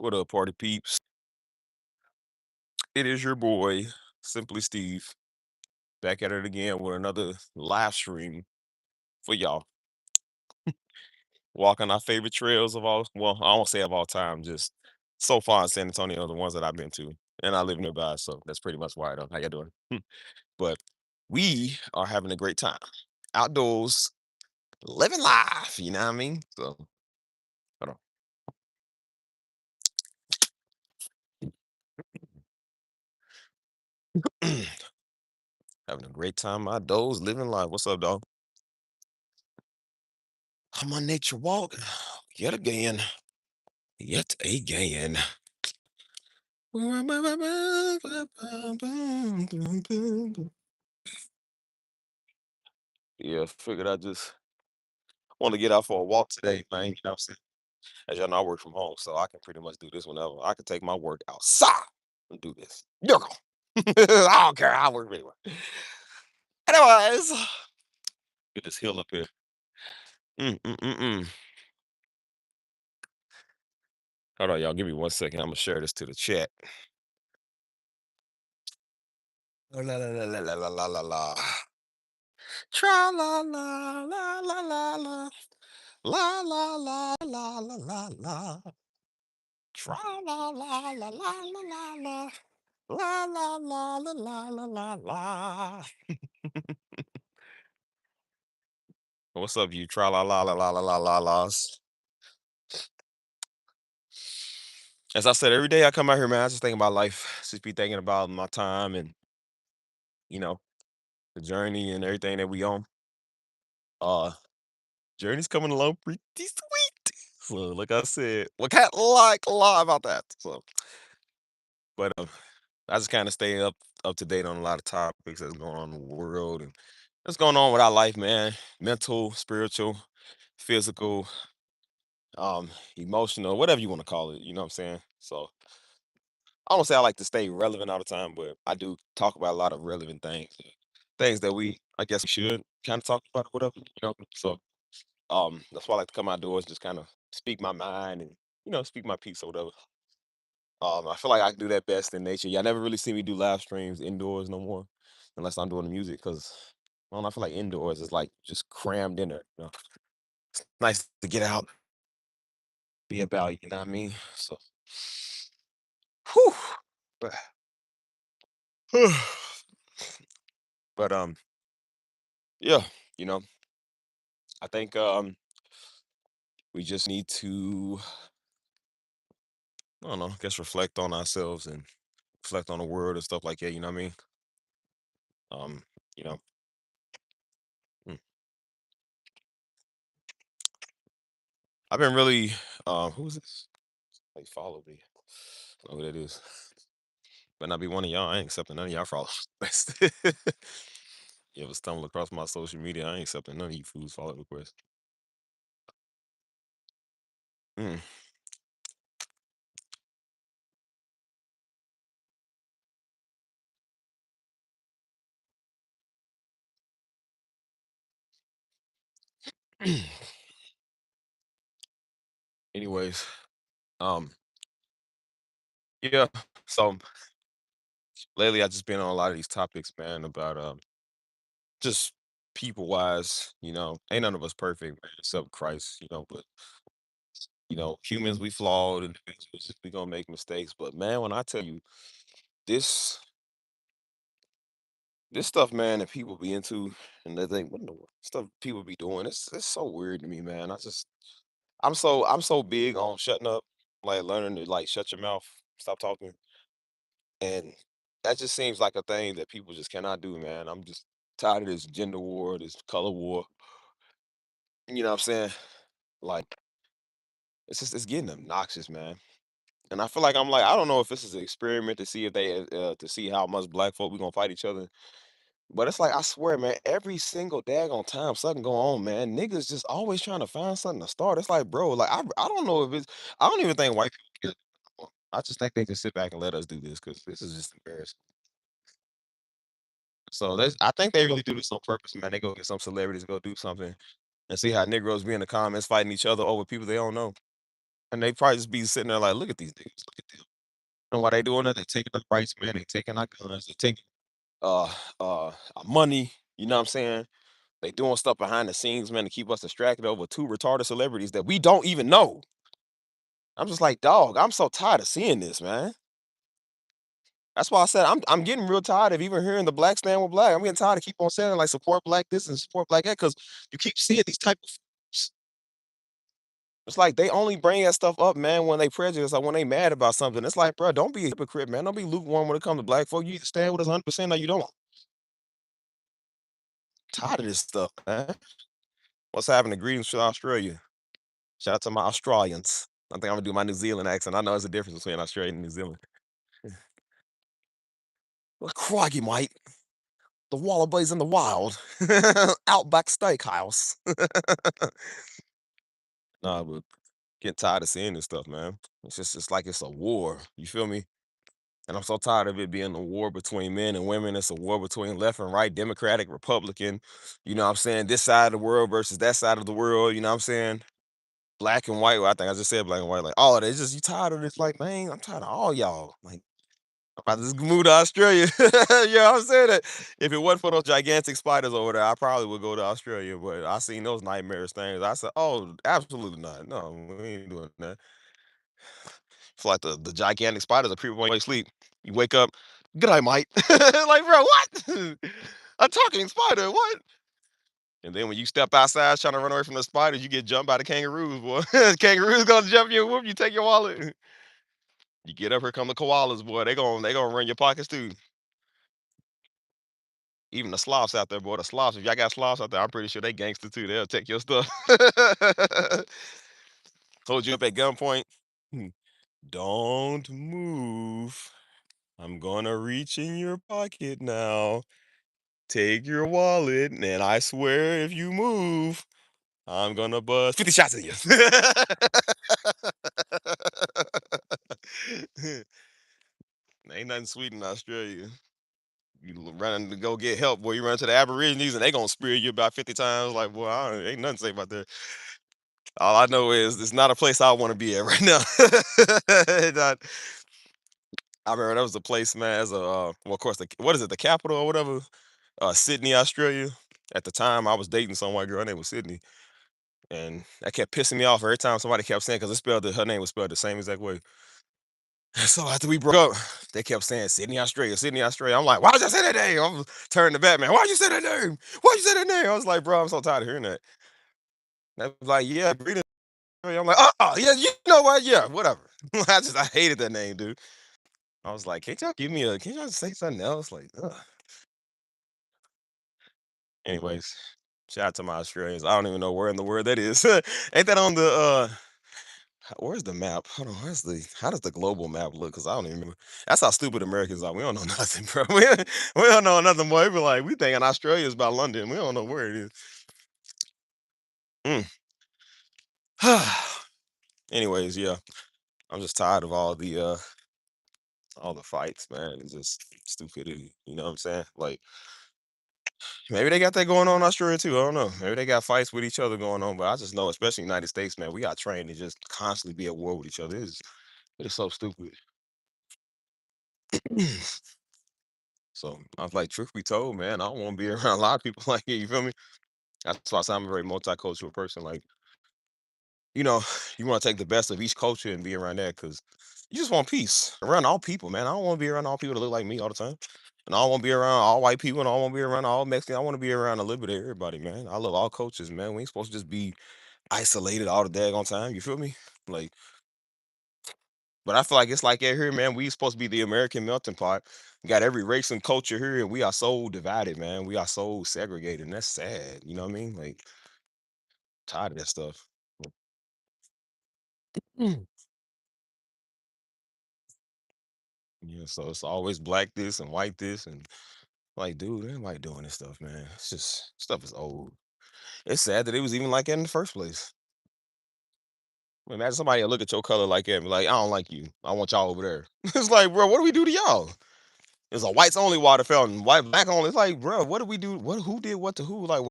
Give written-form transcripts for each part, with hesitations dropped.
What up, party peeps? It is your boy, Simply Steve, back at it again with another live stream for y'all. Walking our favorite trails of all, well, I won't say of all time, just so far in San Antonio, the ones that I've been to. And I live nearby, so that's pretty much why I know. How you doing? But we are having a great time. Outdoors, living life, you know what I mean? So, hold on. Having a great time outdoors, living life. What's up, dog? I'm on nature walk yet again. Yet again. Yeah, figured I just want to get out for a walk today, man. You know what I'm saying? As y'all know, I work from home, so I can pretty much do this whenever. I can take my work outside and do this. I don't care. I work anyway. Anyways, get this hill up here. Mm-mm-mm-mm. Hold on, y'all. Give me 1 second. I'm gonna share this to the chat. La la la la la la la la la. Tra la la la la la la. La la la la la la la. Tra la la la la la la la. La la la la la la la la. What's up, you tra la la la la la la la las? As I said, every day I come out here, man, I just think about life. Just be thinking about my time and you know the journey and everything that we on. Uh, journey's coming along pretty sweet. So, like I said, we can't like lie about that. So, but I just kind of stay up to date on a lot of topics that's going on in the world and what's going on with our life, man. Mental, spiritual, physical, um, emotional, whatever you want to call it. You know what I'm saying? So I don't say I like to stay relevant all the time, but I do talk about a lot of relevant things, things that I guess we should kind of talk about, whatever. So that's why I like to come outdoors, just kind of speak my mind and speak my piece or whatever. I feel like I can do that best in nature. Y'all never really see me do live streams indoors no more, unless I'm doing the music. Cause I don't know, I feel like indoors is like just crammed in there. Nice to get out, be about. You know what I mean? So, whew, but, but yeah, you know, I think we just need to, I don't know, I guess reflect on ourselves and reflect on the world and stuff like that. You know what I mean? Um, you know, mm, I've been really, who's this? They follow me. I don't know who that is. Better not be one of y'all. I ain't accepting none of y'all follows. You ever stumble across my social media? I ain't accepting none of you fools follow requests. Mm. Anyways, um, yeah. So lately, I just been on a lot of these topics, man, about just people wise. Ain't none of us perfect, man, except Christ. But humans, we flawed individuals. We gonna make mistakes. But man, when I tell you this this stuff, man, that people be into, and they think, what in the world? Stuff people be doing, it's so weird to me, man. I'm so big on shutting up, like learning to like shut your mouth, stop talking, and that just seems like a thing that people just cannot do, man. I'm just tired of this gender war, this color war. You know what I'm saying? Like it's getting obnoxious, man. And I feel like I don't know if this is an experiment to see if they to see how much black folk we gonna fight each other. But it's like I swear, man, every single daggone time something go on, man, niggas just always trying to find something to start. It's like, bro, like I don't know if it's I don't even think white people care. I just think they can sit back and let us do this because this is just embarrassing. So I think they really do this on purpose, man. They go get some celebrities to go do something and see how Negroes be in the comments fighting each other over people they don't know. and they probably just be sitting there like, "Look at these niggas, look at them." And why they doing that? They taking our rights, man. They taking our guns. They taking uh our money. You know what I'm saying? They doing stuff behind the scenes, man, to keep us distracted over two retarded celebrities that we don't even know. I'm just like, dog, I'm so tired of seeing this, man. That's why I said I'm getting real tired of even hearing the black stand with black. I'm getting tired of keep on saying like support black this and support black that because you keep seeing these type of fools. It's like they only bring that stuff up, man, when they prejudice or when they mad about something. It's like, bro, don't be a hypocrite, man. Don't be lukewarm when it comes to black folk. You either stand with us 100% or you don't. Tired of this stuff, man. What's happening? Greetings from Australia. Shout out to my Australians. I think I'm gonna do my New Zealand accent. I know there's a difference between Australia and New Zealand. Well, crikey, mate. The wallabies in the wild. Outback Steakhouse. Nah, but getting tired of seeing this stuff, man. It's like it's a war. You feel me? And I'm so tired of it being a war between men and women. It's a war between left and right, Democratic, Republican. You know what I'm saying? This side of the world versus that side of the world. You know what I'm saying? Black and white. Well, I think I just said black and white. Like, oh, they just you tired of this? Like, man, I'm tired of all y'all. Like, I'm about to just move to Australia. Yeah, I'm saying that. If it wasn't for those gigantic spiders over there, I probably would go to Australia. But I seen those nightmarish things. I said, oh, absolutely not. No, we ain't doing that. It's like the gigantic spiders are people when you sleep. You wake up, good night, mate. Like, bro, what? A talking spider, what? And then when you step outside trying to run away from the spiders, you get jumped by the kangaroos, boy. Kangaroos gonna jump you and whoop you, take your wallet. You get up, here come the koalas, boy. They gonna run your pockets too. Even the sloths out there, boy. The sloths, if y'all got sloths out there, I'm pretty sure they gangster too. They'll take your stuff. Hold you up at gunpoint. Hmm. Don't move. I'm gonna reach in your pocket now. Take your wallet, and I swear if you move, I'm gonna bust 50 shots at you. Ain't nothing sweet in Australia. You running to go get help, boy. You run to the Aborigines and they gonna spear you about 50 times. Like, boy, ain't nothing to say about that. All I know is it's not a place I want to be at right now. Not- I remember that was the place, man. As a well, of course, what is it, the capital or whatever? Sydney, Australia. At the time, I was dating some white girl. Her name was Sydney, and that kept pissing me off every time somebody kept saying because her name was spelled the same exact way. So after we broke up, they kept saying Sydney, Australia, Sydney, Australia. I'm like, why did you say that name? I'm turning to Batman. Why'd you say that name? Why'd you say that name? I was like, bro, I'm so tired of hearing that. They was like, yeah, greetings. I'm like, oh, yeah, you know what? Yeah, whatever. I hated that name, dude. I was like, can't y'all say something else? Like, ugh. Anyways, shout out to my Australians. I don't even know where in the world that is. Ain't that on the where's the map? Hold on, how does the global map look? Cause I don't even remember. That's how stupid Americans are. We don't know nothing, bro. We don't know nothing, boy. We be like, we thinking Australia is about London. We don't know where it is. Mm. Anyways, yeah. I'm just tired of all the fights, man. It's just stupidity. You know what I'm saying? Like maybe they got that going on in Australia too. I don't know. Maybe they got fights with each other going on, but I just know, especially United States, man, we got trained to just constantly be at war with each other. It's so stupid. So I was like, truth be told, man, I don't want to be around a lot of people like you. You feel me? That's why I say I'm a very multicultural person. Like, you know, you want to take the best of each culture and be around that because you just want peace around all people, man. I don't want to be around all people that look like me all the time. And I don't want to be around all white people and I don't want to be around all Mexican. I want to be around a little bit of everybody, man. I love all cultures, man. We ain't supposed to just be isolated all the daggone time. You feel me? Like, but I feel like it's like out here, man. We supposed to be the American melting pot. We got every race and culture here, and we are so divided, man. We are so segregated, and that's sad. You know what I mean? Like, tired of that stuff. Mm. Yeah, so it's always black this and white this, and like, dude, ain't nobody doing this stuff, man. It's just stuff is old. It's sad that it was even like that in the first place. Imagine somebody that look at your color like that and be like, I don't like you. I want y'all over there. It's like, bro, what do we do to y'all? It's a whites only water fountain, white black only. It's like, bro, what do we do? What who did what to who? Like,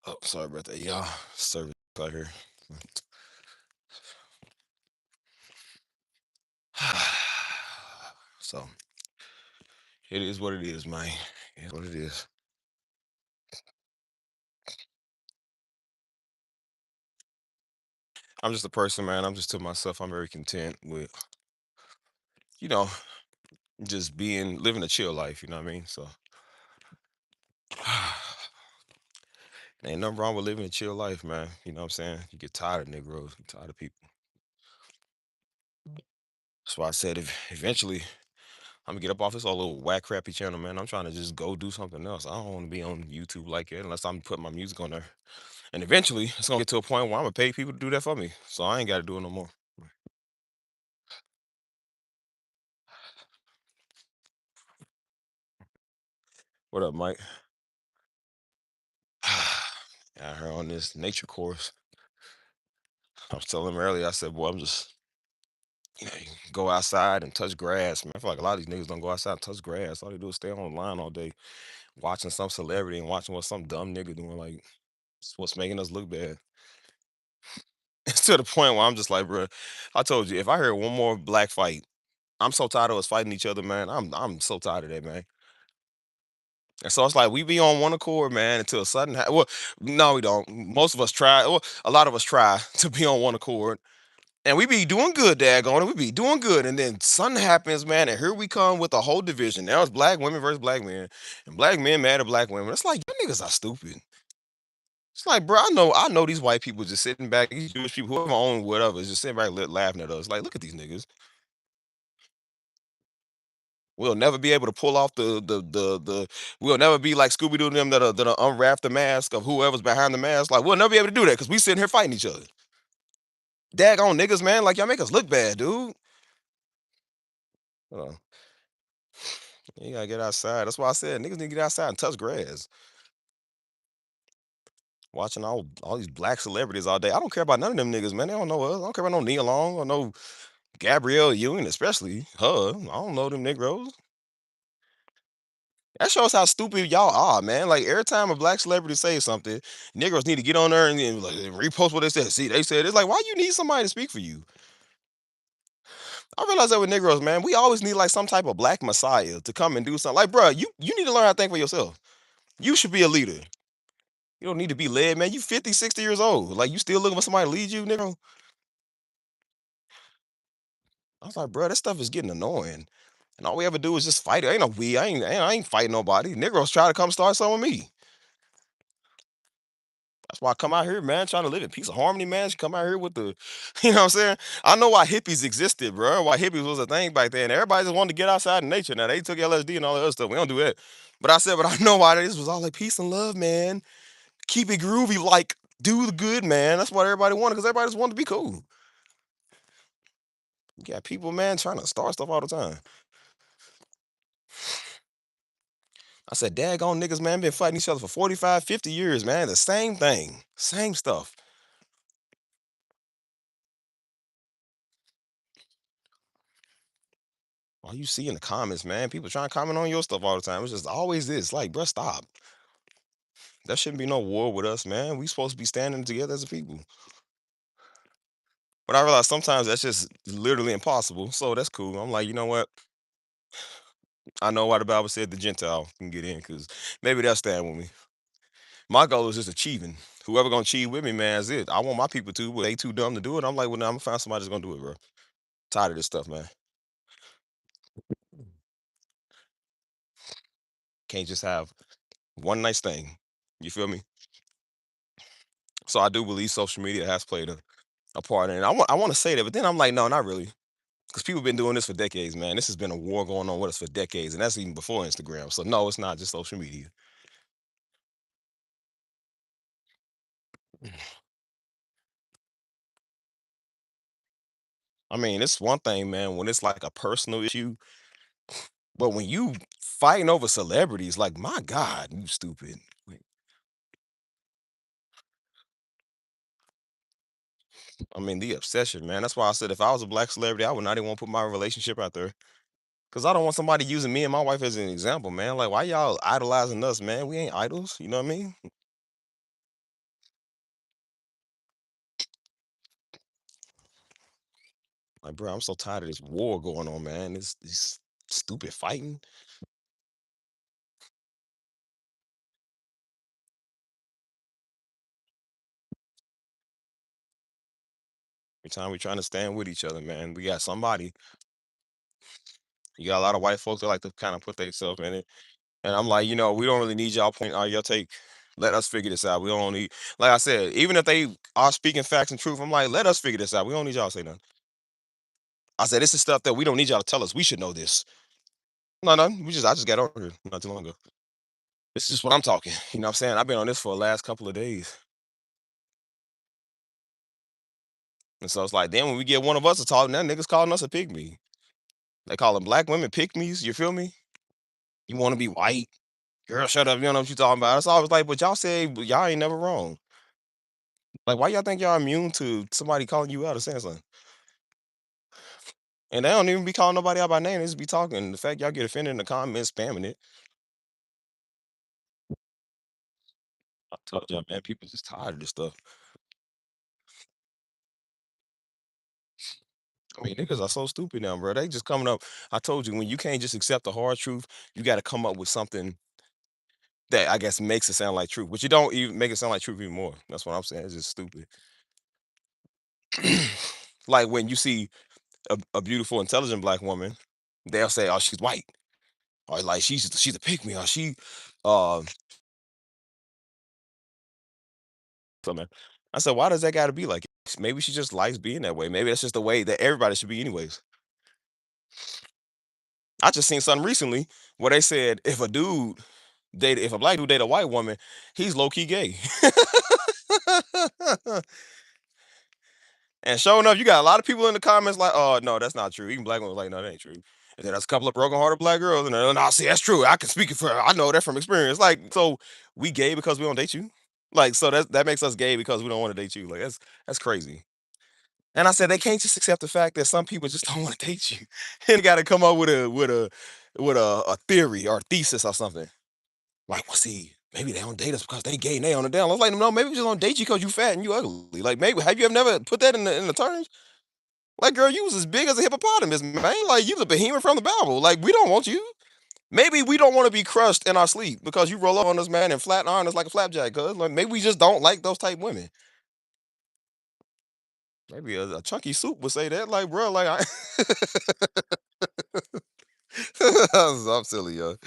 oh, sorry about that, y'all. Service out here. So it is what it is, man. It is what it is. I'm just a person, man. I'm just to myself. I'm very content with, you know, just being living a chill life. You know what I mean? So ain't nothing wrong with living a chill life, man. You know what I'm saying? You get tired of Negroes, get tired of people. That's why I said if eventually I'm gonna get up off this all little whack crappy channel, man. I'm trying to just go do something else. I don't want to be on YouTube like it unless I'm putting my music on there. And eventually it's gonna get to a point where I'm gonna pay people to do that for me. So I ain't gotta do it no more. What up, Mike? I heard on this nature course. I was telling him earlier, I said, boy, I'm just, you go outside and touch grass, man. I feel like a lot of these niggas don't go outside and touch grass. All they do is stay online all day, watching some celebrity and watching what some dumb nigga doing. Like, it's what's making us look bad. It's to the point where I'm just like, bro, I told you, if I hear one more black fight, I'm so tired of us fighting each other, man. I'm so tired of that, man. And so it's like we be on one accord, man, until a sudden. Well, no, we don't. Most of us try. Well, a lot of us try to be on one accord, and we be doing good, daggone it. We be doing good, and then something happens, man, and here we come with a whole division. Now it's black women versus black men, and black men mad at black women. It's like you niggas are stupid. It's like, bro, I know these white people just sitting back, these Jewish people, whoever own whatever, is just sitting back laughing at us. Like, look at these niggas. We'll never be able to pull off the. We'll never be like Scooby Doo and them that'll unwrap the mask of whoever's behind the mask. Like we'll never be able to do that because we sitting here fighting each other. Daggone niggas, man. Like y'all make us look bad, dude. Uh, you gotta get outside. That's why I said niggas need to get outside and touch grass. Watching all these black celebrities all day. I don't care about none of them niggas, man. They don't know us. I don't care about no Nia Long or no Gabrielle Union, especially her. I don't know them Negroes. That shows how stupid y'all are, man. Like every time a black celebrity says something, Negroes need to get on there and, like, repost what they said. See, they said it's like, why you need somebody to speak for you? I realize that with Negroes, man, we always need like some type of black messiah to come and do something. Like, bro, you need to learn how to think for yourself. You should be a leader. You don't need to be led, man. You 50, 60 years old. Like you still looking for somebody to lead you, Negro. I was like, bro, that stuff is getting annoying. And all we ever do is just fight. Ain't no we. I ain't fighting nobody. Negroes try to come start something with me. That's why I come out here, man, trying to live in peace of harmony, man. She come out here with the, you know what I'm saying? I know why hippies existed, bro. Why hippies was a thing back then. Everybody just wanted to get outside in nature. Now they took LSD and all that other stuff. We don't do that. But I said, but I know why this was all like peace and love, man. Keep it groovy, like do the good, man. That's what everybody wanted because everybody just wanted to be cool. You got people, man, trying to start stuff all the time. I said, daggone niggas, man, been fighting each other for 45, 50 years, man. The same thing, same stuff. All you see in the comments, man, people trying to comment on your stuff all the time. It's just always this. Like, bro, stop. There shouldn't be no war with us, man. We supposed to be standing together as a people. But I realize sometimes that's just literally impossible. So that's cool. I'm like, you know what? I know why the Bible said the Gentile can get in, because maybe they'll stand with me. My goal is just achieving. Whoever gonna achieve with me, man, is it. I want my people to, but they too dumb to do it. I'm like, well, now I'm gonna find somebody that's gonna do it, bro. Tired of this stuff, man. Can't just have one nice thing. You feel me? So I do believe social media has played a part in it. I want to say that, but then I'm like, no, not really. Because people been doing this for decades, man. This has been a war going on with us for decades, and that's even before Instagram. So no, it's not just social media. I mean, it's one thing, man, when it's like a personal issue, but when you fighting over celebrities, like my God, you stupid. Like, I mean, the obsession, man. That's why I said if I was a black celebrity, I would not even want to put my relationship out there. Cause I don't want somebody using me and my wife as an example, man. Like, why y'all idolizing us, man? We ain't idols. You know what I mean? Like, bro, I'm so tired of this war going on, man. This stupid fighting. Every time we trying to stand with each other, man. We got somebody. You got a lot of white folks that like to kind of put themselves in it. And I'm like, we don't really need y'all point or your take. Let us figure this out. We don't need, like I said, even if they are speaking facts and truth, I'm like, let us figure this out. We don't need y'all to say nothing. I said, this is stuff that we don't need y'all to tell us. We should know this. No, no, I just got over here not too long ago. This is what I'm talking. You know what I'm saying? I've been on this for the last couple of days. And so it's like, then when we get one of us to talk, now niggas calling us a pygmy. They calling black women pygmies. You feel me? You want to be white? Girl, shut up. You don't know what you talking about. It's always like, but y'all say y'all ain't never wrong. Like, why y'all think y'all immune to somebody calling you out or saying something? And they don't even be calling nobody out by name. They just be talking. The fact y'all get offended in the comments, spamming it. I told y'all, man, people just tired of this stuff. I mean, niggas are so stupid now, bro. They just coming up. I told you, when you can't just accept the hard truth, you got to come up with something that I guess makes it sound like truth, but you don't even make it sound like truth anymore. That's what I'm saying. It's just stupid. Like when you see a beautiful, intelligent black woman, they'll say, "Oh, she's white," or like she's a pick me, or she, uh, something. I said, why does that got to be like? Maybe she just likes being that way. Maybe that's just the way that everybody should be, anyways. I just seen something recently where they said if a black dude date a white woman, he's low key gay. And sure enough, you got a lot of people in the comments like, "Oh no, that's not true." Even black women like, "No, that ain't true." And then there's a couple of broken hearted black girls, and then, "No, see, that's true. I can speak it for. I know that from experience." Like, so we gay because we don't date you? Like, so that makes us gay because we don't want to date you? Like, that's crazy. And I said they can't just accept the fact that some people just don't want to date you, and they got to come up with a theory or thesis or something. Like, well, see, maybe they don't date us because they gay and they on the down. I was like, no, maybe we just don't date you because you fat and you ugly. Like, maybe have you ever never put that in the terms? Like, girl, you was as big as a hippopotamus, man. Like, you the behemoth from the Bible. Like, we don't want you. Maybe we don't want to be crushed in our sleep because you roll up on us, man, and flatten iron us like a flapjack. Cause like maybe we just don't like those type women. Maybe a chunky soup would say that. Like, bro, like I'm silly, yo.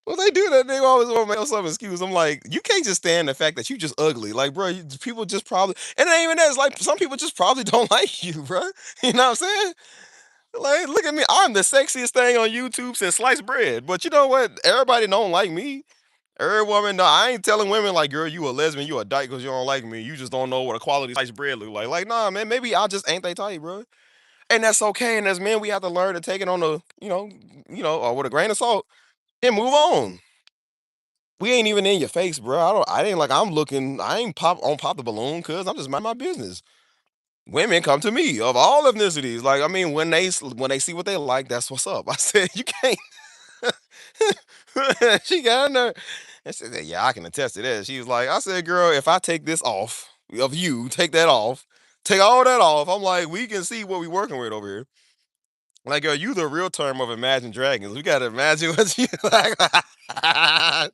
Well, they do that. They always want to make some excuse. I'm like, you can't just stand the fact that you just ugly. Like, bro, people just probably, and it ain't even that. It's like some people just probably don't like you, bro. You know what I'm saying? Like, look at me. I'm the sexiest thing on YouTube since sliced bread. But you know what? Everybody don't like me. Every woman, no, I ain't telling women like, girl, you a lesbian, you a dyke because you don't like me. You just don't know what a quality sliced bread look like. Like, nah, man, maybe I just ain't they type, bro. And that's okay. And as men, we have to learn to take it on or with a grain of salt and move on. We ain't even in your face, bro. I ain't like I'm looking. I ain't pop the balloon because I'm just mind my business. Women come to me of all ethnicities. Like, I mean, when they see what they like, that's what's up. I said, you can't. She got in there and said, "Yeah, I can attest to that." She was like, "I said, girl, if I take this off of you, take that off, take all that off." I'm like, we can see what we working with over here. Like, girl, you the real term of Imagine Dragons. We gotta imagine what you like. I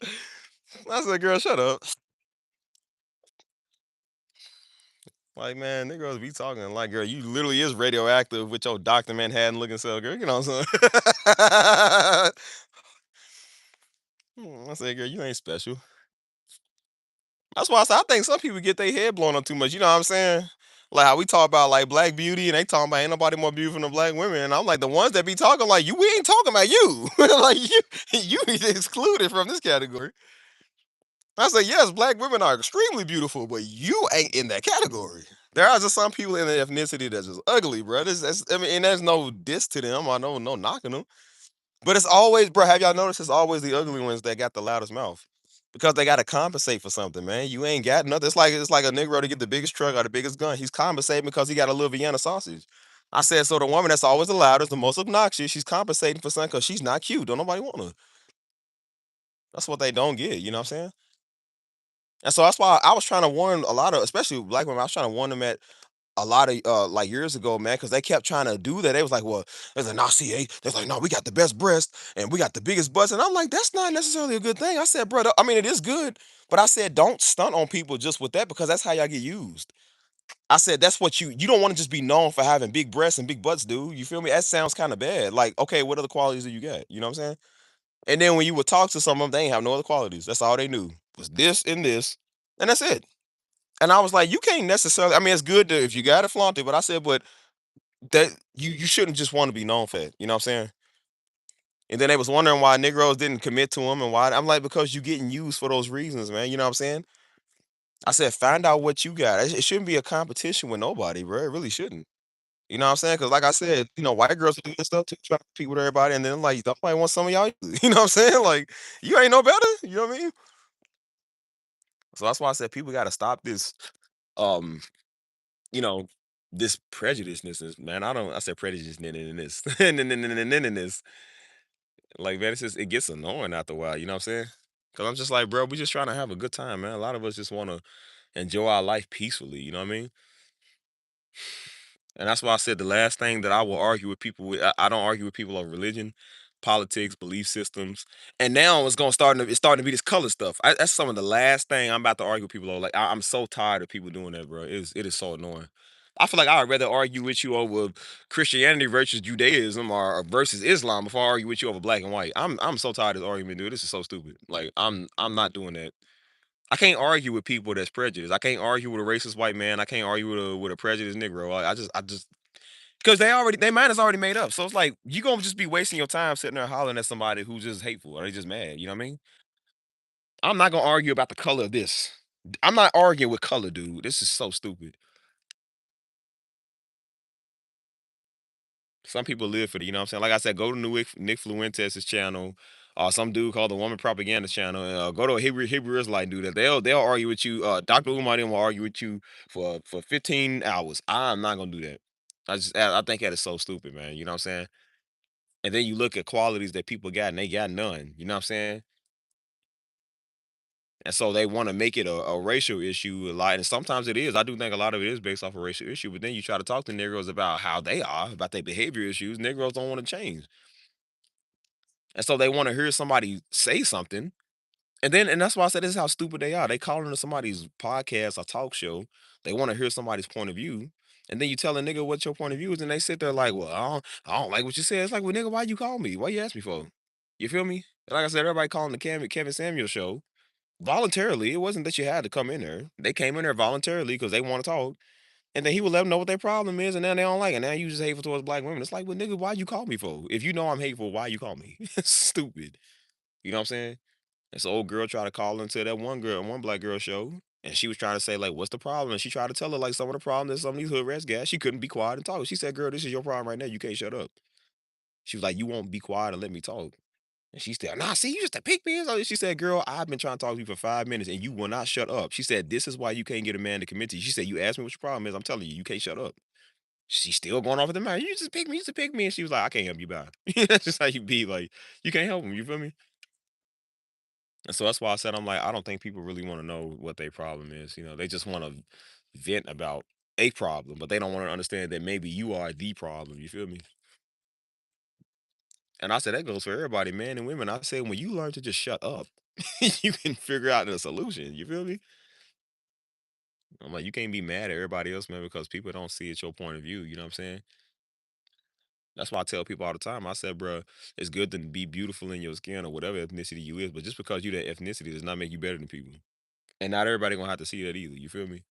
said, "Girl, shut up." Like, man, niggas be talking like, girl, you literally is radioactive with your Dr. Manhattan looking self, girl. You know what I'm saying? I said, girl, you ain't special. That's why I said I think some people get their head blown up too much. You know what I'm saying? Like how we talk about like black beauty and they talking about ain't nobody more beautiful than black women. And I'm like the ones that be talking like you, we ain't talking about you. Like you be excluded from this category. I say, yes, black women are extremely beautiful, but you ain't in that category. There are just some people in the ethnicity that's just ugly, bro. I mean, and there's no diss to them. I know no knocking them. But it's always, bro. Have y'all noticed? It's always the ugly ones that got the loudest mouth because they got to compensate for something, man. You ain't got nothing. It's like a Negro to get the biggest truck or the biggest gun. He's compensating because he got a little Vienna sausage. I said, so the woman that's always the loudest, the most obnoxious, she's compensating for something because she's not cute. Don't nobody want her. That's what they don't get. You know what I'm saying? And so that's why I was trying to warn a lot of, especially black women. I was trying to warn them at. a lot of like years ago, man, because they kept trying to do that. They was like, well, there's like, nah, CA. They're like, no, we got the best breast and we got the biggest butts. And I'm like, that's not necessarily a good thing. I said, brother, I mean, it is good, but I said, don't stunt on people just with that because that's how y'all get used. I said, that's what you don't want to just be known for having big breasts and big butts, dude. You feel me? That sounds kind of bad. Like, okay, what other qualities do you got? You know what I'm saying? And then when you would talk to some of them, they ain't have no other qualities. That's all they knew was this and this, and that's it. And I was like, you can't necessarily. I mean, it's good to if you got it, flaunt it. But I said, but that you shouldn't just want to be known for it. You know what I'm saying? And then they was wondering why Negroes didn't commit to him and why. I'm like, because you getting used for those reasons, man. You know what I'm saying? I said, find out what you got. It shouldn't be a competition with nobody, bro. It really shouldn't. You know what I'm saying? Because like I said, white girls do this stuff too, try to compete with everybody, and then like nobody wants some of y'all. You know what I'm saying? Like you ain't no better. You know what I mean? So that's why I said people got to stop this. Um, you know, this prejudiceness is man. I don't. I said prejudice in this in this. Like man, it's just it gets annoying after a while. You know what I'm saying? Because I'm just like, bro, we just trying to have a good time, man. A lot of us just want to enjoy our life peacefully. You know what I mean? And that's why I said the last thing that I will argue with people with. I don't argue with people on religion, politics, belief systems, and now it's starting to be this color stuff. That's some of the last thing I'm about to argue with people on. Like I'm so tired of people doing that, bro. It is so annoying. I feel like I'd rather argue with you over Christianity versus Judaism or versus Islam before I argue with you over black and white. I'm so tired of this argument, dude. This is so stupid. Like I'm not doing that. I can't argue with people that's prejudiced. I can't argue with a racist white man. I can't argue with a prejudiced Negro. I just because they mind is already made up. So it's like you gonna just be wasting your time sitting there hollering at somebody who's just hateful or they just mad. You know what I mean? I'm not gonna argue about the color of this. I'm not arguing with color, dude. This is so stupid. Some people live for the, you know what I'm saying? Like I said, go to Nick Fluentes' channel, some dude called the Woman Propaganda channel, and go to a Hebrew Israelite dude that they'll argue with you. Dr. Umar will argue with you for 15 hours. I'm not gonna do that. I think that is so stupid, man. You know what I'm saying? And then you look at qualities that people got and they got none. You know what I'm saying? And so they want to make it a racial issue a lot. And sometimes it is. I do think a lot of it is based off a racial issue. But then you try to talk to Negroes about how they are, about their behavior issues. Negroes don't want to change. And so they want to hear somebody say something. And that's why I said this is how stupid they are. They call into somebody's podcast or talk show. They want to hear somebody's point of view. And then you tell a nigga what your point of view is, and they sit there like, well, I don't like what you said. It's like, well, nigga, why you call me? Why you ask me for? You feel me? Like I said, everybody calling the Kevin Samuel show voluntarily. It wasn't that you had to come in there. They came in there voluntarily because they want to talk. And then he would let them know what their problem is, and now they don't like it. Now you just hateful towards black women. It's like, well, nigga, why you call me for? If you know I'm hateful, why you call me? It's stupid. You know what I'm saying? This old girl tried to call into that one black girl show, and she was trying to say like, "What's the problem?" And she tried to tell her like some of the problem that some of these hood rats got. She couldn't be quiet and talk. She said, "Girl, this is your problem right now. You can't shut up." She was like, "You won't be quiet and let me talk." And she said, "Nah, see, you just a pick me." So she said, "Girl, I've been trying to talk to you for 5 minutes, and you will not shut up." She said, "This is why you can't get a man to commit to you." She said, "You asked me what your problem is. I'm telling you, you can't shut up." She's still going off at the mouth. You just pick me. You just pick me. And she was like, "I can't help you, bye." That's just how you be. Like, you can't help him. You feel me? And so that's why I said I'm like, I don't think people really want to know what their problem is. They just want to vent about a problem, but they don't want to understand that maybe you are the problem. You feel me? And I said that goes for everybody, men and women. I said when you learn to just shut up, you can figure out the solution. You feel me? I'm like, you can't be mad at everybody else, man, because people don't see it your point of view. You know what I'm saying? That's why I tell people all the time. I said, bro, it's good to be beautiful in your skin or whatever ethnicity you is, but just because you that ethnicity does not make you better than people. And not everybody gonna have to see that either. You feel me?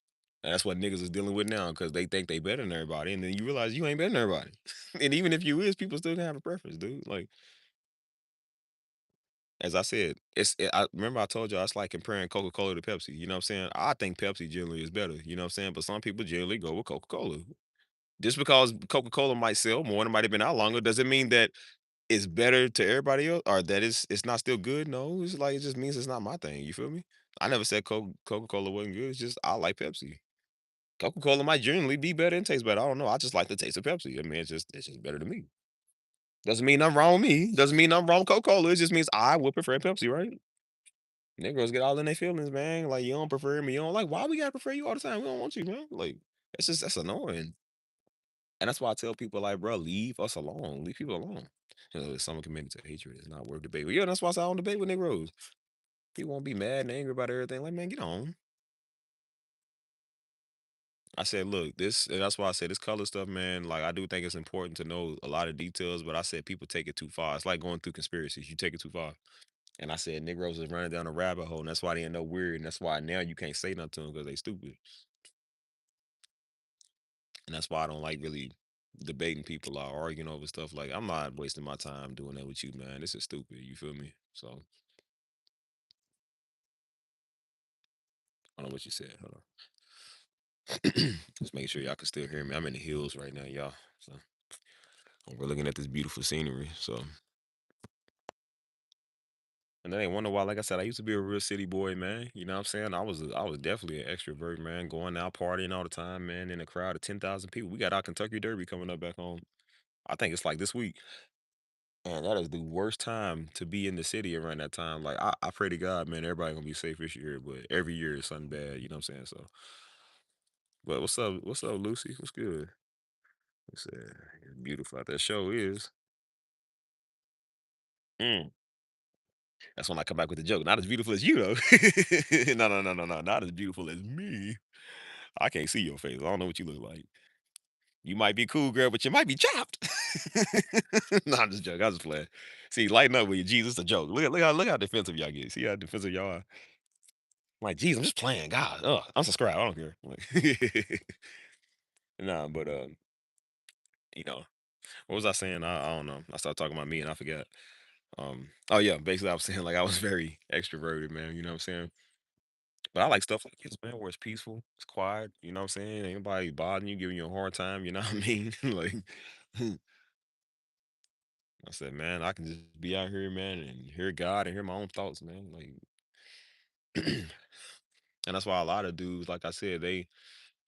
And that's what niggas is dealing with now because they think they better than everybody, and then you realize you ain't better than everybody. And even if you is, people still gonna have a preference, dude. Like as I said, I remember I told you it's like comparing Coca Cola to Pepsi. You know what I'm saying? I think Pepsi generally is better. You know what I'm saying? But some people generally go with Coca Cola. Just because Coca Cola might sell more and it might have been out longer, doesn't mean that it's better to everybody else or that it's not still good. No, it's like it just means it's not my thing. You feel me? I never said Coca Cola wasn't good. It's just I like Pepsi. Coca-Cola might generally be better and taste better. I don't know. I just like the taste of Pepsi. I mean, it's just better to me. Doesn't mean I'm wrong with me. Doesn't mean I'm wrong with Coca-Cola. It just means I would prefer Pepsi, right? Negroes get all in their feelings, man. Like you don't prefer me. You don't like why we gotta prefer you all the time. We don't want you, man. Like It's just that's annoying. And that's why I tell people like, bro, leave us alone. Leave people alone. You know, if someone committed to hatred is not worth debating. Yeah, that's why I say I don't debate with Negroes. People won't be mad and angry about everything. Like, man, get on. I said, look, this and that's why I said this color stuff, man. Like, I do think it's important to know a lot of details, but I said people take it too far. It's like going through conspiracies. You take it too far. And I said Negroes is running down a rabbit hole, and that's why they end up weird, and that's why now you can't say nothing to them because they stupid. And that's why I don't like really debating people or arguing over stuff. Like, I'm not wasting my time doing that with you, man. This is stupid. You feel me? So I don't know what you said. Hold on. Just making sure y'all can still hear me. I'm in the hills right now, y'all. So we're looking at this beautiful scenery. So and that ain't wonder why, like I said, I used to be a real city boy, man. You know what I'm saying? I was definitely an extrovert, man, going out partying all the time, man, in a crowd of 10,000 people. We got our Kentucky Derby coming up back home. I think it's like this week. And that is the worst time to be in the city around that time. Like I pray to God, man, everybody gonna be safe this year, but every year is something bad, you know what I'm saying? So but what's up? What's up, Lucy? What's good? It's beautiful out there. Show is. Mm. That's when I come back with the joke. Not as beautiful as you though. No, no, no, no, no. Not as beautiful as me. I can't see your face. I don't know what you look like. You might be cool, girl, but you might be chopped. No, I'm just joking. I was just playing. See, lighten up with you. Jesus, a joke. Look how defensive y'all get. See how defensive y'all are. Like, geez, I'm just playing. God, unsubscribe. I don't care. Like, nah, but you know, what was I saying? I don't know. I started talking about me and I forgot. Oh yeah, basically I was saying like I was very extroverted, man. You know what I'm saying? But I like stuff like this, man, where it's peaceful, it's quiet. You know what I'm saying? Ain't nobody bothering you, giving you a hard time. You know what I mean? Like, I said, man, I can just be out here, man, and hear God and hear my own thoughts, man. Like, and that's why a lot of dudes, like I said, they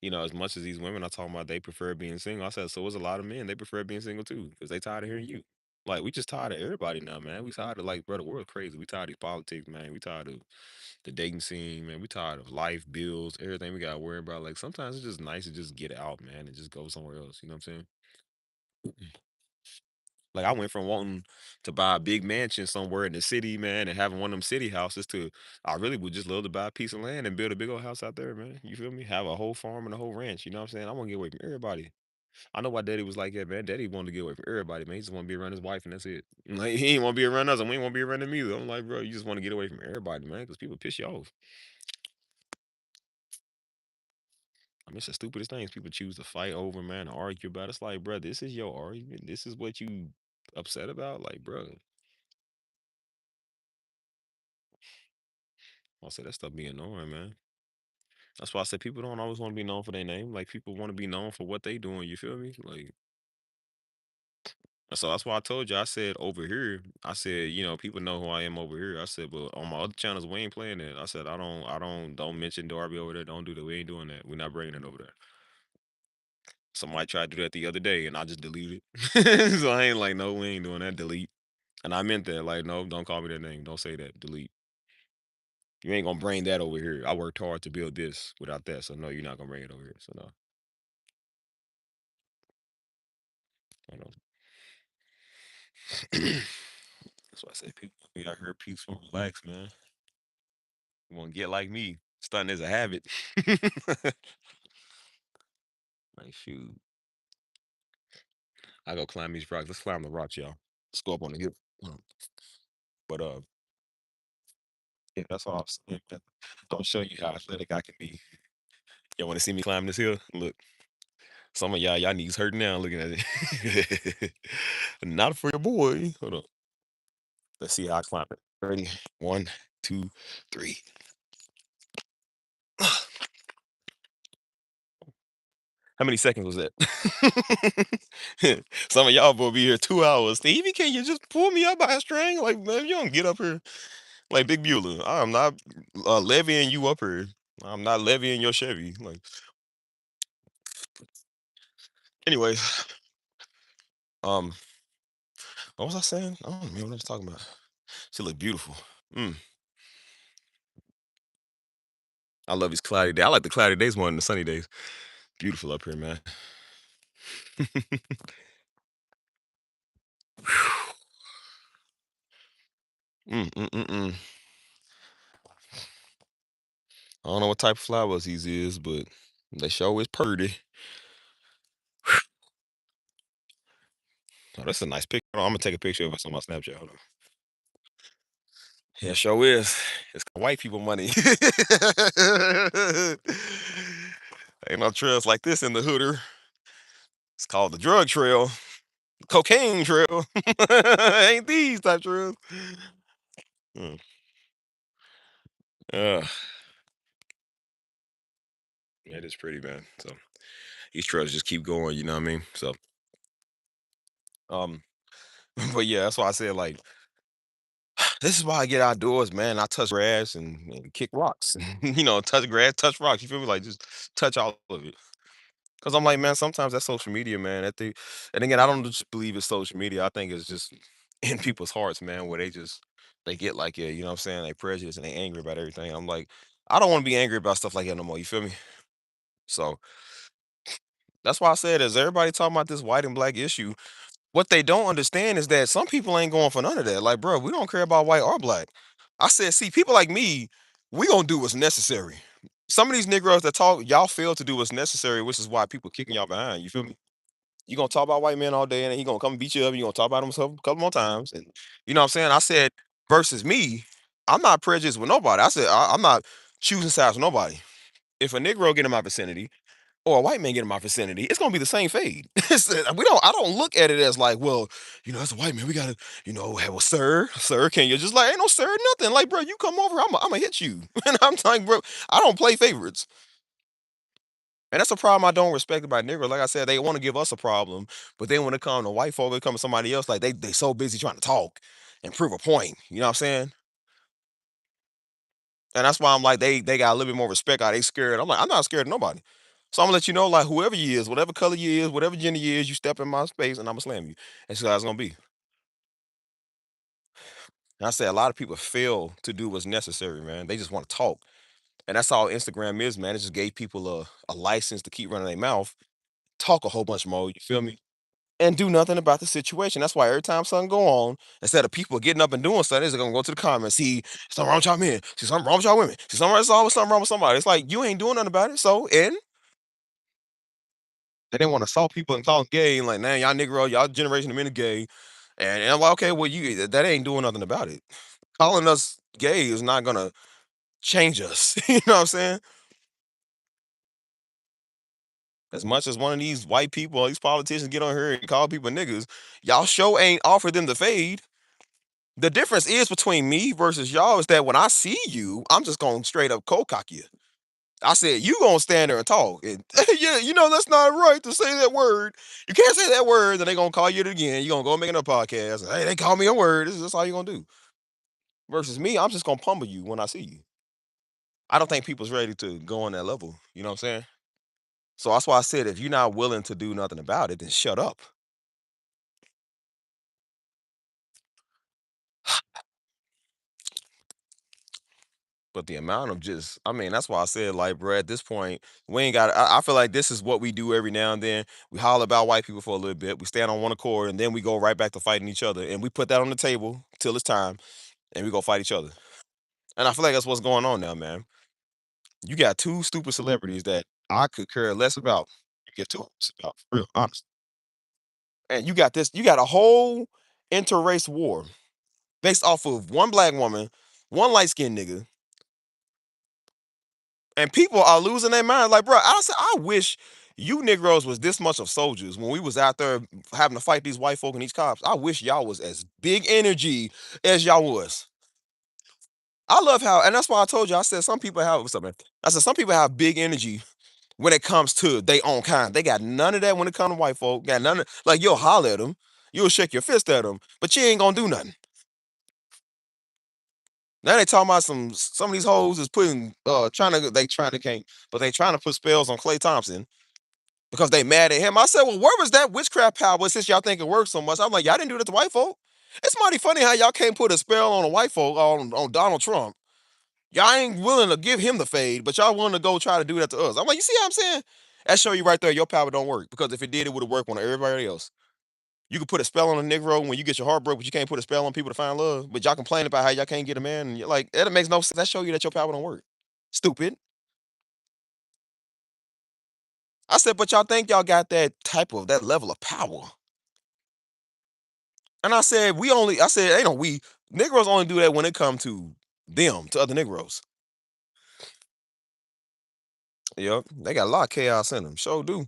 as much as these women are talking about they prefer being single, I said, so is a lot of men. They prefer being single too, because they tired of hearing you. Like, we just tired of everybody now, man. We tired of like, bro, the world crazy. We tired of these politics, man. We tired of the dating scene, man. We tired of life, bills, everything we gotta worry about. Like, sometimes it's just nice to just get out, man, and just go somewhere else. You know what I'm saying? Like, I went from wanting to buy a big mansion somewhere in the city, man, and having one of them city houses to I really would just love to buy a piece of land and build a big old house out there, man. You feel me? Have a whole farm and a whole ranch. You know what I'm saying? I want to get away from everybody. I know why daddy was like that, man. Daddy wanted to get away from everybody, man. He just want to be around his wife and that's it. Like, he ain't want to be around us and we ain't want to be around him either. I'm like, bro, you just want to get away from everybody, man, because people piss you off. I mean, it's the stupidest things people choose to fight over, man, or argue about. It's like, bro, this is your argument. This is what you upset about. Like, bro, I said that stuff be annoying, man. That's why I said people don't always want to be known for their name. Like people want to be known for what they doing. You feel me? Like so that's why I told you. I said over here. I said people know who I am over here. I said, but on my other channels we ain't playing that. I said I don't mention Darby over there. Don't do that. We ain't doing that. We're not bringing it over there. Somebody tried to do that the other day, and I just deleted it. So I ain't like, no, we ain't doing that. Delete. And I meant that. Like, no, don't call me that name. Don't say that. Delete. You ain't gonna bring that over here. I worked hard to build this without that. So no, you're not gonna bring it over here. So no. I don't. That's why I say people be out here peaceful, relax, man. You want to get like me? Stunting is a habit. Like shoot, I go climb these rocks. Let's climb the rocks, y'all. Let's go up on the hill. But yeah, that's all I'm saying. Man. I'm showing you how athletic I can be. Y'all want to see me climb this hill? Look, some of y'all knees hurting now looking at it. Not for your boy. Hold on. Let's see how I climb it. Ready? One, two, three. How many seconds was that? Some of y'all will be here 2 hours. Stevie, can you just pull me up by a string? Like, man, you don't get up here like Big Bueller. I'm not levying you up here. I'm not levying your Chevy. Like, anyways, um, what was I saying? I don't remember what I was talking about. She look beautiful. Mm, I love these cloudy days. I like the cloudy days more than the sunny days. Beautiful up here, man. Mm. I don't know what type of flowers these is, but they sure is pretty. Oh, that's a nice picture. I'm gonna take a picture of us on my Snapchat. Hold on. Yeah, sure is. It's white people money. Ain't no trails like this in the hooter. It's called the drug trail, cocaine trail. Ain't these type trails? Mm. Uh, yeah, it is pretty, man. So these trails just keep going. You know what I mean? So, um, but yeah, that's why I said like this is why I get outdoors, man. I touch grass and kick rocks. Touch grass, touch rocks. You feel me? Like just touch all of it. Cause I'm like, man, sometimes that's social media, man. And again, I don't just believe it's social media. I think it's just in people's hearts, man, where they get like, yeah, you know what I'm saying? They prejudice and they angry about everything. I'm like, I don't want to be angry about stuff like that no more. You feel me? So that's why I said, as everybody talking about this white and black issue, what they don't understand is that some people ain't going for none of that. Like, bro, we don't care about white or black. I said, see, people like me, we gonna do what's necessary. Some of these Negroes that talk, y'all fail to do what's necessary, which is why people kicking y'all behind. You feel me? You gonna talk about white men all day, and then he gonna come beat you up. And you gonna talk about himself a couple more times, and you know what I'm saying. I said, versus me, I'm not prejudiced with nobody. I said I'm not choosing sides with nobody. If a Negro get in my vicinity, or a white man get in my vicinity, it's gonna be the same fade. I don't look at it as like, well, as a white man, we gotta, have a sir, can you just like, ain't no sir, nothing. Like, bro, you come over, I'm gonna hit you. And I'm like, bro, I don't play favorites. And that's a problem I don't respect about Negroes. Like I said, they want to give us a problem, but then when it comes to white folk, it comes to somebody else, like they so busy trying to talk and prove a point. You know what I'm saying? And that's why I'm like, they got a little bit more respect. Are they scared? I'm like, I'm not scared of nobody. So I'm gonna let you know, like, whoever you is, whatever color you is, whatever gender you is, you step in my space and I'm gonna slam you. That's how it's gonna be. And I say a lot of people fail to do what's necessary, man. They just want to talk. And that's all Instagram is, man. It just gave people a license to keep running their mouth, talk a whole bunch more. You feel me? And do nothing about the situation. That's why every time something go on, instead of people getting up and doing something, they're gonna go to the comments, see something wrong with y'all men, see something wrong with y'all women, see something, it's always something wrong with somebody. It's like you ain't doing nothing about it. So and they didn't want to assault people and call them gay, and like, man, y'all Negro, y'all generation of men are gay. And I'm like, okay, well, that ain't doing nothing about it. Calling us gay is not gonna change us. You know what I'm saying? As much as one of these white people, these politicians get on here and call people niggas, y'all show ain't offer them the fade. The difference is between me versus y'all is that when I see you, I'm just gonna straight up cold cock you. I said you gonna stand there and talk. And yeah, that's not right to say that word. You can't say that word, then they gonna call you it again. You gonna go make another podcast. Hey, they call me a word. This is all you gonna do. Versus me, I'm just gonna pummel you when I see you. I don't think people's ready to go on that level. You know what I'm saying? So that's why I said if you're not willing to do nothing about it, then shut up. But the amount of just, I mean, that's why I said, like, bro, at this point, we ain't got. I feel like this is what we do every now and then. We holler about white people for a little bit. We stand on one accord, and then we go right back to fighting each other. And we put that on the table till it's time, and we go fight each other. And I feel like that's what's going on now, man. You got two stupid celebrities that I could care less about. You get two about, for real, honest. And you got this. You got a whole interrace war based off of one black woman, one light skinned nigga, and people are losing their mind. Like, bro, I said, I wish you Negroes was this much of soldiers when we was out there having to fight these white folk and these cops. I wish y'all was as big energy as y'all was. I love how, and that's why I told you. I said some people have what's up, man. I said some people have big energy when it comes to their own kind. They got none of that when it comes to white folk. Got none of like you'll holler at them, you'll shake your fist at them, but you ain't gonna do nothing. Now they talking about some of these hoes is putting trying to can't, but they trying to put spells on Clay Thompson because they mad at him. I said, well, where was that witchcraft power since y'all think it works so much? I'm like, y'all didn't do that to white folk. It's mighty funny how y'all can't put a spell on a white folk on Donald Trump. Y'all ain't willing to give him the fade, but y'all willing to go try to do that to us. I'm like, you see what I'm saying? That show you right there your power don't work because if it did, it would have worked on everybody else. You could put a spell on a Negro when you get your heart broke, but you can't put a spell on people to find love. But y'all complain about how y'all can't get a man, and you're like, that makes no sense. That show you that your power don't work. Stupid. I said, but y'all think y'all got that level of power. And I said, I said, ain't no we. Negroes only do that when it come to them, to other Negroes. Yep, they got a lot of chaos in them. Sure do.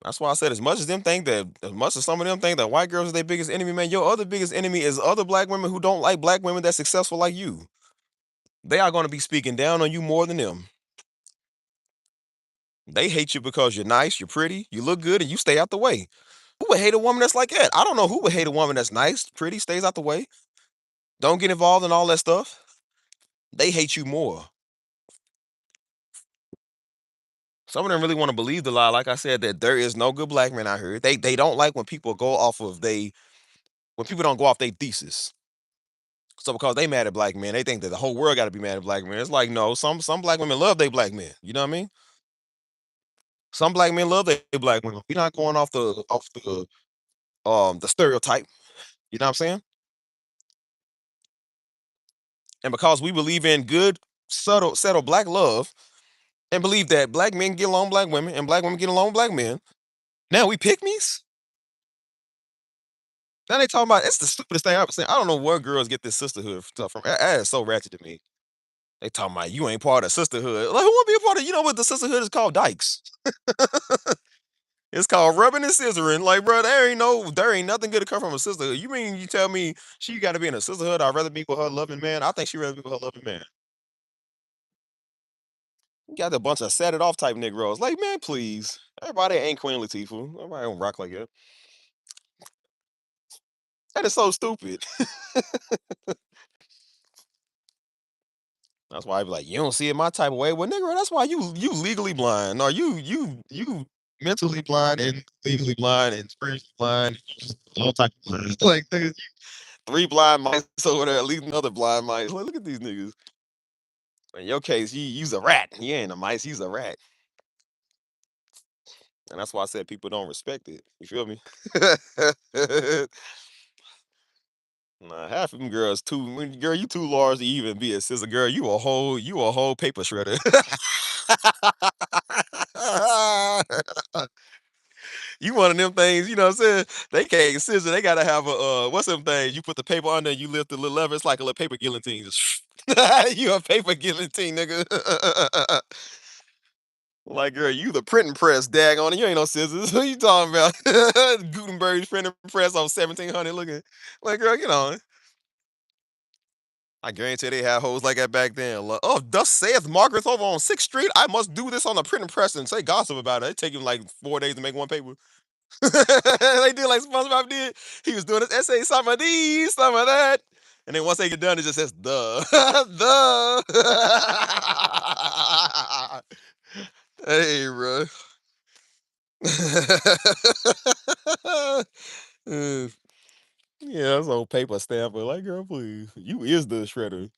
That's why I said, as much as some of them think that white girls is their biggest enemy, man, your other biggest enemy is other black women who don't like black women that's successful like you. They are going to be speaking down on you more than them. They hate you because you're nice, you're pretty, you look good, and you stay out the way. Who would hate a woman that's like that? I don't know who would hate a woman that's nice, pretty, stays out the way, don't get involved in all that stuff. They hate you more. Some of them really want to believe the lie, like I said, that there is no good black men out here. They don't like when people go off of when people don't go off their thesis. So because they mad at black men, they think that the whole world got to be mad at black men. It's like no, some black women love their black men. You know what I mean? Some black men love their black women. We're not going off the stereotype. You know what I'm saying? And because we believe in good, subtle, settled black love, and believe that black men get along with black women and black women get along with black men, now we pick me's. Now they talking about it's the stupidest thing I've ever seen. I don't know where girls get this sisterhood stuff from. That is so ratchet to me. They talking about you ain't part of sisterhood. Like who want to be a part of? You know what the sisterhood is called? Dykes. It's called rubbing and scissoring. Like, bro, there ain't nothing good to come from a sisterhood. You mean you tell me she got to be in a sisterhood? I'd rather be with her loving man. I think she rather be with her loving man. You got a bunch of set it off type Negroes. Like, man, please. Everybody ain't Queen Latifah. Everybody don't rock like that. That is so stupid. That's why I be like, you don't see it my type of way. Well, Negro, that's why you legally blind. Or you mentally blind and legally blind and spiritually blind. All type of blind. Like niggas, three blind mice over there, leaving other blind mice. Like, look at these niggas. In your case, you's a rat. You ain't a mice, he's a rat. And that's why I said people don't respect it. You feel me? Nah, half of them girls girl, you too large to even be a sister girl. You a whole paper shredder. You one of them things, you know what I'm saying? They can't scissor. They gotta have what's them things? You put the paper under and you lift the little lever. It's like a little paper guillotine. Just you a paper guillotine, nigga. Like, girl, you the printing press, dag on it. You ain't no scissors. What you talking about? Gutenberg's printing press on 1700 looking. Like, girl, get on. I guarantee they had hoes like that back then. Like, oh, thus saith Margaret over on 6th Street. I must do this on the printing press and say gossip about it. It take him like 4 days to make one paper. They did like SpongeBob did. He was doing his essay, some of these, some of that. And then once they get done, it just says the. the. Hey, bro. Uh, yeah, that's old paper stamp, but like, girl, please. You is the shredder.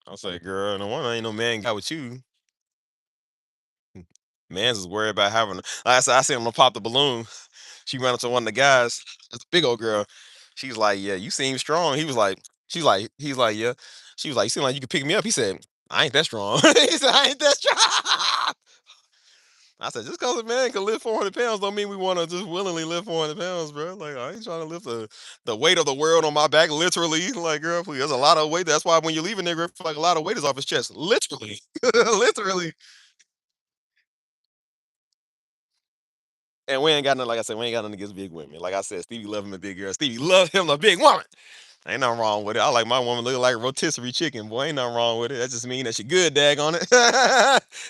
I say, girl, no wonder ain't no man got with you. Man's is worried about having. Like I seen him pop the balloon. She ran up to one of the guys. It's a big old girl. She's like, "Yeah, you seem strong." He's like, "Yeah." She was like, "You seem like you could pick me up." He said, "I ain't that strong." He said, "I ain't that strong." I said, "Just because a man can lift 400 pounds don't mean we want to just willingly lift 400 pounds, bro. Like, I ain't trying to lift the weight of the world on my back, literally. Like, girl, please. There's a lot of weight. That's why when you leave a nigga, like a lot of weight is off his chest, literally, literally. And we ain't got nothing, like I said, we ain't got nothing against big women. Like I said, Stevie love him a big girl. Stevie love him a big woman. Ain't nothing wrong with it. I like my woman looking like a rotisserie chicken. Boy, ain't nothing wrong with it. That just mean that she good, dag on it.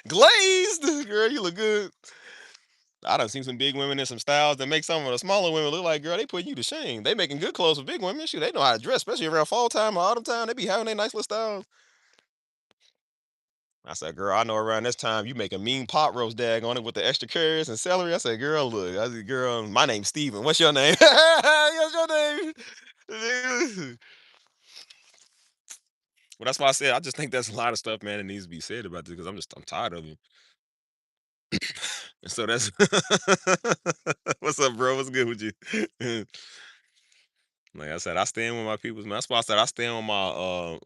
Glazed. Girl, you look good. I done seen some big women in some styles that make some of the smaller women look like, girl, they put you to shame. They making good clothes for big women. Shoot, they know how to dress, especially around fall time or autumn time. They be having their nice little styles. I said, girl, I know around this time you make a mean pot roast dag on it with the extra carrots and celery. I said, girl, look. I said, girl, my name's Steven. What's your name? What's your name? Well, that's why I said I just think there's a lot of stuff, man, that needs to be said about this because I'm tired of it. And so that's what's up, bro? What's good with you? Like I said, I stand with my peoples, man. That's why I said I stand with my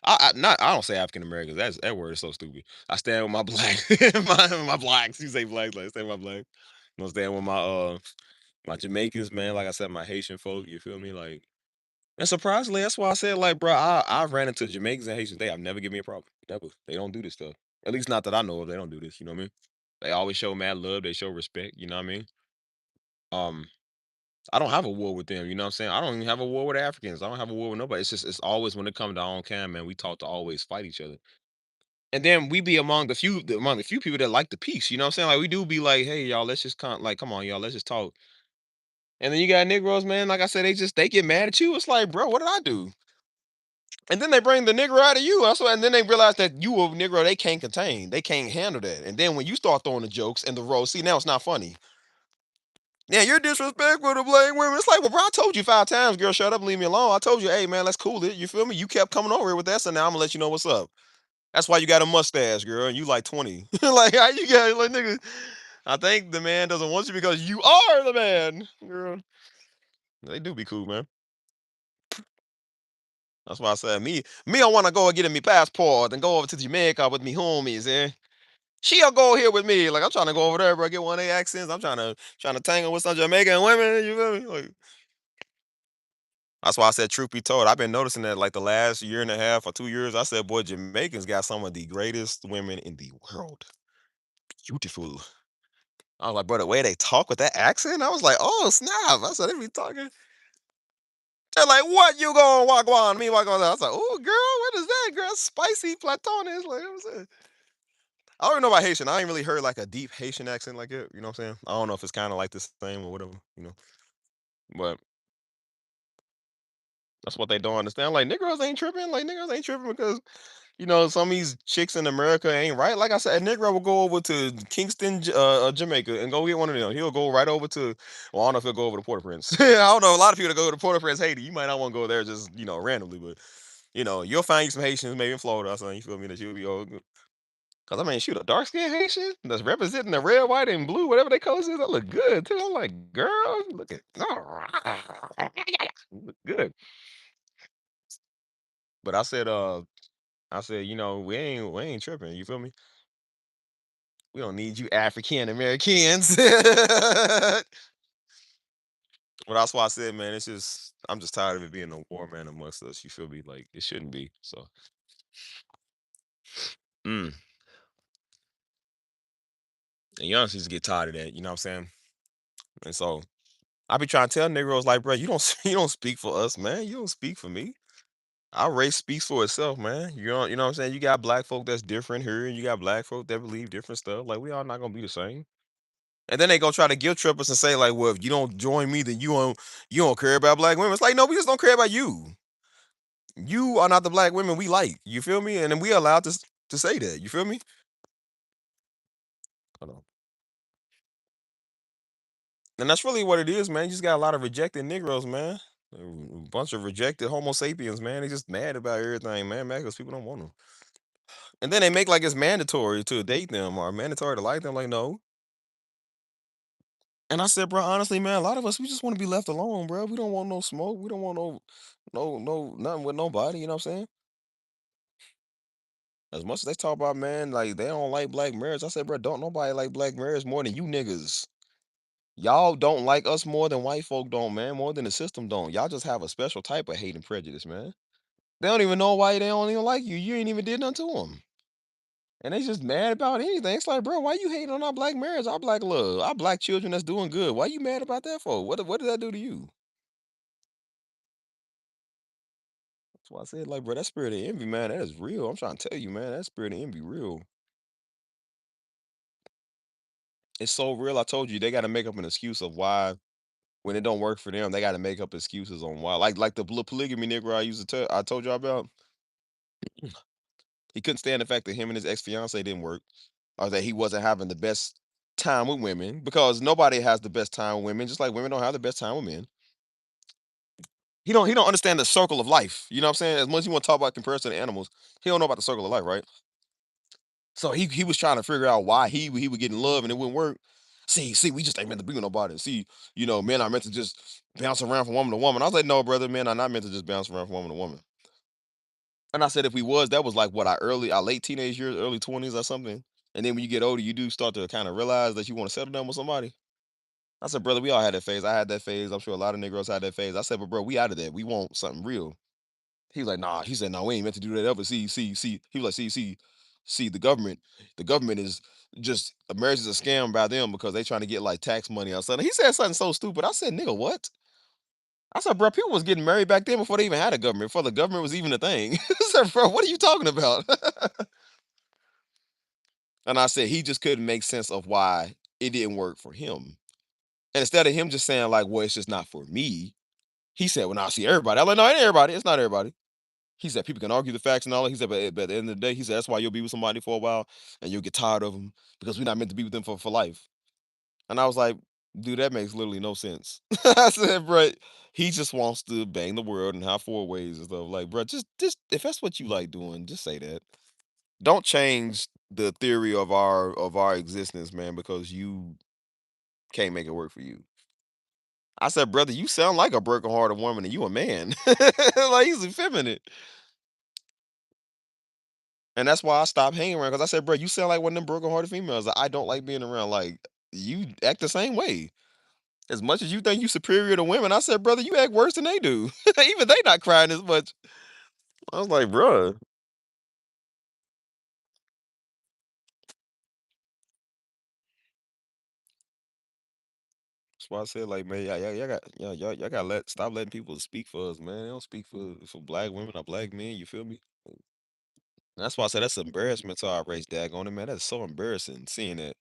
I don't say African Americans. That word is so stupid. I stand with my black my blacks. You say blacks, like I stand with my black. You know, stand with my Jamaicans, man. Like I said, my Haitian folk. You feel me? Like, and surprisingly, that's why I said, like, bro, I ran into Jamaicans and Haitians. They have never given me a problem. Never. They don't do this stuff. At least not that I know of. They don't do this. You know what I mean? They always show mad love. They show respect. You know what I mean? Um, I don't have a war with them. You know what I'm saying? I don't even have a war with Africans. I don't have a war with nobody. It's just it's always when it comes to our own kind, man. We talk to always fight each other. And then we be among the few people that like the peace. You know what I'm saying? Like we do be like, hey y'all, let's just like, come on, y'all, let's just talk. And then you got Negroes, man. Like I said, they get mad at you. It's like, bro, what did I do? And then they bring the Negro out of you. Also, and then they realize that you a Negro they can't contain. They can't handle that. And then when you start throwing the jokes and the roast, see now it's not funny. Yeah, you're disrespectful to black women. It's like, well, bro, I told you 5 times, girl, shut up and leave me alone. I told you, hey man, let's cool it. You feel me? You kept coming over here with that, so now I'm gonna let you know what's up. That's why you got a mustache, girl, and you like 20. Like how you got like nigga. I think the man doesn't want you because you are the man, girl. They do be cool, man. That's why I said me, I want to go and get me passport and go over to Jamaica with me homies, eh? She'll go here with me. Like I'm trying to go over there, bro. Get one of their accents. I'm trying to tangle with some Jamaican women. You feel me? Like that's why I said, truth be told, I've been noticing that like the last year and a half or 2 years. I said, boy, Jamaicans got some of the greatest women in the world. Beautiful. I was like, bro, the way they talk with that accent, I was like, oh snap! I said they be talking. They're like, what you going walk on me walk on? I was like, oh girl, what is that, girl? Spicy platones. Like, what was that? I don't even know about Haitian. I ain't really heard like a deep Haitian accent like it. You know what I'm saying? I don't know if it's kind of like the same or whatever. You know, but that's what they don't understand. Like Negroes ain't tripping. Like niggas ain't tripping because some of these chicks in America ain't right. Like I said, a Negro will go over to Kingston, Jamaica, and go get one of them. He'll go right over to. Well, I don't know if he'll go over to Port-au-Prince. I don't know. A lot of people that go to Port-au-Prince, Haiti. You might not want to go there just randomly, but you'll find you some Haitians maybe in Florida or something. You feel me? That you'll be all good. Cause I mean, shoot, a dark skinned Haitian that's representing the red, white, and blue, whatever they colors is, that look good too. I'm like, girl, look at look good. But I said, we ain't tripping. You feel me? We don't need you African Americans. But that's why I said, man, it's just I'm just tired of it being a war, man, amongst us. You feel me? Like it shouldn't be. So, mm. And youngsters get tired of that. You know what I'm saying? And so I be trying to tell Negroes like, bro, you don't you don't speak for us, man. You don't speak for me. Our race speaks for itself, man. You know what I'm saying? You got black folk that's different here, and you got black folk that believe different stuff. Like we all not gonna be the same. And then they go try to guilt trip us and say, like, well, if you don't join me, then you don't care about black women. It's like, no, we just don't care about you. You are not the black women we like. You feel me? And then we allowed to say that. You feel me? Hold on. And that's really what it is, man. You just got a lot of rejected Negroes, man. A bunch of rejected Homo sapiens, man. They just mad about everything, man. Mad because people don't want them. And then they make like it's mandatory to date them or mandatory to like them. Like, no. And I said, bro, honestly, man, a lot of us we just want to be left alone, bro. We don't want no smoke. We don't want no nothing with nobody. You know what I'm saying? As much as they talk about, man, like they don't like black marriage. I said, bro, don't nobody like black marriage more than you niggas. Y'all don't like us more than white folk don't, man. More than the system don't. Y'all just have a special type of hate and prejudice, man. They don't even know why they don't even like you. You ain't even did nothing to them. And they just mad about anything. It's like, bro, why you hating on our black marriage, our black love, our black children that's doing good? Why you mad about that for? What did that do to you? That's why I said, like, bro, that spirit of envy, man, that is real. I'm trying to tell you, man, that spirit of envy real. It's so real. I told you they got to make up an excuse of why when it don't work for them, they got to make up excuses on why. Like the polygamy nigga I told you about. He couldn't stand the fact that him and his ex fiance didn't work, or that he wasn't having the best time with women because nobody has the best time with women, just like women don't have the best time with men. He don't understand the circle of life. You know what I'm saying? As much as you want to talk about comparison to animals, he don't know about the circle of life, right? So he was trying to figure out why he would get in love and it wouldn't work. See, we just ain't meant to be with nobody. See, men are meant to just bounce around from woman to woman. I was like, no, brother, men are not meant to just bounce around from woman to woman. And I said, if we was, that was like what our late teenage years, early 20s or something. And then when you get older, you do start to kind of realize that you want to settle down with somebody. I said, brother, we all had that phase. I had that phase. I'm sure a lot of niggas had that phase. I said, but bro, we out of that. We want something real. He was like, nah. He said, no, we ain't meant to do that ever. See. He was like, see, the government is just marriage is a scam by them because they trying to get like tax money or something. He said something so stupid. I said, nigga, what? I said, bro, people was getting married back then before they even had a government, before the government was even a thing. I said, bro, what are you talking about? And I said, he just couldn't make sense of why it didn't work for him. And instead of him just saying, like, well, it's just not for me, he said, well, now I see everybody. I'm like, no, it ain't everybody. It's not everybody. He said, people can argue the facts and all that. He said, but at the end of the day, he said, that's why you'll be with somebody for a while and you'll get tired of them because we're not meant to be with them for life. And I was like, dude, that makes literally no sense. I said, bro, he just wants to bang the world and have four ways and stuff. Like, bro, just if that's what you like doing, just say that. Don't change the theory of our existence, man, because you can't make it work for you. I said, brother, you sound like a broken hearted woman and you a man. Like he's effeminate. And that's why I stopped hanging around because I said, bro, you sound like one of them broken hearted females that I don't like being around. Like you act the same way. As much as you think you superior to women, I said, brother, you act worse than they do. Even they not crying as much. I was like, bruh. That's why I said, like, man, y'all gotta stop letting people speak for us, man. They don't speak for black women or black men. You feel me? That's why I said that's an embarrassment to our race, daggone it, man. That's so embarrassing seeing that.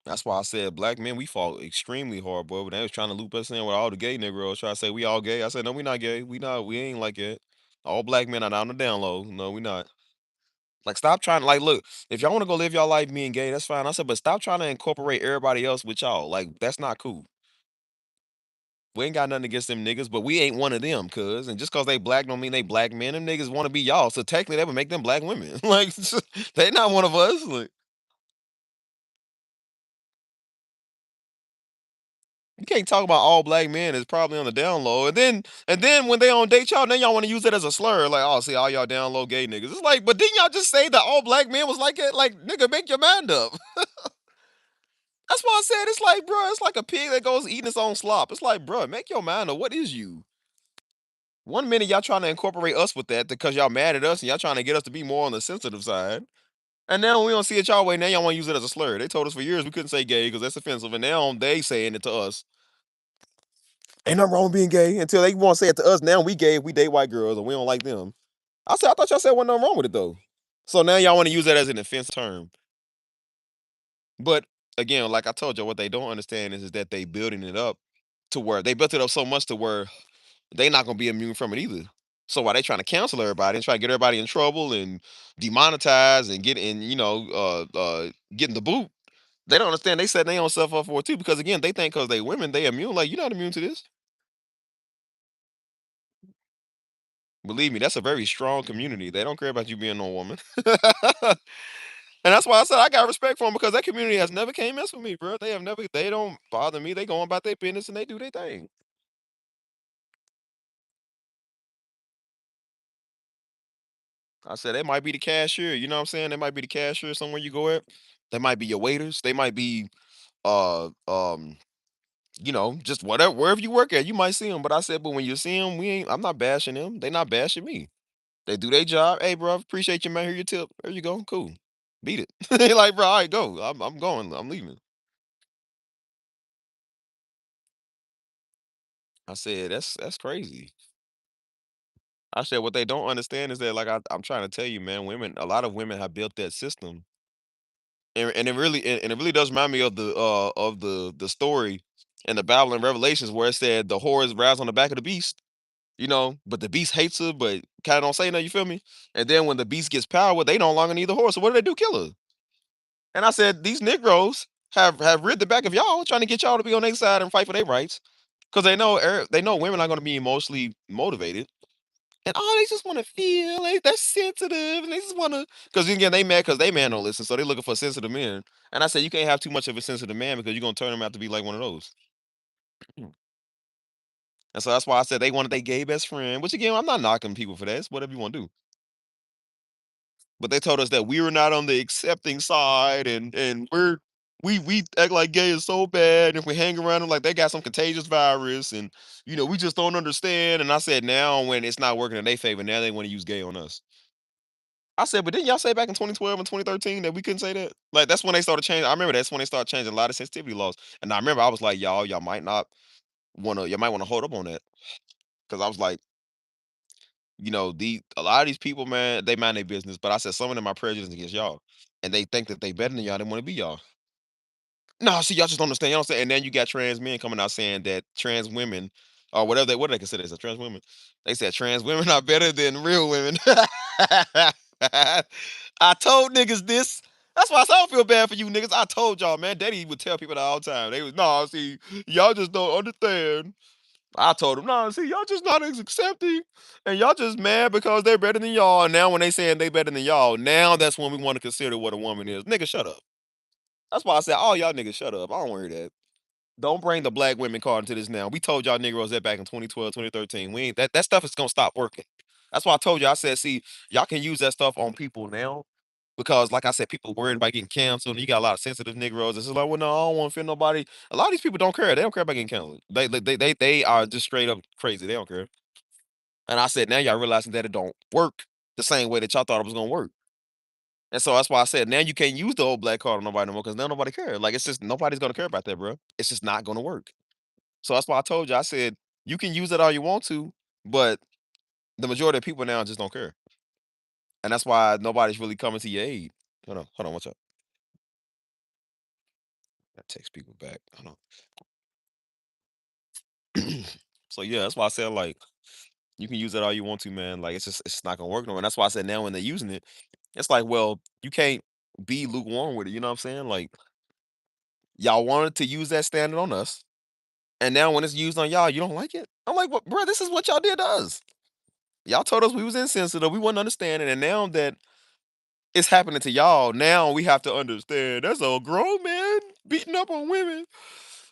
That's why I said black men, we fought extremely hard, boy. When they was trying to loop us in with all the gay Negroes, try to say we all gay. I said, no, we not gay. We ain't like that. All black men are on the down low. No, we not. Like, stop trying. Like, look, if y'all want to go live y'all life being gay, that's fine. I said, but stop trying to incorporate everybody else with y'all. Like, that's not cool. We ain't got nothing against them niggas, but we ain't one of them, cuz. And just cause they black don't mean they black men. Them niggas want to be y'all. So technically that would make them black women. Like they not one of us. Like, you can't talk about all black men is probably on the down low. And then when they on date y'all, then y'all want to use it as a slur. Like, oh, see, all y'all down low gay niggas. It's like, but didn't y'all just say that all black men was like it? Like, nigga, make your mind up. That's why I said it's like, bro, it's like a pig that goes eating its own slop. It's like, bro, make your mind up. What is you? One minute y'all trying to incorporate us with that because y'all mad at us and y'all trying to get us to be more on the sensitive side. And now we don't see it y'all way. Now y'all want to use it as a slur. They told us for years we couldn't say gay because that's offensive. And now they saying it to us. Ain't nothing wrong with being gay until they want to say it to us. Now we gay if we date white girls and we don't like them. I said, I thought y'all said wasn't nothing wrong with it though. So now y'all want to use that as an offense term. But again, like I told you, what they don't understand is that they building it up to where they built it up so much to where they not gonna be immune from it either. So while they trying to cancel everybody and try to get everybody in trouble and demonetize and get in, getting the boot, they don't understand they setting their own self up for it too. Because again, they think because they women, they immune. Like you're not immune to this. Believe me, that's a very strong community. They don't care about you being no woman. And that's why I said I got respect for them because that community has never came mess with me, bro. They don't bother me. They go about their business and they do their thing. I said they might be the cashier. You know what I'm saying? They might be the cashier somewhere you go at. They might be your waiters. They might be uh um just whatever wherever you work at, you might see them. But I said, but when you see them, we ain't. I'm not bashing them. They not bashing me. They do their job. Hey, bro, appreciate you, man. Here your tip. There you go. Cool. Beat it. They like, bro, all right, go. I'm going. I'm leaving. I said, that's crazy. I said, what they don't understand is that, like I'm trying to tell you, man, a lot of women have built that system, and it really does remind me of the story in the Bible and Revelations where it said the whore rides on the back of the beast. But the beast hates her, but kind of don't say nothing. You feel me? And then when the beast gets power, they no longer need the horse. So what do they do? Kill her. And I said, these Negroes. have rid the back of y'all, trying to get y'all to be on their side and fight for their rights, because they know women are going to be emotionally motivated, and all they just want to feel they're sensitive, and they just want to, because again they mad because they man don't listen, so they looking for sensitive men. And I said you can't have too much of a sensitive man because you're gonna turn him out to be like one of those. Mm. And so that's why I said they wanted their gay best friend, which again I'm not knocking people for that. It's whatever you want to do. But they told us that we were not on the accepting side, and we act like gay is so bad, and if we hang around them like they got some contagious virus, and we just don't understand. And I said now when it's not working in their favor, now they want to use gay on us. I said, but didn't y'all say back in 2012 and 2013 that we couldn't say that? Like that's when they started changing. I remember that's when they started changing a lot of sensitivity laws. And I remember I was like, y'all might not y'all might want to hold up on that. Cause I was like, the a lot of these people, man, they mind their business. But I said some of them are prejudiced against y'all. And they think that they better than y'all, they want to be y'all. No, see, y'all just don't understand. Y'all don't say, and then you got trans men coming out saying that trans women, or whatever what do they consider as a trans women? They said trans women are better than real women. I told niggas this. That's why I said I don't feel bad for you niggas. I told y'all, man. Daddy would tell people that all the time. They was, no, see, y'all just don't understand. I told them, no, see, y'all just not as accepting, and y'all just mad because they're better than y'all. And now when they saying they better than y'all, now that's when we want to consider what a woman is. Nigga, shut up. That's why I said, all y'all niggas shut up. I don't worry that. Don't bring the black women card into this now. We told y'all Negroes that back in 2012, 2013. We ain't that stuff is gonna stop working. That's why I told you. I said, see, y'all can use that stuff on people now. Because like I said, people worried about getting canceled. And you got a lot of sensitive Negroes. It's like, well, no, I don't want to offend nobody. A lot of these people don't care. They don't care about getting canceled. They are just straight up crazy. They don't care. And I said, now y'all realizing that it don't work the same way that y'all thought it was gonna work. And so that's why I said now you can't use the old black card on nobody no more because now nobody cares. Like it's just nobody's gonna care about that, bro. It's just not gonna work. So that's why I told you. I said you can use it all you want to, but the majority of people now just don't care, and that's why nobody's really coming to your aid. Hold on, what's up? I text people back. Hold on. So yeah, that's why I said like you can use it all you want to, man. Like it's just not gonna work no more. And that's why I said now when they're using it, it's like, well, you can't be lukewarm with it. You know what I'm saying? Like y'all wanted to use that standard on us, and now when it's used on y'all, you don't like it. I'm like, well, bro, this is what y'all did to us. Y'all told us we was insensitive, we wasn't understanding, and now that it's happening to y'all, now we have to understand that's a grown man beating up on women.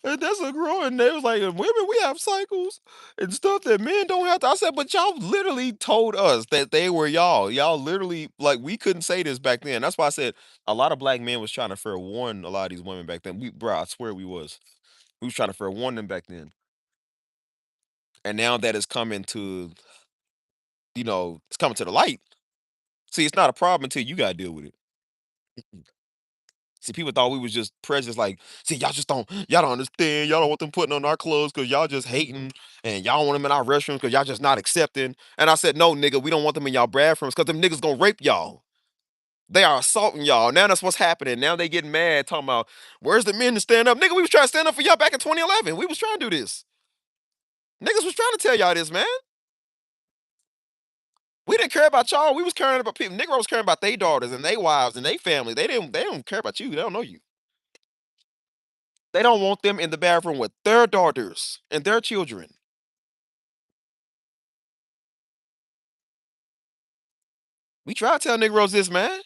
And that's a grown, and they was like, "And women, we have cycles and stuff that men don't have to." I said, but y'all literally told us that they were y'all. Y'all literally like we couldn't say this back then. That's why I said a lot of black men was trying to fair warn a lot of these women back then. Bro, I swear we was. We was trying to fair warn them back then. And now that it's coming to, it's coming to the light. See, it's not a problem until you gotta deal with it. See, people thought we was just prejudiced, like, see, y'all don't understand. Y'all don't want them putting on our clothes because y'all just hating, and y'all don't want them in our restrooms because y'all just not accepting. And I said, no, nigga, we don't want them in y'all bathrooms because them niggas gonna rape y'all. They are assaulting y'all. Now that's what's happening. Now they getting mad, talking about where's the men to stand up? Nigga, we was trying to stand up for y'all back in 2011. We was trying to do this. Niggas was trying to tell y'all this, man. We didn't care about y'all. We was caring about people. Nigga was caring about their daughters and their wives and their family. They don't care about you. They don't know you. They don't want them in the bathroom with their daughters and their children. We try to tell Negroes this, man.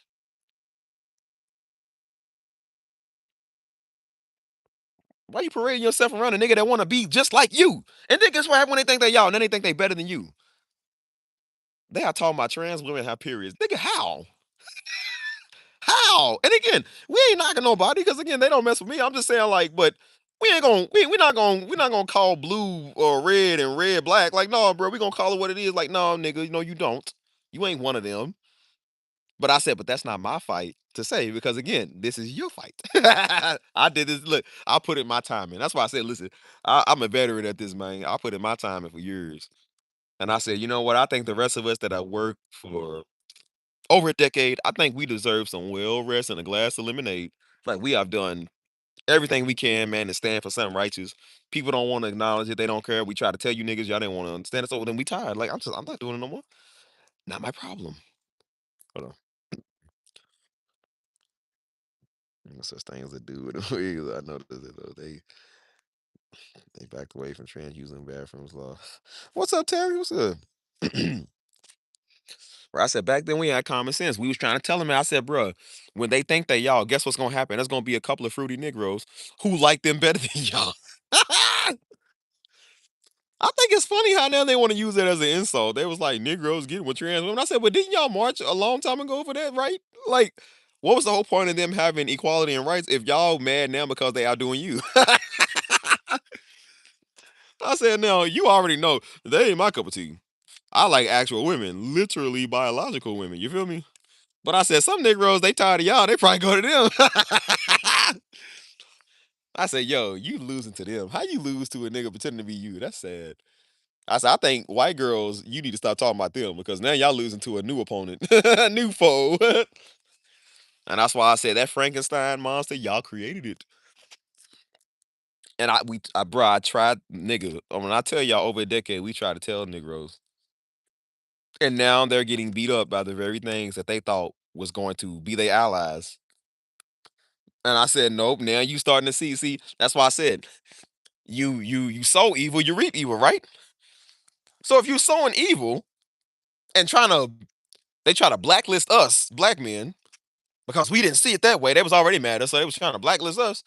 Why you parading yourself around a nigga that want to be just like you? And then guess what happen when they think they y'all? And then they think they better than you. They are talking about trans women have periods. Nigga, how? How? And again, we ain't knocking nobody because again, they don't mess with me. I'm just saying, like, but we ain't gonna we're not gonna call blue or red and red black. Like, no, bro, we gonna call it what it is. Like, no, nigga, no, you don't. You ain't one of them. But I said, but that's not my fight to say because again, this is your fight. I did this. Look, I put in my time in. That's why I said, listen, I'm a veteran at this, man. I put in my time in for years. And I said, you know what? I think the rest of us that I worked for over a decade, I think we deserve some well rest and a glass of lemonade. Like we have done everything we can, man, to stand for something righteous. People don't want to acknowledge it. They don't care. We try to tell you niggas, y'all didn't want to understand it. So then we tired. Like I'm not doing it no more. Not my problem. Hold on. No such thing as a dude with a wig. I know that they backed away from trans using bathrooms law. What's up, Terry? What's up? Where I said back then we had common sense. We was trying to tell them. I said, bruh, when they think they y'all, guess what's gonna happen? There's gonna be a couple of fruity Negroes who like them better than y'all. I think it's funny how now they want to use it as an insult. They was like Negroes getting with trans women. I said, but didn't y'all march a long time ago for that, right? Like, what was the whole point of them having equality and rights if y'all mad now because they outdoing you? I said, no, you already know they ain't my cup of tea. I like actual women, literally biological women. You feel me? But I said some Negroes, they tired of y'all. They probably go to them. I said, yo, you losing to them. How you lose to a nigga pretending to be you? That's sad. I said, I think white girls, you need to stop talking about them because now y'all losing to a new opponent, a new foe. And that's why I said that Frankenstein monster, y'all created it. And bro, I tried, nigga. When I tell y'all over a decade, we tried to tell Negroes, and now they're getting beat up by the very things that they thought was going to be their allies. And I said, nope. Now you starting to see. See, that's why I said you sow evil, you reap evil, right? So if you sowing evil and they try to blacklist us black men because we didn't see it that way. They was already mad at us, so they was trying to blacklist us.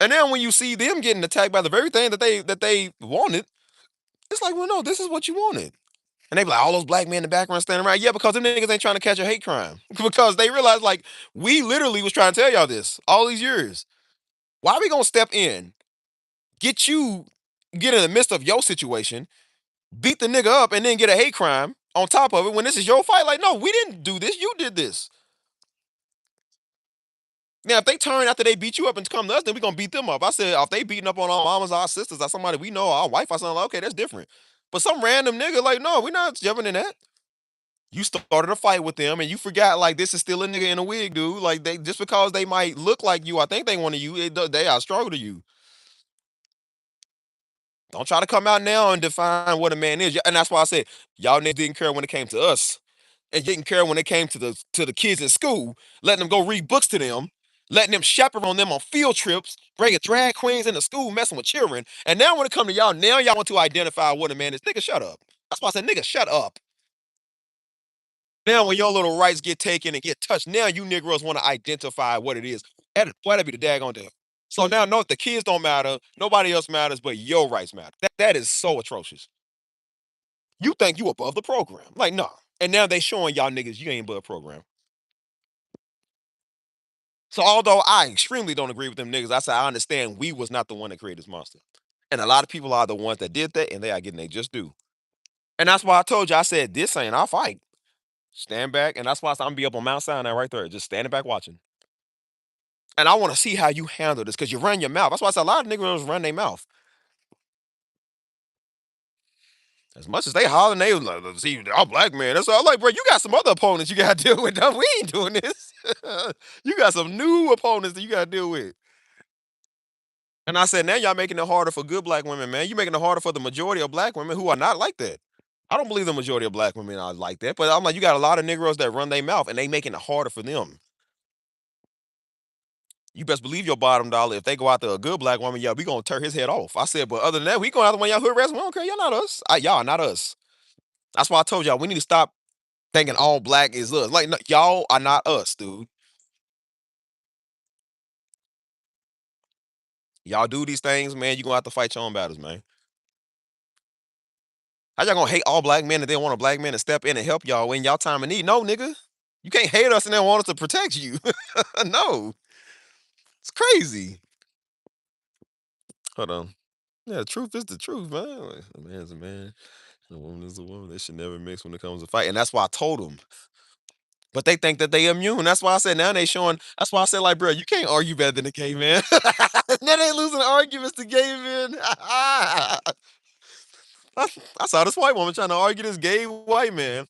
And then when you see them getting attacked by the very thing that they wanted, it's like, well, no, this is what you wanted. And they be like, all those black men in the background standing around. Yeah, because them niggas ain't trying to catch a hate crime. Because they realize, like, we literally was trying to tell y'all this all these years. Why we gonna step in, get you, get in the midst of your situation, beat the nigga up, and then get a hate crime on top of it when this is your fight? Like, no, we didn't do this. You did this. Now, if they turn after they beat you up and come to us, then we gonna beat them up. I said, if they beating up on our mamas, our sisters, or somebody we know, our wife or something, like, okay, that's different. But some random nigga, like, no, we're not jumping in that. You started a fight with them and you forgot like this is still a nigga in a wig, dude. Like they just because they might look like you, I think they want to you, they are stronger to you. Don't try to come out now and define what a man is. And that's why I said y'all niggas didn't care when it came to us. And you didn't care when it came to the kids in school, letting them go read books to them, letting them chaperone them on field trips, bringing drag queens into school, messing with children. And now when it come to y'all, now y'all want to identify what a man is. Nigga, shut up. That's why I said, nigga, shut up. Now, when your little rights get taken and get touched, now you Negroes want to identify what it is. That'd be the daggone deal. So now, no, the kids don't matter. Nobody else matters, but your rights matter. That is so atrocious. You think you above the program? Like, no. And now they showing y'all niggas you ain't above program. So although I extremely don't agree with them niggas, I said I understand we was not the one that created this monster. And a lot of people are the ones that did that, and they are getting they just do. And that's why I told you, I said this ain't our fight. Stand back, and that's why I said I'm gonna be up on Mount Sinai right there, just standing back watching. And I want to see how you handle this because you run your mouth. That's why I said a lot of niggas run their mouth. As much as they hollering, they like, see, I'm black man. That's all. I'm like, bro, you got some other opponents you got to deal with. No, we ain't doing this. You got some new opponents that you got to deal with. And I said, now y'all making it harder for good black women, man. You making it harder for the majority of black women who are not like that. I don't believe the majority of black women are like that, but I'm like, you got a lot of Negroes that run their mouth and they making it harder for them. You best believe your bottom dollar. If they go out there a good black woman, yeah, we gonna tear his head off. I said, but other than that, we going out the one y'all hood rest. We don't care. Y'all not us. Y'all not us. That's why I told y'all we need to stop thinking all black is us. Like no, y'all are not us, dude. Y'all do these things, man. You gonna have to fight your own battles, man. How y'all gonna hate all black men and then want a black man to step in and help y'all when y'all time of need? No, nigga. You can't hate us and then want us to protect you. No, it's crazy. Hold on. Yeah, the truth is the truth, man. Like, a man's a man, a woman is a woman. They should never mix when it comes to fight. And that's why I told them. But they think that they immune. That's why I said now they showing. That's why I said like, bro, you can't argue better than the gay man. Now they losing arguments to gay men. I saw this white woman trying to argue this gay white man.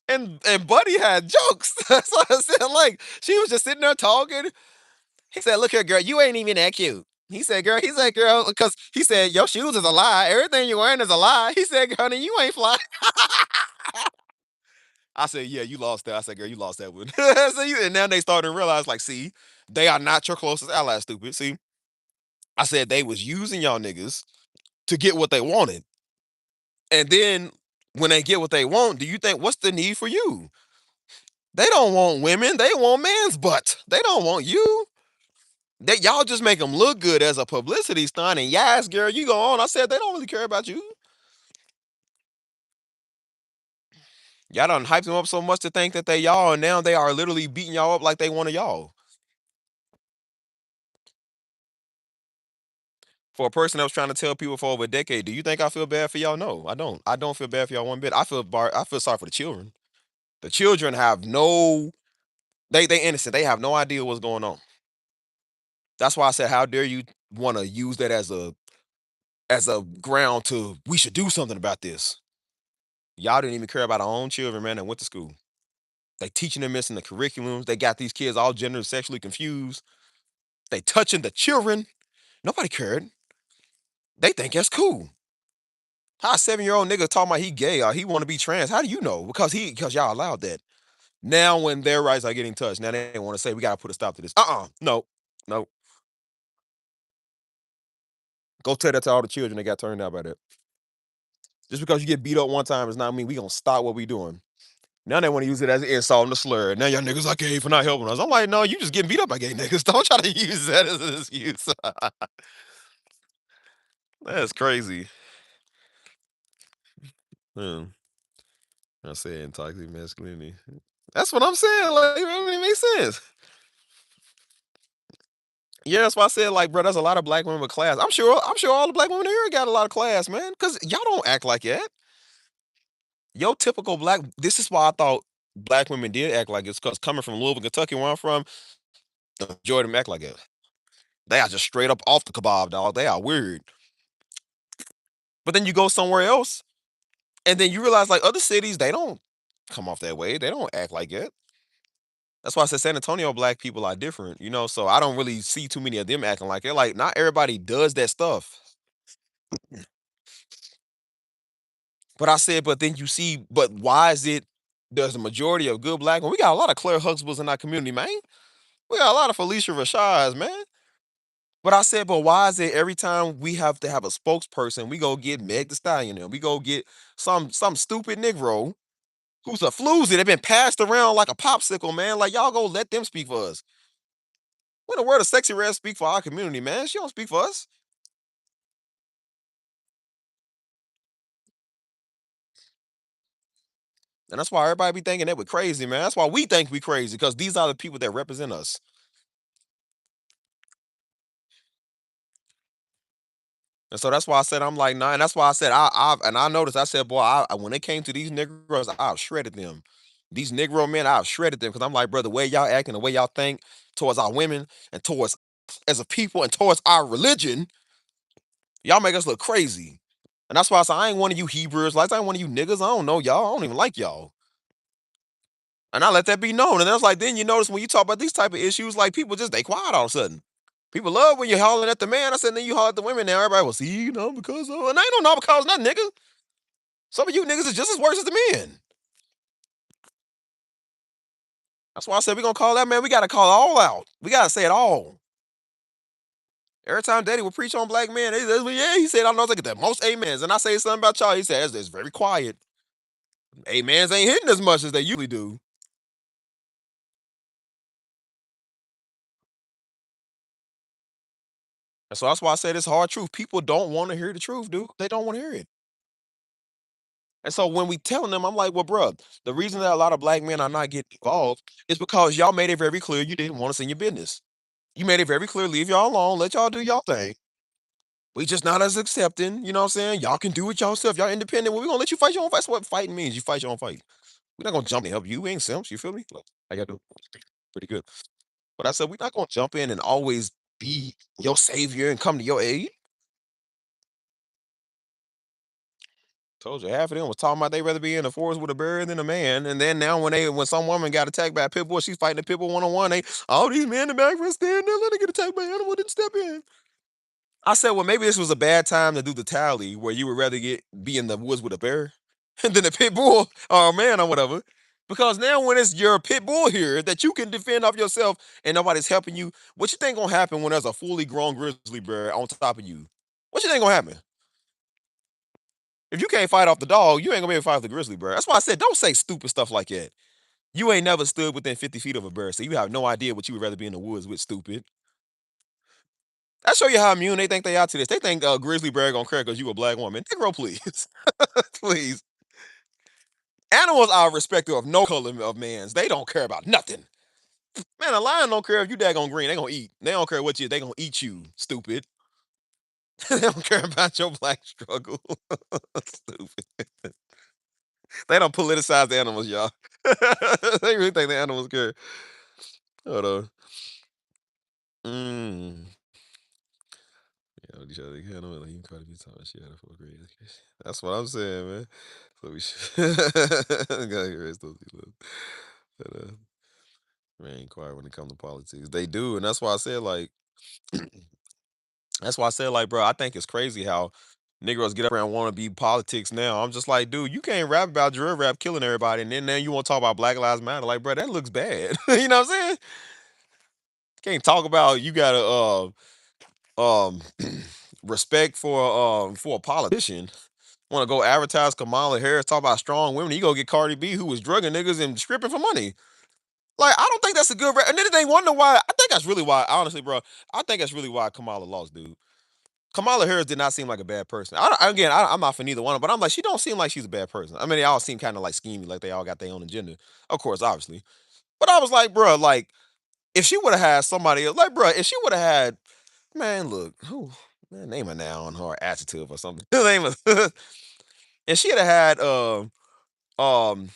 And Buddy had jokes. That's what I said. Like she was just sitting there talking. He said, "Look here, girl, you ain't even that cute." He said, girl, because he said, your shoes is a lie. Everything you're wearing is a lie. He said, honey, you ain't fly. I said, "Yeah, you lost that." I said, "Girl, you lost that one." So and now they starting to realize, like, see, they are not your closest allies, stupid. See, I said they was using y'all niggas to get what they wanted. And then when they get what they want, do you think what's the need for you? They don't want women. They want man's butt. They don't want you. They y'all just make them look good as a publicity stunt. And yes, girl, you go on. I said they don't really care about you. Y'all done hyped them up so much to think that they y'all, and now they are literally beating y'all up like they one of y'all. For a person that was trying to tell people for over a decade, do you think I feel bad for y'all? No, I don't. I don't feel bad for y'all one bit. I feel sorry for the children. The children have no they innocent. They have no idea what's going on. That's why I said, how dare you want to use that as a ground to we should do something about this. Y'all didn't even care about our own children, man, that went to school. They teaching them this in the curriculums. They got these kids all gender sexually confused. They touching the children. Nobody cared. They think that's cool. How a 7-year-old nigga talking about he gay or he want to be trans? How do you know? Because y'all allowed that. Now when their rights are getting touched, now they want to say we gotta put a stop to this. No, no. Go tell that to all the children that got turned out by that. Just because you get beat up one time does not mean we gonna stop what we doing. Now they want to use it as an insult and a slur. Now y'all niggas are gay for not helping us. I'm like, no, you just getting beat up by gay niggas. Don't try to use that as an excuse. That's crazy. Hmm. I said toxic masculinity. That's what I'm saying. Like, it makes sense. Yeah, that's why I said, like, bro, there's a lot of black women with class. I'm sure all the black women here got a lot of class, man. Cause y'all don't act like that. Yo, typical black. This is why I thought black women did act like this. Cause coming from Louisville, Kentucky, where I'm from, the majority of them act like it. They are just straight up off the kebab, dog. They are weird. But then you go somewhere else, and then you realize like other cities, they don't come off that way. They don't act like it. That's why I said San Antonio black people are different, you know. So I don't really see too many of them acting like it. Like not everybody does that stuff. But I said, but then you see, but why is it there's a majority of good black women? We got a lot of Claire Huxtables in our community, man. We got a lot of Felicia Rashads, man. But I said, but why is it every time we have to have a spokesperson, we go get Meg the Stallion and we go get some stupid Negro who's a floozy that been passed around like a popsicle, man. Like y'all go let them speak for us. When the word of Sexy Red speak for our community, man. She don't speak for us. And that's why everybody be thinking that we're crazy, man. That's why we think we crazy, because these are the people that represent us. And so that's why I said I'm like, nah. And that's why I said I noticed I said, boy, when it came to these Negroes, I've shredded them. These Negro men, I've shredded them because I'm like, bro, the way y'all act and the way y'all think towards our women and towards as a people and towards our religion, y'all make us look crazy. And that's why I said I ain't one of you Hebrews, like I ain't one of you niggas. I don't know y'all. I don't even like y'all. And I let that be known. And then I was like, then you notice when you talk about these type of issues, like people just they quiet all of a sudden. People love when you're hollering at the man. I said, then you holler at the women. Now everybody will see, you know, because of, and I ain't no because nothing, nigga. Some of you niggas is just as worse as the men. That's why I said we gonna call that man. We gotta call it all out. We gotta say it all. Every time Daddy would preach on black men, yeah, he said, I know I get the most amens. And I say something about y'all. He says it's very quiet. Amens ain't hitting as much as they usually do. And so that's why I said it's hard truth. People don't want to hear the truth, dude. They don't want to hear it. And so when we telling them, I'm like, well, bro, the reason that a lot of black men are not getting involved is because y'all made it very clear you didn't want us in your business. You made it very clear, leave y'all alone, let y'all do y'all thing. We just not as accepting, you know what I'm saying? Y'all can do it yourself. Y'all independent. Well, we gonna let you fight your own fight. That's what fighting means. You fight your own fight. We're not gonna jump in and help you. We ain't simps. You feel me? Look, I got to pretty good. But I said we're not gonna jump in and always be your savior and come to your aid. Told you half of them was talking about they rather be in the forest with a bear than a man. And then now when some woman got attacked by a pit bull, she's fighting the pit bull one on one. They all these men in the back for stand there, let her get attacked by an animal, didn't step in. I said, well, maybe this was a bad time to do the tally where you would rather get be in the woods with a bear than a pit bull or a man or whatever. Because now when it's your pit bull here that you can defend off yourself and nobody's helping you, what you think gonna happen when there's a fully grown grizzly bear on top of you? What you think gonna happen? If you can't fight off the dog, you ain't gonna be able to fight off the grizzly bear. That's why I said don't say stupid stuff like that. You ain't never stood within 50 feet of a bear, so you have no idea what you would rather be in the woods with, stupid. I show you how immune they think they are to this. They think a grizzly bear gonna care because you a black woman. Negro, please. Please. Animals are respective of no color of man's. They don't care about nothing. Man, a lion don't care if you daggone green. They gonna eat. They don't care what you. They gonna eat you. Stupid. They don't care about your black struggle. Stupid. They don't politicize the animals, y'all. They really think the animals care. Hold on. Mm. Yeah, each other. Yeah, no, like you Cardi B talking she had a 4th grade education. That's what I'm saying, man. So we should gotta erase those people. But, remain quiet when it comes to politics. They do, and that's why I said like that's why I said like, bro, I think it's crazy how Negroes get up there and want to be politics now. I'm just like, dude, you can't rap about drill rap killing everybody, and then now you want to talk about Black Lives Matter. Like, bro, that looks bad. You know what I'm saying? Can't talk about you gotta um respect for a politician. Want to go advertise Kamala Harris, talk about strong women. You go get Cardi B, who was drugging niggas and stripping for money. Like, I don't think that's a good. And then they wonder why. I think that's really why. Honestly, bro, I think that's really why Kamala lost, dude. Kamala Harris did not seem like a bad person. I'm not for neither one, but I'm like, she don't seem like she's a bad person. I mean, they all seem kind of like schemy, like they all got their own agenda, of course, obviously. But I was like, bro, like if she would have had somebody else, like, bro, if she would have had, man, look, who, man, name a noun or adjective or something. Name a, and she would have had, um,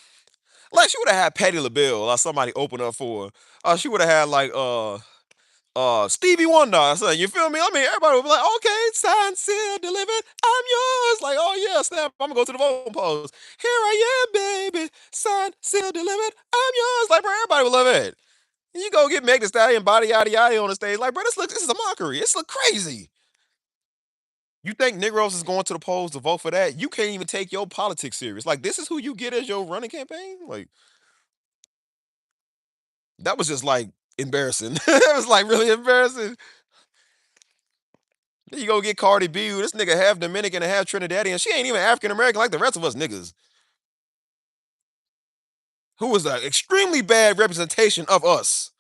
like she would have had Patty LaBelle or somebody open up for her. She would have had like, Stevie Wonder or something. You feel me? I mean, everybody would be like, okay, signed, sealed, delivered. I'm yours. Like, oh yeah, snap. I'm gonna go to the voting polls. Here I am, baby. Signed, sealed, delivered. I'm yours. Like, bro, everybody would love it. You go get Meg Thee Stallion, body yada yada on the stage. Like, bro, this is a mockery. This look crazy. You think Negroes is going to the polls to vote for that? You can't even take your politics serious. Like, this is who you get as your running campaign? Like, that was just like embarrassing. It was like really embarrassing. Then you go get Cardi B, who this nigga half Dominican and half Trinidadian. She ain't even African American like the rest of us niggas. Who was an extremely bad representation of us.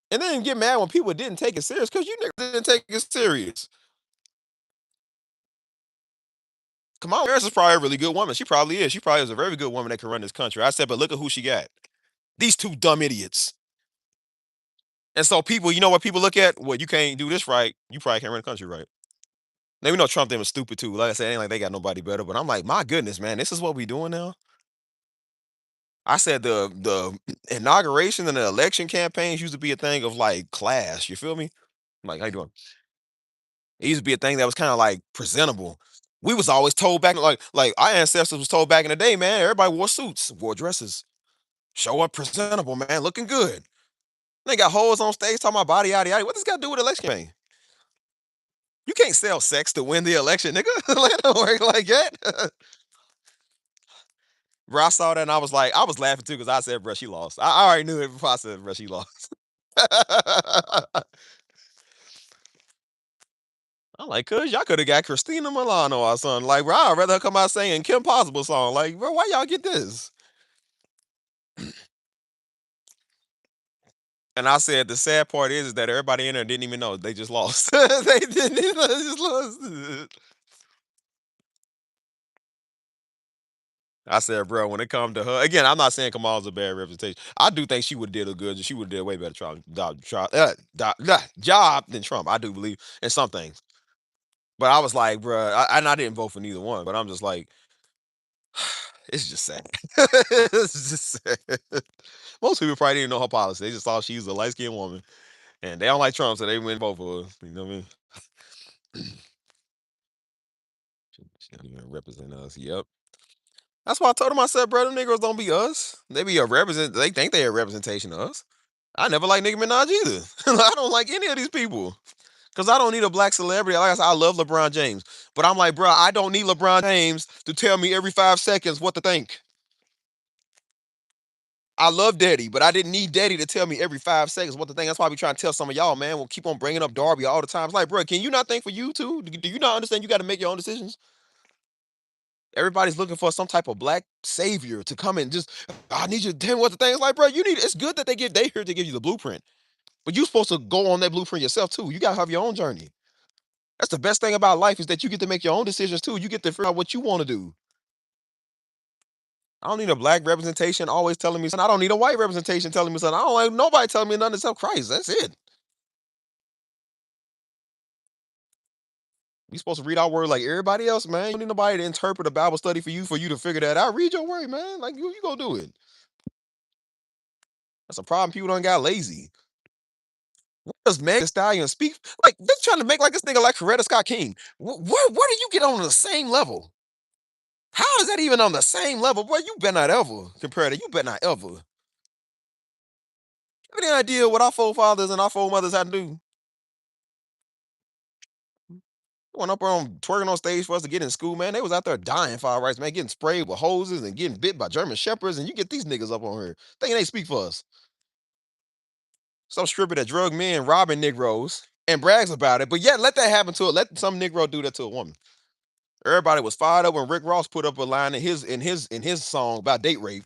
And then get mad when people didn't take it serious because you niggas didn't take it serious. Kamala Harris is probably a really good woman. She probably is. She probably is a very good woman that can run this country. I said, but look at who she got. These two dumb idiots. And so people, you know what people look at? Well, you can't do this right. You probably can't run the country right. Now we know Trump them was stupid too. Like I said, ain't like they got nobody better. But I'm like, my goodness, man, this is what we doing now. I said the inauguration and the election campaigns used to be a thing of like class. You feel me? Like, how you doing? It used to be a thing that was kind of like presentable. We was always told back like our ancestors was told back in the day, man. Everybody wore suits, wore dresses, show up presentable, man, looking good. They got hoes on stage talking about body yada yada. What does this got to do with election campaign? You can't sell sex to win the election, nigga. Like, it don't work like that. Bro, I saw that and I was laughing too because I said, bro, she lost. I already knew it before I said, bro, she lost. I'm like, cuz y'all could have got Christina Milano or something. Like, bro, I'd rather her come out singing Kim Possible song. Like, bro, why y'all get this? And I said the sad part is that everybody in there didn't even know. They just lost. They didn't even know, they just lost. I said, bro, when it comes to her, again, I'm not saying Kamal's a bad representation. I do think she would did a good, she would did a way better job than Trump. I do believe in some things. But I was like, bro, and I didn't vote for neither one. But I'm just like, it's just sad. It's just sad. Most people probably didn't know her policy. They just thought she was a light skinned woman, and they don't like Trump, so they went vote for her. You know what I mean? She don't even represent us. Yep. That's why I told him. I said, bro, them Negroes don't be us. They be a represent. They think they a representation of us. I never liked Nicki Minaj either. I don't like any of these people because I don't need a black celebrity. Like I said, I love LeBron James, But I'm like, bro, I don't need LeBron James to tell me every 5 seconds what to think. I love Daddy, but I didn't need Daddy to tell me every 5 seconds what to think. That's why we trying to tell some of y'all, man. We'll keep on bringing up Darby all the time. It's like, bro, can you not think for you too? Do you not understand you got to make your own decisions? Everybody's looking for some type of black savior to come and just, I need you to tell me what the thing is like, bro. You need, it's good that they here to give you the blueprint, but you're supposed to go on that blueprint yourself too. You gotta have your own journey. That's the best thing about life is that you get to make your own decisions too. You get to figure out what you want to do. I don't need a black representation always telling me something. I don't need a white representation telling me something. I don't like nobody telling me nothing except Christ. That's it. We supposed to read our word like everybody else, man. You don't need nobody to interpret a Bible study for you to figure that out. Read your word, man. Like you go do it. That's a problem. People don't got lazy. What does Meg Thee Stallion speak? Like they're trying to make like this nigga like Coretta Scott King. Where do you get on the same level? How is that even on the same level? Boy, you better not ever compare to you better not ever. Have any idea what our forefathers and our foremothers had to do? Went up on twerking on stage for us to get in school, man. They was out there dying for our rights, man, getting sprayed with hoses and getting bit by German shepherds. And you get these niggas up on here thinking they speak for us. Some stripper that drug men robbing Negroes and brags about it, but yet let that happen to it. Let some Negro do that to a woman. Everybody was fired up when Rick Ross put up a line in his song about date rape.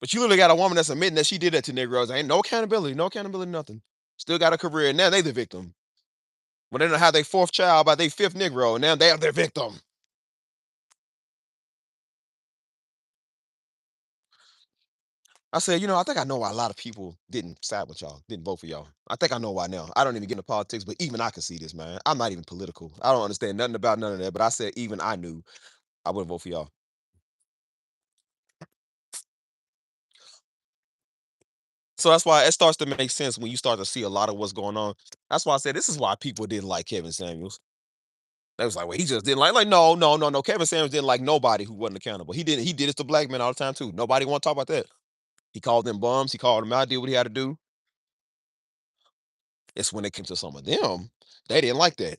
But you literally got a woman that's admitting that she did that to Negroes. Ain't no accountability, nothing. Still got a career. Now they the victim. When they don't have their fourth child by their fifth Negro, and now they are their victim. I said, I think I know why a lot of people didn't side with y'all, didn't vote for y'all. I think I know why now. I don't even get into politics, but even I can see this, man. I'm not even political. I don't understand nothing about none of that. But I said, even I knew I wouldn't vote for y'all. So that's why it starts to make sense when you start to see a lot of what's going on. That's why I said this is why people didn't like Kevin Samuels. They was like, well, he just didn't like no, no, no, no. Kevin Samuels didn't like nobody who wasn't accountable. He did it to black men all the time too. Nobody want to talk about that. He called them bums, he called them out, did what he had to do. It's when it came to some of them, they didn't like that.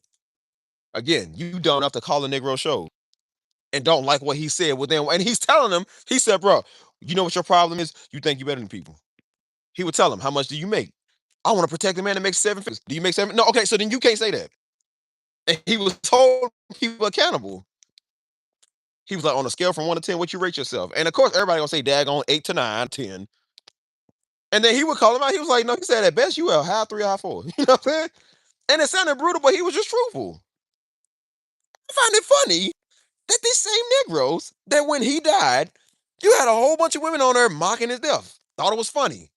Again, you don't have to call a Negro show and don't like what he said with them. And he's telling them, he said, bro, you know what your problem is? You think you better than people. He would tell them, how much do you make? I want to protect the man that makes seven figures. Do you make seven? No, okay, so then you can't say that. And he was told people accountable. He was like, on a scale from 1 to 10, what you rate yourself? And of course, everybody gonna say daggone 8 to 9, 10. And then he would call him out. He was like, no, he said at best you a high three, high four. You know what I'm saying? And it sounded brutal, but he was just truthful. I find it funny that these same Negroes, that when he died, you had a whole bunch of women on there mocking his death. Thought it was funny.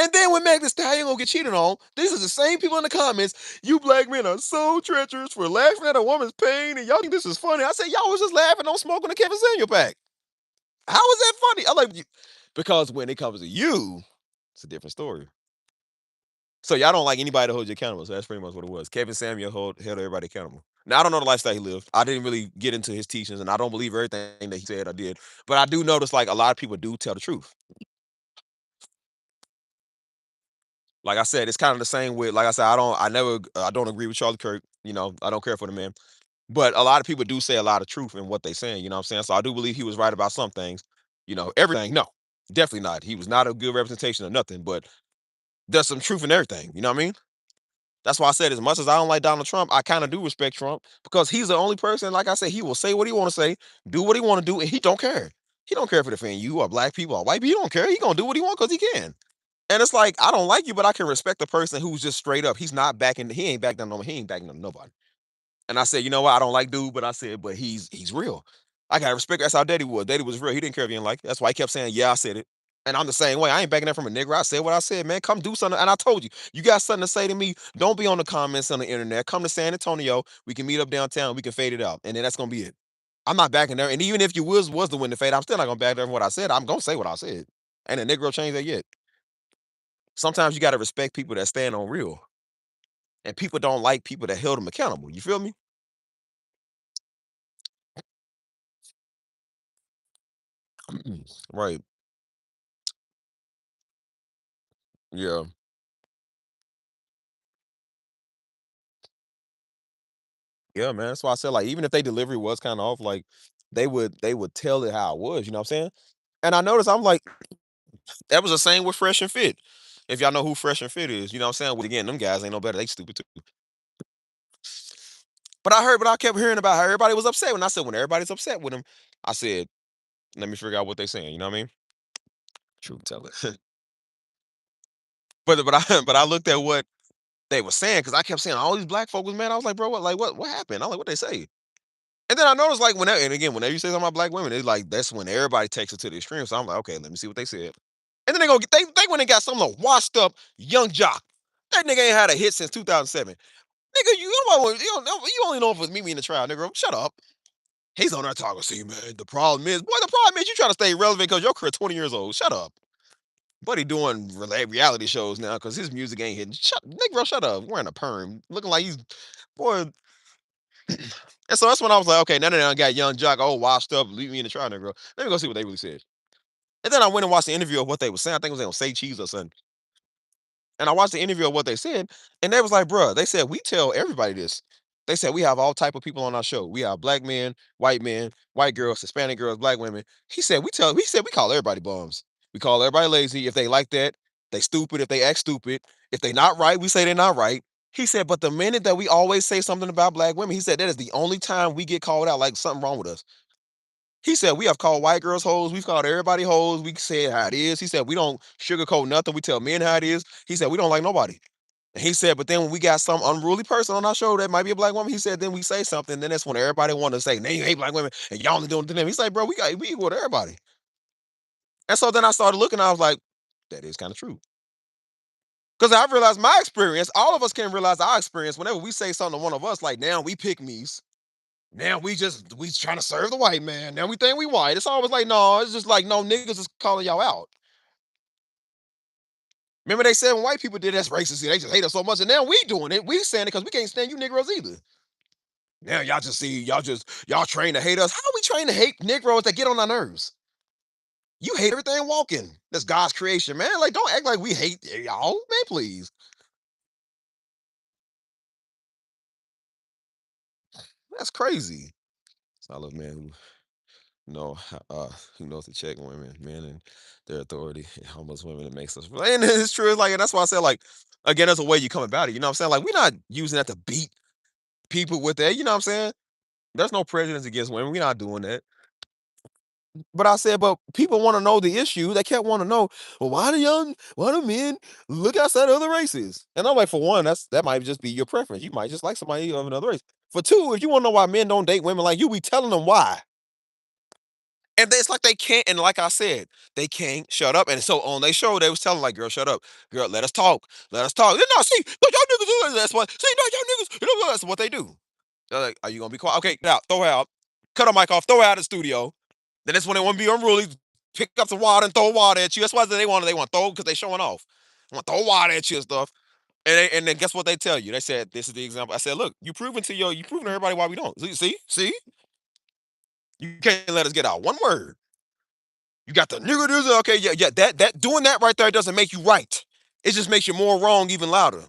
And then when Meg Thee Stallion gonna get cheated on, these are the same people in the comments. You black men are so treacherous for laughing at a woman's pain, and y'all think this is funny. I said, y'all was just laughing on smoking a Kevin Samuel pack. How is that funny? I like you because when it comes to you, it's a different story. So y'all don't like anybody to hold you accountable. So that's pretty much what it was. Kevin Samuel held everybody accountable. Now I don't know the lifestyle he lived. I didn't really get into his teachings, and I don't believe everything that he said I did. But I do notice like a lot of people do tell the truth. Like I said, it's kind of the same with like I said, I don't agree with Charlie Kirk. I don't care for the man. But a lot of people do say a lot of truth in what they saying, you know what I'm saying? So I do believe he was right about some things. Everything, no. Definitely not. He was not a good representation of nothing, but there's some truth in everything. You know what I mean? That's why I said as much as I don't like Donald Trump, I kind of do respect Trump because he's the only person, like I said, he will say what he want to say, do what he want to do, and he don't care. He don't care if it offend you or black people or white people. He don't care. He gonna do what he want because he can. And it's like I don't like you, but I can respect the person who's just straight up. He's not backing. He ain't backing no. He ain't backing up nobody. And I said, you know what? I don't like dude, but I said, but he's real. I got respect. That's how Daddy was. Daddy was real. He didn't care if you didn't like it. That's why he kept saying, yeah, I said it. And I'm the same way. I ain't backing that from a nigga. I said what I said, man. Come do something. And I told you, you got something to say to me. Don't be on the comments on the internet. Come to San Antonio. We can meet up downtown. We can fade it out. And then that's gonna be it. I'm not backing there. And even if you was the win the fade, I'm still not gonna back there from what I said. I'm gonna say what I said. And the Negro changed that yet. Sometimes you gotta respect people that stand on real. And people don't like people that held them accountable. You feel me? Right. Yeah. Yeah, man. That's why I said, like, even if they delivery was kinda off, like, they would tell it how it was, you know what I'm saying? And I noticed, I'm like, that was the same with Fresh and Fit. If y'all know who Fresh and Fit is, you know what I'm saying? Well, again, them guys ain't no better, they stupid too. But I kept hearing about how everybody was upset, when I said, "When everybody's upset with him," I said, "Let me figure out what they saying," you know what I mean? Truth teller. But I looked at what they were saying, because I kept saying all these black folk was mad. I was like, "Bro, what happened?" I'm like, "What they say?" And then I noticed, like, whenever, and again, whenever you say something about black women, it's like that's when everybody takes it to the extreme. So I'm like, "Okay, let me see what they said." And then they went and got some little washed up young jock. That nigga ain't had a hit since 2007. Nigga, you only know if it was Mimi in the trial, nigga. Shut up. He's on there talking. See, man, the problem is, boy, the problem is you trying to stay relevant because your career 20 years old. Shut up. But he doing reality shows now because his music ain't hitting. Bro, shut up. Wearing a perm, looking like he's, boy. And so that's when I was like, okay, now that I got young jock all washed up, leave me in the trial, nigga. Let me go see what they really said. And then I went and watched the interview of what they were saying. I think it was on Say Cheese or something. And I watched the interview of what they said, and they was like, "Bruh," they said, "We tell everybody this." They said, "We have all type of people on our show. We have black men, white girls, Hispanic girls, black women." He said, "We call everybody bums. We call everybody lazy. If they like that, they stupid. If they act stupid, if they not right, we say they're not right." He said, "But the minute that we always say something about black women," he said, "that is the only time we get called out like something wrong with us." He said, "We have called white girls hoes. We've called everybody hoes. We say it how it is." He said, "We don't sugarcoat nothing. We tell men how it is." He said, "We don't like nobody." And he said, "But then when we got some unruly person on our show that might be a black woman," he said, "then we say something. Then that's when everybody want to say, they hate black women and y'all only doing it to them." He's like, "Bro, we equal to everybody." And so then I started looking, I was like, that is kind of true. Because I realized my experience, all of us can realize our experience whenever we say something to one of us, like now we pick me's. Now we trying to serve the white man. Now we think we white. It's always like, no, it's just like, no, niggas is calling y'all out. Remember they said when white people did that's racist. They just hate us so much. And now we doing it. We saying it because we can't stand you Negroes either. Now y'all just see, y'all trained to hate us. How are we trained to hate Negroes that get on our nerves? You hate everything walking. That's God's creation, man. Like, don't act like we hate y'all, man. Please, that's crazy. So I love men who know who knows to check women, men, and their authority. And how much women it makes us. And it's true. It's like, and that's why I said, like, again, there's a way you come about it. You know what I'm saying? Like, we're not using that to beat people with that. You know what I'm saying? There's no prejudice against women. We're not doing that. But I said, but people want to know the issue. They kept wanting to know, well, why do men look outside other races? And I'm like, for one, that might just be your preference. You might just like somebody of another race. For two, if you want to know why men don't date women like you, be telling them why. And it's like they can't, and like I said, they can't shut up. And so on they show, they was telling like, girl, shut up. Girl, let us talk. Let us talk. No, see, no, y'all niggas do this. That's what see, no, y'all niggas, that's what they do. They're like, are you gonna be quiet? Okay, now throw her out. Cut her mic off, throw her out of the studio. Then that's when they want to be unruly, pick up some water and throw water at you. That's why they want to throw because they showing off. Want to throw water at you and stuff. And then guess what they tell you? They said this is the example. I said, look, you proving to everybody why we don't. See, you can't let us get out one word. You got the nigger this. Okay, yeah. That doing that right there doesn't make you right. It just makes you more wrong, even louder.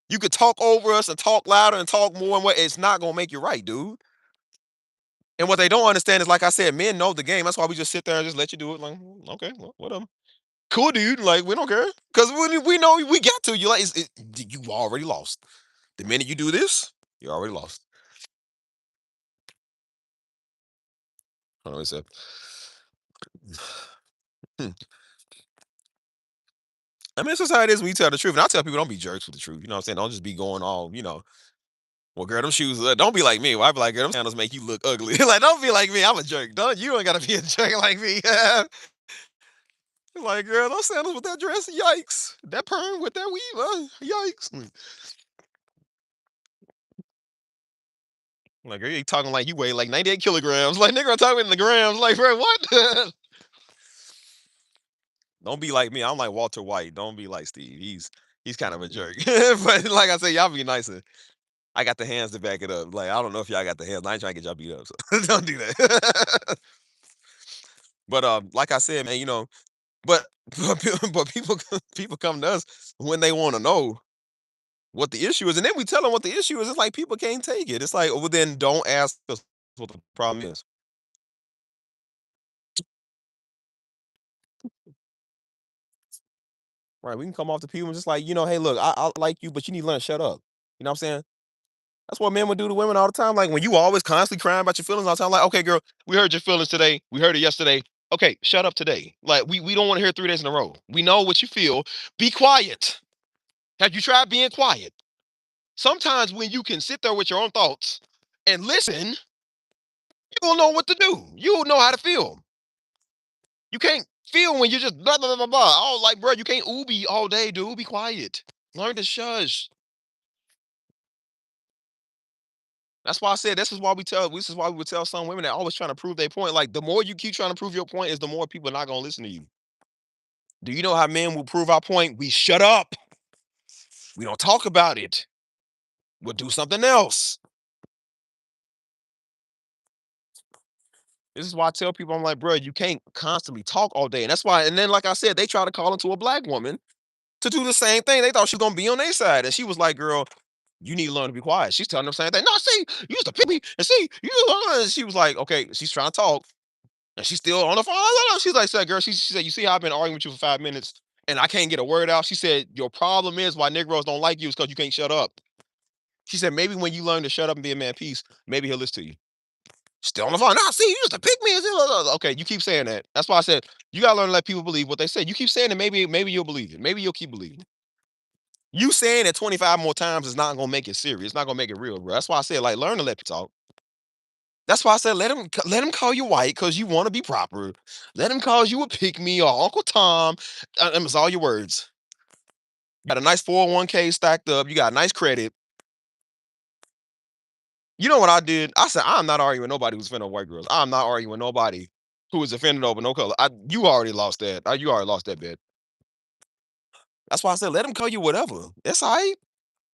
You could talk over us and talk louder and talk more and what it's not gonna make you right, dude. And what they don't understand is, like I said, men know the game. That's why we just sit there and just let you do it. Like, okay, well, whatever. Cool, dude. Like, we don't care. Because when we know we got to, you like, you already lost. The minute you do this, you already lost. Hold on a sec. Hmm. I mean, it's just how it is when you tell the truth. And I tell people, don't be jerks with the truth. You know what I'm saying? Don't just be going all, well, girl, them shoes, don't be like me. Well, I be like, girl, them sandals make you look ugly. Like, don't be like me. I'm a jerk. Don't you ain't gotta be a jerk like me. Like, girl, those sandals with that dress, yikes. That perm with that weave, yikes. Like, girl, you talking like you weigh like 98 kilograms. Like, nigga, I'm talking in the grams. Like, bro, what? Don't be like me. I'm like Walter White. Don't be like Steve. He's kind of a jerk. But like I said, y'all be nicer. I got the hands to back it up. Like, I don't know if y'all got the hands. I ain't trying to get y'all beat up. So don't do that. But like I said, man, but but people people come to us when they want to know. what the issue is, and then we tell them what the issue is. It's like people can't take it. It's like, well, then don't ask us what the problem is. Right? We can come off to people and just like, hey, look, I like you, but you need to learn to shut up. You know what I'm saying? That's what men would do to women all the time. Like when you always constantly crying about your feelings all the time, like, okay, girl, we heard your feelings today. We heard it yesterday. Okay, shut up today. Like we don't want to hear 3 days in a row. We know what you feel. Be quiet. Have you tried being quiet? Sometimes when you can sit there with your own thoughts and listen, you will know what to do. You will know how to feel. You can't feel when you're just blah blah blah blah blah. Oh, like bro, you can't ooby all day, dude. Be quiet. Learn to shush. That's why I said this is why we would tell some women that always trying to prove their point. Like the more you keep trying to prove your point, is the more people are not gonna listen to you. Do you know how men will prove our point? We shut up. We don't talk about it. We'll do something else. This is why I tell people, I'm like, bro, you can't constantly talk all day. And that's why, and then like I said, they try to call into a black woman to do the same thing. They thought she was gonna be on their side. And she was like, girl, you need to learn to be quiet. She's telling them the same thing. No, see, you used to pick me and see, and she was like, okay, she's trying to talk. And she's still on the phone. She's like, said, girl, she said, you see how I've been arguing with you for 5 minutes and I can't get a word out. She said, your problem is why Negroes don't like you is because you can't shut up. She said, maybe when you learn to shut up and be a man of peace, maybe he'll listen to you. Still on the phone. Nah, see, you used to pick me. Okay, you keep saying that. That's why I said you gotta learn to let people believe what they say. You keep saying it, maybe you'll believe it. Maybe you'll keep believing. You saying it 25 more times is not gonna make it serious. It's not gonna make it real, bro. That's why I said, like, learn to let people talk. That's why I said let him call you white because you want to be proper. Let him call you a pick me or Uncle Tom. Them is all your words. You got a nice 401k stacked up. You got nice credit. You know what I did? I said I'm not arguing with nobody who's offended white girls. I'm not arguing with nobody who is offended over no color. You already lost that. You already lost that bet. That's why I said let him call you whatever. That's all right.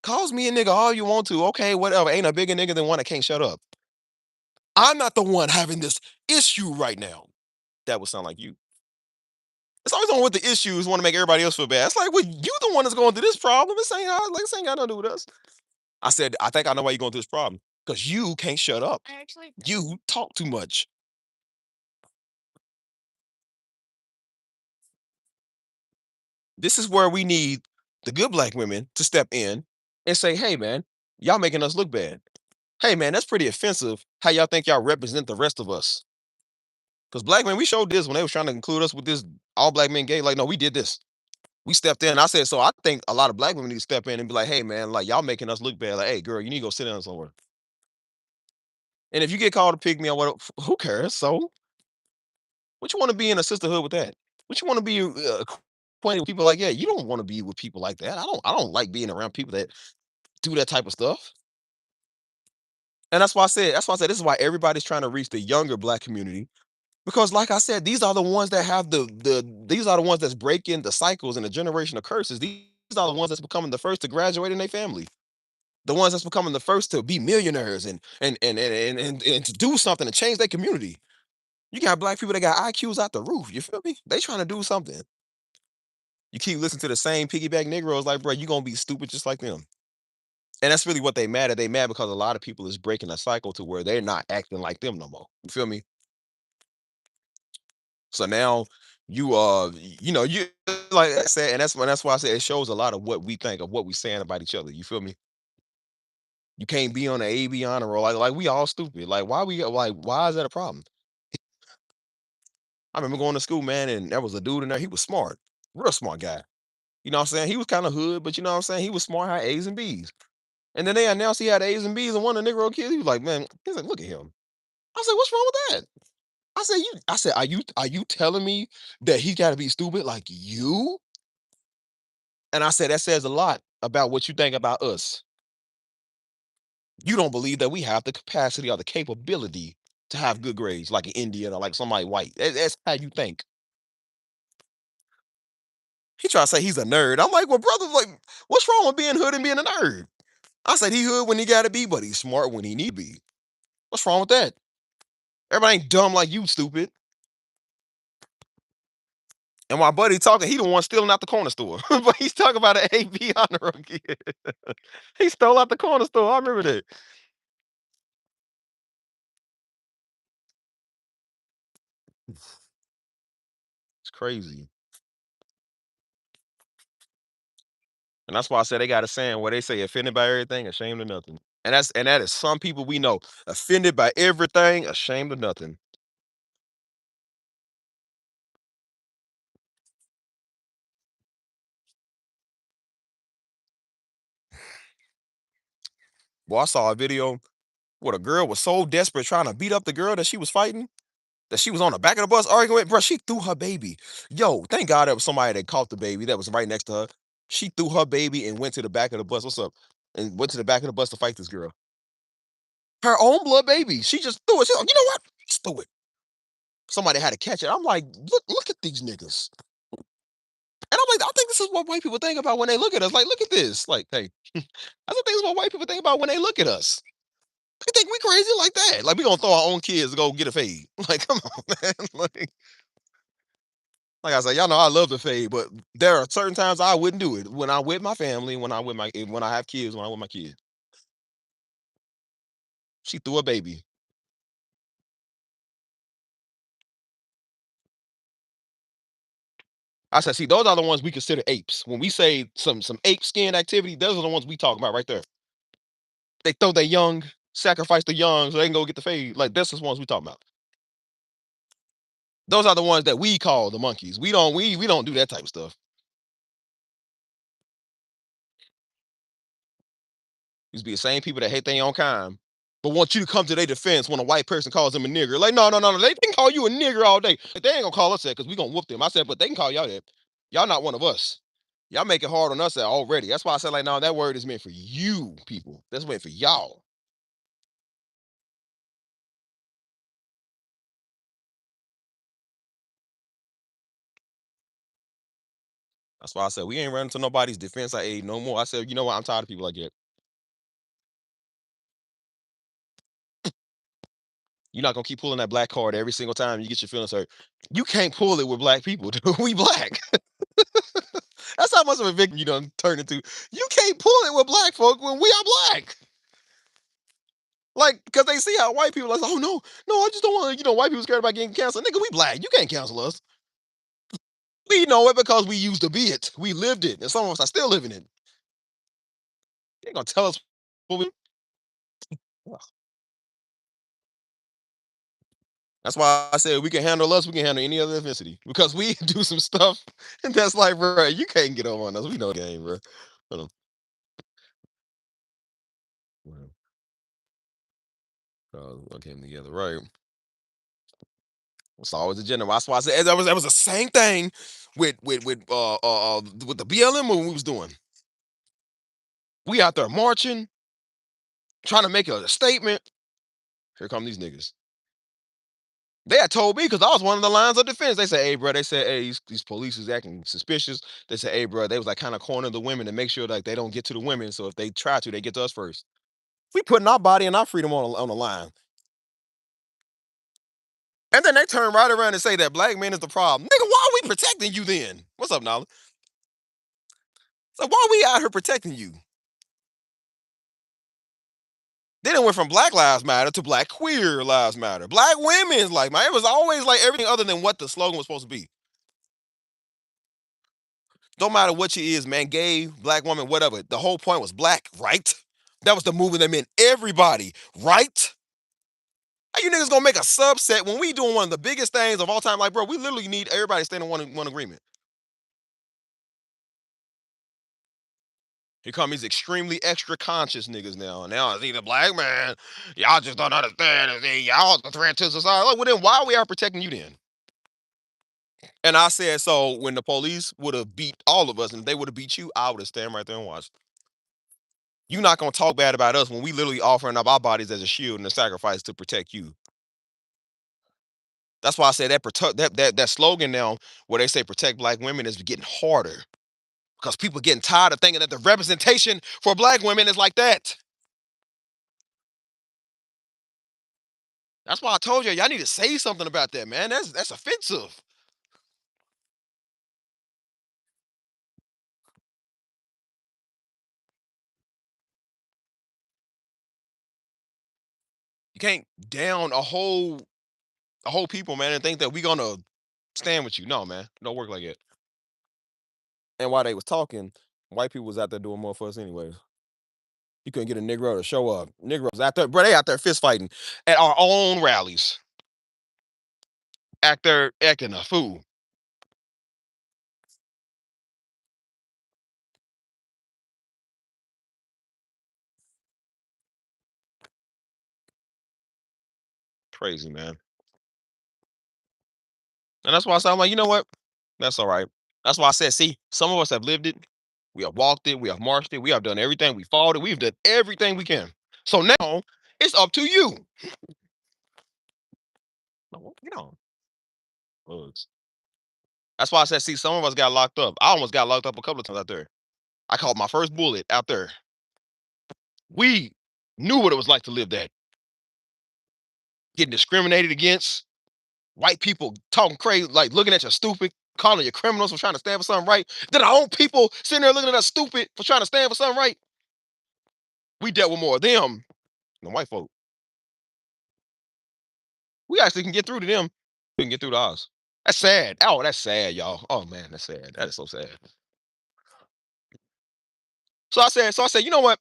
Calls me a nigga all you want to. Okay, whatever. Ain't a bigger nigga than one that can't shut up. I'm not the one having this issue right now. That would sound like you. It's always on what the issues want to make everybody else feel bad. It's like, well, you the one that's going through this problem. This ain't got nothing to do with us. I said, I think I know why you're going through this problem. Because you can't shut up. You talk too much. This is where we need the good black women to step in and say, hey man, y'all making us look bad. Hey man, that's pretty offensive. How y'all think y'all represent the rest of us? Because black men, we showed this when they was trying to include us with this all black men gay. Like, no, we did this. We stepped in. I said, so I think a lot of black women need to step in and be like, hey man, like y'all making us look bad. Like, hey girl, you need to go sit down somewhere. And if you get called a pick me or what, who cares? So what you want to be in a sisterhood with that? What you want to be acquainted with people like, yeah, you don't want to be with people like that. I don't like being around people that do that type of stuff. And that's why I said this is why everybody's trying to reach the younger black community. Because like I said, these are the ones that have these are the ones that's breaking the cycles and the generation of curses. These are the ones that's becoming the first to graduate in their family. The ones that's becoming the first to be millionaires and to do something to change their community. You got black people that got IQs out the roof. You feel me? They trying to do something. You keep listening to the same piggyback Negroes, like, bro, you gonna be stupid just like them. And that's really what they mad at. They mad because a lot of people is breaking a cycle to where they're not acting like them no more. You feel me? So now you like I said, and that's why I say it shows a lot of what we think of what we saying about each other. You feel me? You can't be on the AB honor roll. Like we all stupid. Like why is that a problem? I remember going to school, man, and there was a dude in there. He was smart, real smart guy. You know what I'm saying? He was kind of hood, but you know what I'm saying? He was smart, had A's and B's. And then they announced he had A's and B's, and one of the Negro kids, he was like, man, he's like, look at him. I said, what's wrong with that? I said, are you telling me that he gotta be stupid like you? And I said, that says a lot about what you think about us. You don't believe that we have the capacity or the capability to have good grades like an Indian or like somebody white. That's how you think. He tried to say he's a nerd. I'm like, well, brother, like, what's wrong with being hood and being a nerd? I said he hood when he gotta be, but he's smart when he need to be. What's wrong with that? Everybody ain't dumb like you, stupid. And my buddy talking, he the one stealing out the corner store. But he's talking about an AB honor roll kid. He stole out the corner store. I remember that. It's crazy. And that's why I said they got a saying where they say offended by everything, ashamed of nothing. And that is some people we know. Offended by everything, ashamed of nothing. Boy, I saw a video where the girl was so desperate trying to beat up the girl that she was fighting, that she was on the back of the bus arguing with, bro. She threw her baby. Yo, thank God that was somebody that caught the baby that was right next to her. She threw her baby and went to the back of the bus. What's up? And went to the back of the bus to fight this girl. Her own blood baby. She just threw it. She's like, you know what? Just threw it. Somebody had to catch it. I'm like, look at these niggas. And I'm like, I think this is what white people think about when they look at us. Like, look at this. Like, hey, I don't think this is what white people think about when they look at us. They think we crazy like that. Like, we gonna throw our own kids to go get a fade. Like, come on, man. Like I said, y'all know I love the fade, but there are certain times I wouldn't do it. When I'm with my family, when I have kids, when I'm with my kids. She threw a baby. I said, see, those are the ones we consider apes. When we say some ape skin activity, those are the ones we talk about right there. They throw their young, sacrifice the young so they can go get the fade. Like that's the ones we talk about. Those are the ones that we call the monkeys. We don't do that type of stuff. These be the same people that hate their own kind, but want you to come to their defense when a white person calls them a nigger. Like, no, no, no, no. They can call you a nigger all day. But they ain't gonna call us that because we gonna whoop them. I said, but they can call y'all that. Y'all not one of us. Y'all make it hard on us already. That's why I said, like, no, that word is meant for you people. That's meant for y'all. That's why I said we ain't running to nobody's defense I aid no more. I said, you know what? I'm tired of people like that. You're not gonna keep pulling that black card every single time you get your feelings hurt. You can't pull it with black people. Dude. We black. That's how much of a victim you done turned into. You can't pull it with black folk when we are black. Like, because they see how white people are like, oh no, no, I just don't want to, white people scared about getting canceled. Nigga, we black. You can't cancel us. We know it because we used to be it. We lived it. And some of us are still living it. You ain't gonna tell us what we. That's why I said we can handle us, we can handle any other ethnicity. Because we do some stuff and that's like, bro, you can't get over on us. We know the game, bro. Hold on. Well, what came together, right? It's always a gender. That's why I said that was the same thing with the BLM when we was doing. We out there marching, trying to make a statement. Here come these niggas. They had told me because I was one of the lines of defense. They said, "Hey, bro," they said, "Hey, these police is acting suspicious." They said, "Hey, bro," they was like kind of cornering the women to make sure like they don't get to the women. So if they try to, they get to us first. We putting our body and our freedom on the line. And then they turn right around and say that black men is the problem. Nigga, why are we protecting you then? What's up, Nala? So why are we out here protecting you? Then it went from Black Lives Matter to Black Queer Lives Matter. Black women's like, man, it was always like everything other than what the slogan was supposed to be. Don't matter what you is, man, gay, black woman, whatever. The whole point was black, right? That was the movement that meant everybody, right? How you niggas gonna make a subset when we doing one of the biggest things of all time? Like, bro, we literally need everybody to stand in one agreement. Here come these extremely extra conscious niggas now. Now it's either black man, y'all just don't understand. Y'all the threat to society. Like, well, then why are we are protecting you then? And I said, so when the police would have beat all of us and they would have beat you, I would have stand right there and watched. You're not gonna talk bad about us when we literally offering up our bodies as a shield and a sacrifice to protect you. That's why I said that slogan now where they say protect black women is getting harder because people getting tired of thinking that the representation for black women is like that. That's why I told you y'all need to say something about that, man. That's offensive. You can't down a whole people, man, and think that we gonna stand with you. No, man, don't work like that. And while they was talking, white people was out there doing more for us anyways. You couldn't get a Negro to show up. Negroes out there, bro. They out there fist fighting at our own rallies. Act there acting a fool. Crazy, man. And that's why I said, I'm like, you know what? That's all right. That's why I said, see, some of us have lived it. We have walked it. We have marched it. We have done everything. We fought it. We've done everything we can. So now it's up to you. No, you know, bugs. That's why I said, see, some of us got locked up. I almost got locked up a couple of times out there. I caught my first bullet out there. We knew what it was like to live that. Getting discriminated against, white people talking crazy, like looking at you stupid, calling you criminals for trying to stand for something right. Then our own people sitting there looking at us stupid for trying to stand for something right. We dealt with more of them than white folk. We actually can get through to them. We can get through to us. That's sad. Oh, that's sad, y'all. Oh man, that's sad. That is so sad. So I said, you know what?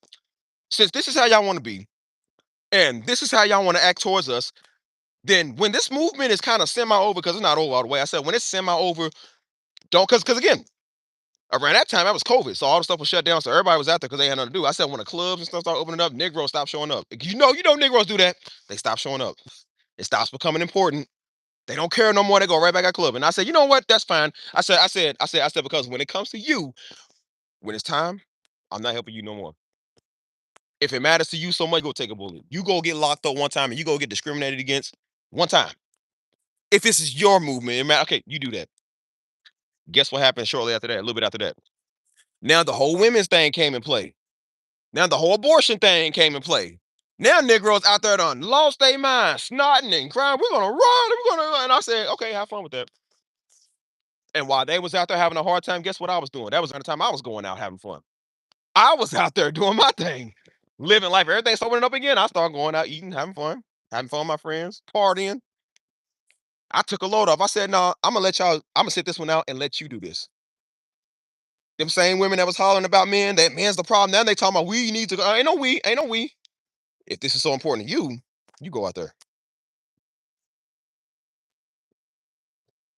Since this is how y'all want to be, and this is how y'all want to act towards us, then when this movement is kind of semi over, because it's not over all the way. I said when it's semi over, don't because again, around that time, that was COVID, so all the stuff was shut down. So everybody was out there because they had nothing to do. I said when the clubs and stuff start opening up, Negroes stop showing up. You know, Negroes do that. They stop showing up. It stops becoming important. They don't care no more. They go right back at club. And I said, you know what? That's fine. I said, because when it comes to you, when it's time, I'm not helping you no more. If it matters to you so much, go take a bullet. You go get locked up one time and you go get discriminated against one time. If this is your movement, okay, you do that. Guess what happened shortly after that? A little bit after that. Now the whole women's thing came in play. Now the whole abortion thing came in play. Now Negroes out there done lost their mind, snotting and crying. We're gonna run. We're gonna run. And I said, okay, have fun with that. And while they was out there having a hard time, guess what I was doing? That was the time I was going out having fun. I was out there doing my thing, living life. Everything's opening up again. I started going out eating, having fun with my friends, partying. I took a load off. I said, no, I'm gonna let y'all. I'm gonna sit this one out and let you do this. Them same women that was hollering about men, that man's the problem. Now they talking about we need to go. Ain't no we. If this is so important to you, you go out there.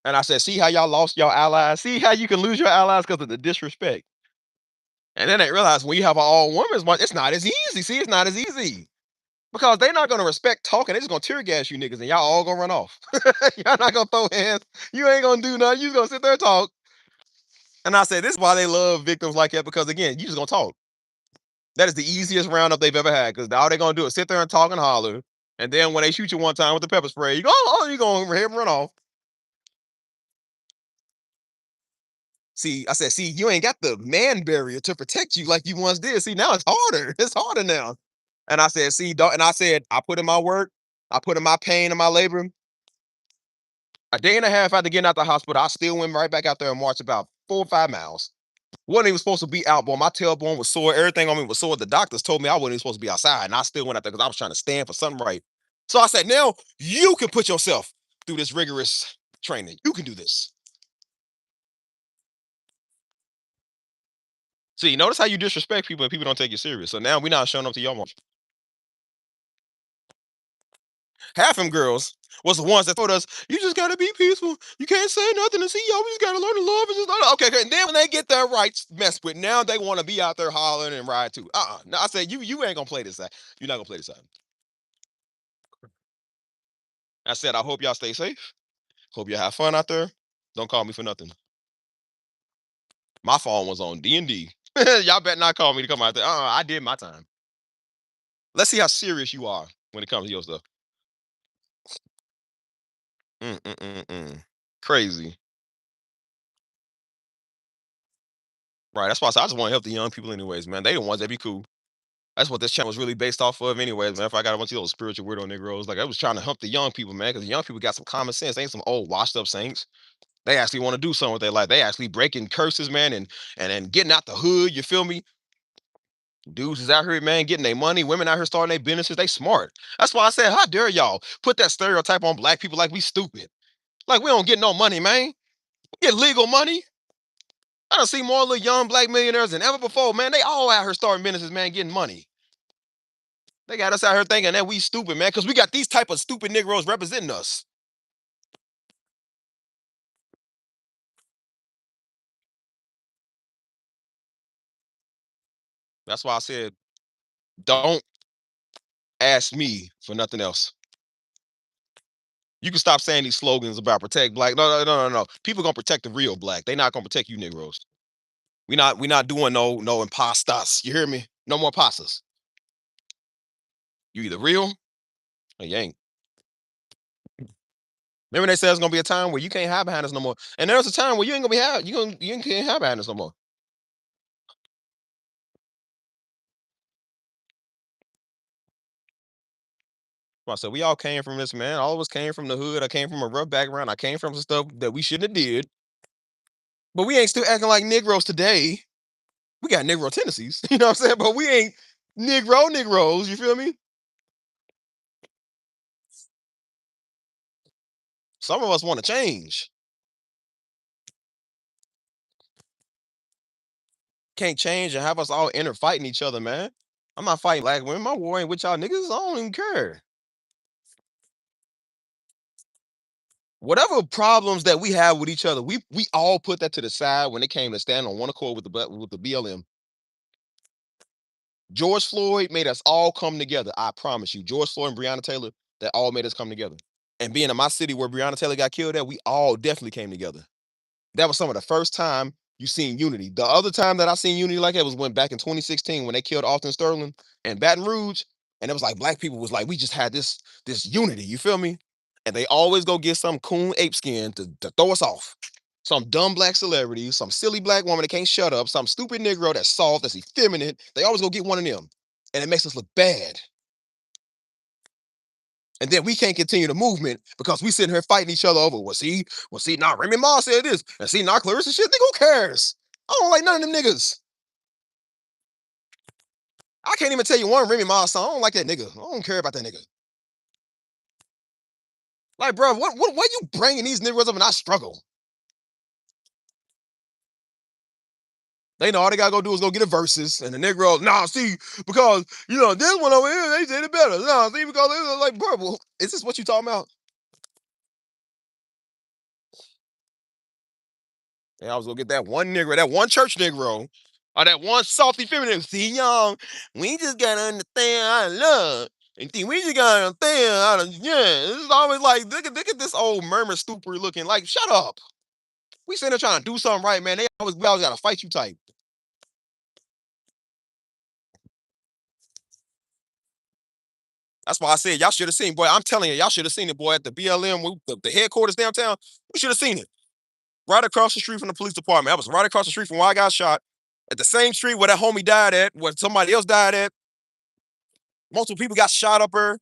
And I said, see how y'all lost your allies? See how you can lose your allies because of the disrespect? And then they realized when you have an all women's march, it's not as easy. See, it's not as easy. Because they're not gonna respect talking, they're just gonna tear gas you niggas and y'all all gonna run off. Y'all not gonna throw hands. You ain't gonna do nothing. You just gonna sit there and talk. And I said, this is why they love victims like that, because again, you just gonna talk. That is the easiest roundup they've ever had, because all they're gonna do is sit there and talk and holler. And then when they shoot you one time with the pepper spray, you go, oh, you gonna run off. See, I said, see, you ain't got the man barrier to protect you like you once did. See, now it's harder. It's harder now. And I said, see, dog, and I said, I put in my work, I put in my pain and my labor. A day and a half after getting out the hospital, I still went right back out there and marched about 4 or 5 miles. Wasn't even supposed to be out, boy. My tailbone was sore. Everything on me was sore. The doctors told me I wasn't even supposed to be outside, and I still went out there because I was trying to stand for something right. So I said, now you can put yourself through this rigorous training. You can do this. See, notice how you disrespect people and people don't take you serious. So now we're not showing up to your march. Half them girls was the ones that told us, you just gotta be peaceful. You can't say nothing to see y'all. We just gotta learn to love and just okay, okay. And then when they get their rights messed with, now they want to be out there hollering and ride too. No, I said you ain't gonna play this side. You're not gonna play this side. I said, I hope y'all stay safe. Hope you have fun out there. Don't call me for nothing. My phone was on D&D. Y'all better not call me to come out there. I did my time. Let's see how serious you are when it comes to your stuff. Mm. Crazy. Right. That's why I just want to help the young people anyways, man. They the ones that be cool. That's what this channel was really based off of anyways, man. If I got a bunch of those spiritual weirdo Negroes, like I was trying to help the young people, man, because the young people got some common sense. They ain't some old washed up saints. They actually want to do something with their life. They actually breaking curses, man, and getting out the hood. You feel me? Dudes is out here, man, getting their money. Women out here starting their businesses. They smart. That's why I said, how dare y'all put that stereotype on black people like we stupid? Like we don't get no money, man. We get legal money. I done see more little young black millionaires than ever before, man. They all out here starting businesses, man, getting money. They got us out here thinking that we stupid, man, because we got these type of stupid Negroes representing us. That's why I said, don't ask me for nothing else. You can stop saying these slogans about protect black. No, no, no, no, no. People gonna protect the real black. They not gonna protect you Negroes. We not doing no impastas. You hear me? No more pastas. You either real or you ain't. Remember they said there's gonna be a time where you can't have behind us no more. And there's a time where you ain't gonna be have you can't have behind us no more. I said we all came from this, man. All of us came from the hood. I came from a rough background. I came from some stuff that we shouldn't have did. But we ain't still acting like Negroes today. We got Negro tendencies. You know what I'm saying? But we ain't Negroes. You feel me? Some of us want to change. Can't change and have us all inner fighting each other, man. I'm not fighting black women. My war ain't with y'all niggas. I don't even care. Whatever problems that we have with each other, we all put that to the side when it came to stand on one accord with the BLM. George Floyd made us all come together. I promise you, George Floyd and Breonna Taylor, that all made us come together. And being in my city where Breonna Taylor got killed at, we all definitely came together. That was some of the first time you seen unity. The other time that I seen unity like that was when back in 2016 when they killed Austin Sterling and Baton Rouge, and it was like black people was like we just had this unity. You feel me? And they always go get some coon ape skin to throw us off. Some dumb black celebrity, some silly black woman that can't shut up, some stupid Negro that's soft, that's effeminate. They always go get one of them, and it makes us look bad. And then we can't continue the movement because we sitting here fighting each other over. Well, see, now Remy Ma said this, and see, now Clarissa shit. Nigga, who cares? I don't like none of them niggas. I can't even tell you one Remy Ma song. I don't like that nigga. I don't care about that nigga. Like, bro, why you bringing these niggas up and I struggle? They know all they gotta go do is go get a verses, and the Negro, nah, see, because this one over here, they said it better. Nah, see, because they was like, bro, well, is this what you talking about? And I was gonna get that one Negro, that one church Negro, or that one salty feminine. See, y'all, we just gotta understand our love. And think we just gotta understand how to, yeah. It's always like, look at this old murmur stupid looking. Like, shut up. We sitting there trying to do something right, man. We always gotta fight you type. That's why I said y'all should have seen, boy. I'm telling you, y'all should have seen it, boy, at the BLM, the headquarters downtown. We should have seen it. Right across the street from the police department. I was right across the street from where I got shot. At the same street where that homie died at, where somebody else died at. Multiple people got shot up there.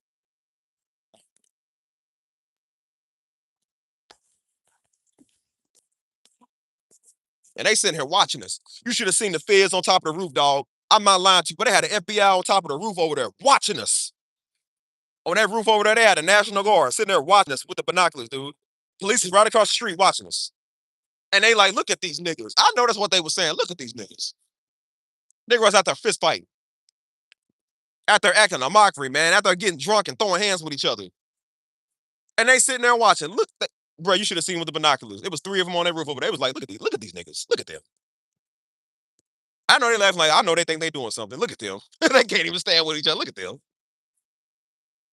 And they sitting here watching us. You should have seen the feds on top of the roof, dog. I'm not lying to you, but they had the FBI on top of the roof over there watching us. On that roof over there, they had the National Guard sitting there watching us with the binoculars, dude. Police is right across the street watching us. And they like, look at these niggas. I know that's what they were saying. Look at these niggas. Niggas out there fist fighting. Out there acting a mockery, man. Out there getting drunk and throwing hands with each other. And they sitting there watching. Look, bro, you should have seen with the binoculars. It was three of them on that roof over there. It was like, look at these niggas. Look at them. I know they laughing like I know they think they doing something. Look at them. They can't even stand with each other. Look at them.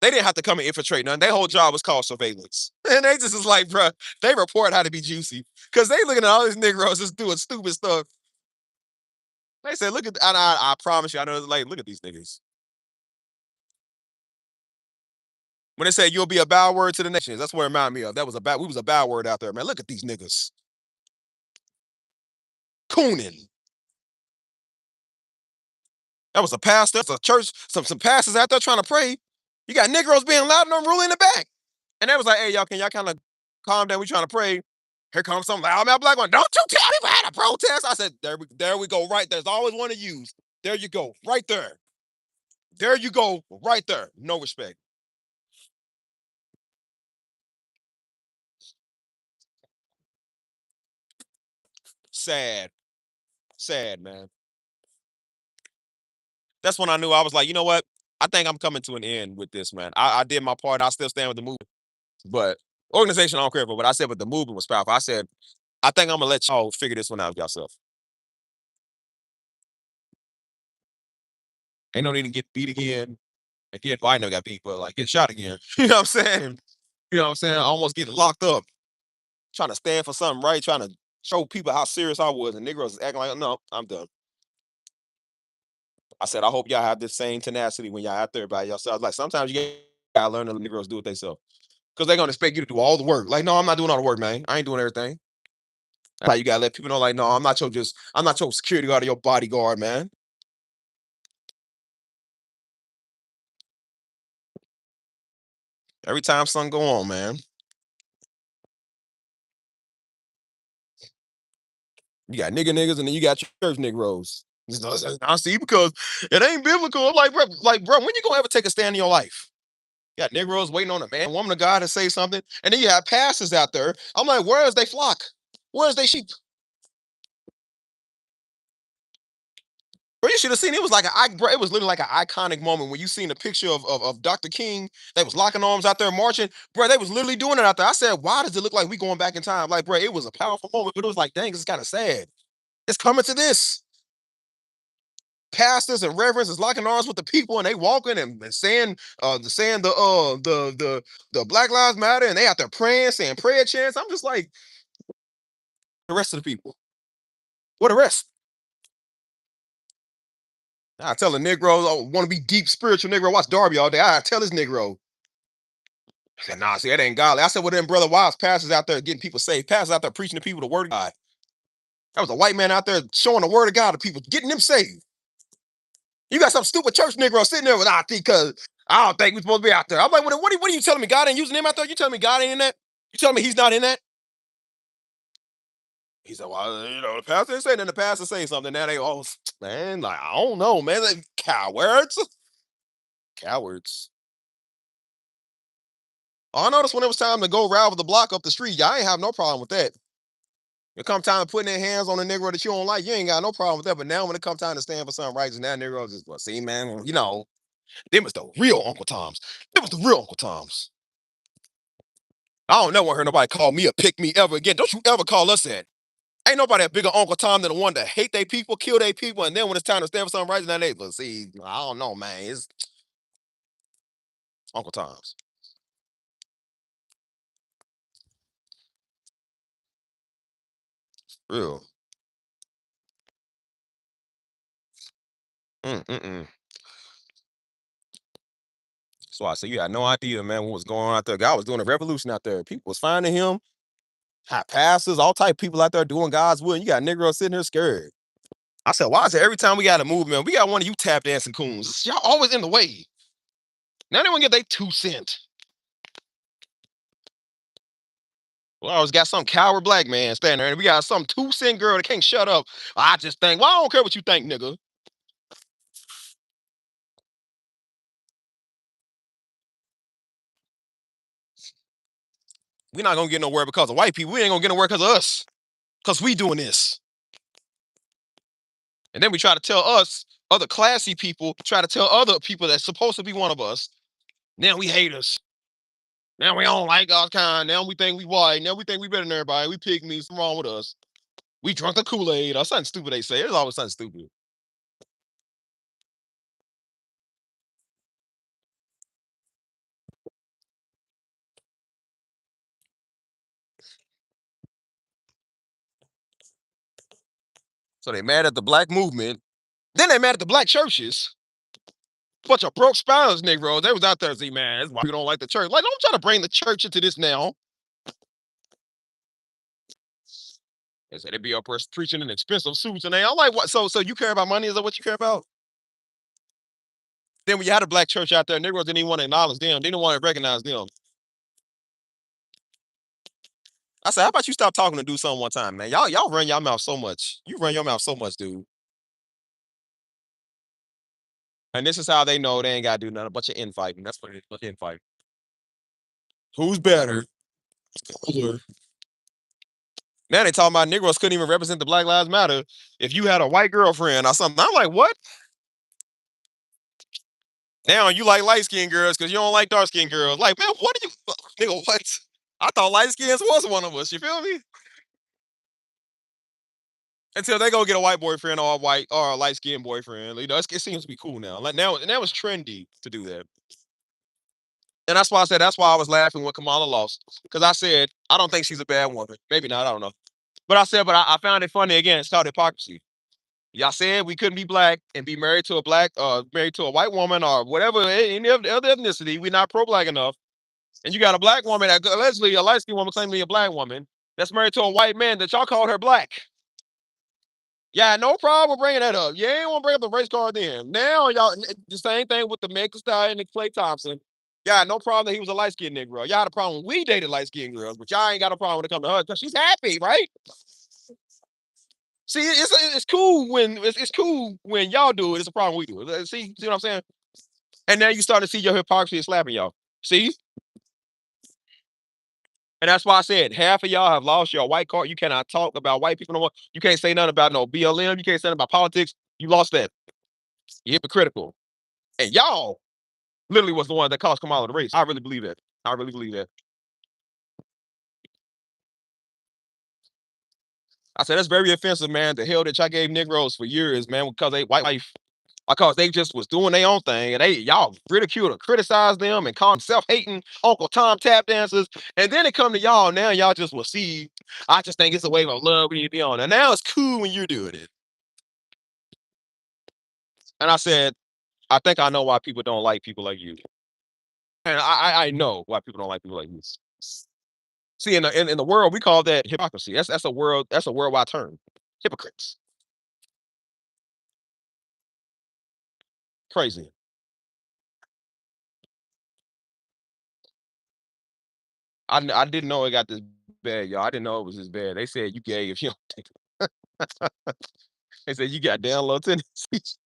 They didn't have to come and infiltrate none. Their whole job was called surveillance. And they just was like, bro, they report how to be juicy. Cause they looking at all these Negroes just doing stupid stuff. They said, look at I promise you, I know like, look at these niggas. When they say you'll be a byword to the nations, that's what it reminded me of. That was we was a byword out there, man. Look at these niggas. Cooning. That was a pastor, that's a church, some pastors out there trying to pray. You got Negroes being loud and unruly in the back. And they was like, hey, y'all, can y'all kind of calm down? We trying to pray. Here comes some loud mouth black one. Don't you tell me how to protest. I said, there we go, right. There's always one to use. There you go, right there. There you go, right there. No respect. Sad, sad, man. That's when I knew I was like, you know what? I think I'm coming to an end with this, man. I did my part. I still stand with the movement, but organization I don't care for. But I said, but the movement was powerful. I said, I think I'm gonna let y'all figure this one out yourself. Ain't no need to get beat again. And then Biden got beat, but like get shot again. You know what I'm saying? You know what I'm saying? Almost getting locked up, trying to stand for something right, trying to show people how serious I was, and Negroes is acting like, no, I'm done. I said, I hope y'all have this same tenacity when y'all out there by yourselves. Like sometimes you gotta learn to let Negroes do it themselves. Because they're gonna expect you to do all the work. Like, no, I'm not doing all the work, man. I ain't doing everything. That's how you gotta let people know, like, no, I'm not your security guard or your bodyguard, man. Every time something go on, man. You got niggas and then you got church Negroes. I see because it ain't biblical. I'm like, bro, when you gonna ever take a stand in your life? You got Negroes waiting on a man, woman of God to say something, and then you have pastors out there. I'm like, where is they flock? Where is they sheep? Bro, you should have seen it was like bro, it was literally like an iconic moment when you seen the picture of Dr. King. They was locking arms out there marching. Bro, they was literally doing it out there. I said, why does it look like we going back in time? Like, bro, it was a powerful moment, but it was like, dang, it's kind of sad. It's coming to this. Pastors and reverends is locking arms with the people and they walking and saying the Black Lives Matter and they out there praying, saying prayer chants. I'm just like the rest of the people. What the rest? I tell a Negro, I want to be deep spiritual Negro, watch Darby all day. I tell this Negro. I said, nah, see, that ain't godly. I said, well, then, Brother Wives, pastors out there getting people saved, pastors out there preaching to people the word of God. That was a white man out there showing the word of God to people, getting them saved. You got some stupid church Negro sitting there with IT because I don't think we're supposed to be out there. I'm like, what are you telling me? God ain't using him out there? You telling me God ain't in that? You telling me he's not in that? He said, well, the pastor said, and the pastor say something. Now they all, man, like, I don't know, man. Like, cowards. Cowards. I noticed when it was time to go ravel the block up the street, y'all ain't have no problem with that. It come time to putting their hands on a Negro that you don't like, you ain't got no problem with that. But now when it come time to stand for something righteous, now Negroes just, well, see, man, them was the real Uncle Toms. Them was the real Uncle Toms. I don't never heard nobody call me a pick me ever again. Don't you ever call us that. Ain't nobody a bigger Uncle Tom than the one that hate their people, kill their people, and then when it's time to stand for something righteous, now they, but see, I don't know, man. It's Uncle Tom's. Real. Mm-mm-mm. So I said, you had no idea, man, what was going on out there. God was doing a revolution out there. People was finding him. Hot pastors, all type of people out there doing God's will. And you got Negroes sitting here scared. I said, why is it every time we got a movement, we got one of you tap dancing coons? Y'all always in the way. Now they want to get their 2 cent. Well, I always got some coward black man standing there, and we got some 2 cent girl that can't shut up. I just think, well, I don't care what you think, nigga. We're not gonna get nowhere because of white people. We ain't gonna get nowhere because of us. Because we doing this. And then we try to tell us, other classy people, try to tell other people that's supposed to be one of us. Now we hate us. Now we don't like our kind. Now we think we white. Now we think we better than everybody. We pygmies. What's wrong with us? We drunk the Kool-Aid or something stupid they say. There's always something stupid. So they mad at the black movement. Then they mad at the black churches. Bunch of broke spineless Negroes. They was out there saying, man, that's why we don't like the church. Like, don't try to bring the church into this now. They said they be up there preaching in expensive suits and they. I'm like, what? So you care about money? Is that what you care about? Then when you had a black church out there, Negroes didn't even want to acknowledge them. They didn't want to recognize them. I said, how about you stop talking and do something one time, man? Y'all run your mouth so much. You run your mouth so much, dude. And this is how they know they ain't gotta do nothing. A bunch of infighting. That's what it is. A bunch of infighting. Who's better? Cooler. Now they talking about Negroes couldn't even represent the Black Lives Matter if you had a white girlfriend or something. I'm like, what? Now you like light skinned girls because you don't like dark skinned girls. Like, man, what are you, nigga? What? I thought light skins was one of us. You feel me? Until they go get a white boyfriend or a white or a light skinned boyfriend. You know, it seems to be cool now. Like now, and that was trendy to do that. And that's why I said that's why I was laughing when Kamala lost because I said I don't think she's a bad woman. Maybe not. I don't know. But I said, but I found it funny again. It's called hypocrisy. Y'all said we couldn't be black and be married to a black, married to a white woman or whatever any other ethnicity. We're not pro-black enough. And you got a black woman that allegedly a light skinned woman claiming to be a black woman that's married to a white man that y'all called her black. Yeah, no problem bringing that up. You ain't want to bring up the race card then. Now y'all the same thing with the Meg Thee Stallion and Klay Thompson. Yeah, no problem that he was a light skinned Negro. Y'all had a problem when we dated light skinned girls, but y'all ain't got a problem when it comes to her because she's happy, right? See, it's cool when it's cool when y'all do it. It's a problem we do it. See what I'm saying? And now you start to see your hypocrisy slapping y'all. See, and that's why I said half of y'all have lost your white card. You cannot talk about white people no more. You can't say nothing about no BLM. You can't say nothing about politics. You lost that. You're hypocritical. And y'all literally was the one that caused Kamala the race. I really believe that. I really believe that. I said that's very offensive, man. The hell that y'all gave Negroes for years, man, because they white life. Because they just was doing their own thing, and they y'all ridiculed or criticized them and called them self-hating Uncle Tom tap dancers. And then it come to y'all. Now y'all just will see. I just think it's a wave of love we need to be on. And now it's cool when you're doing it. And I said, I think I know why people don't like people like you. And I know why people don't like people like you. See, in the world, we call that hypocrisy. That's a worldwide term. Hypocrites. Crazy. I didn't know it got this bad, y'all. I didn't know it was this bad. They said you gay if you don't take it. They said you got down low tendencies.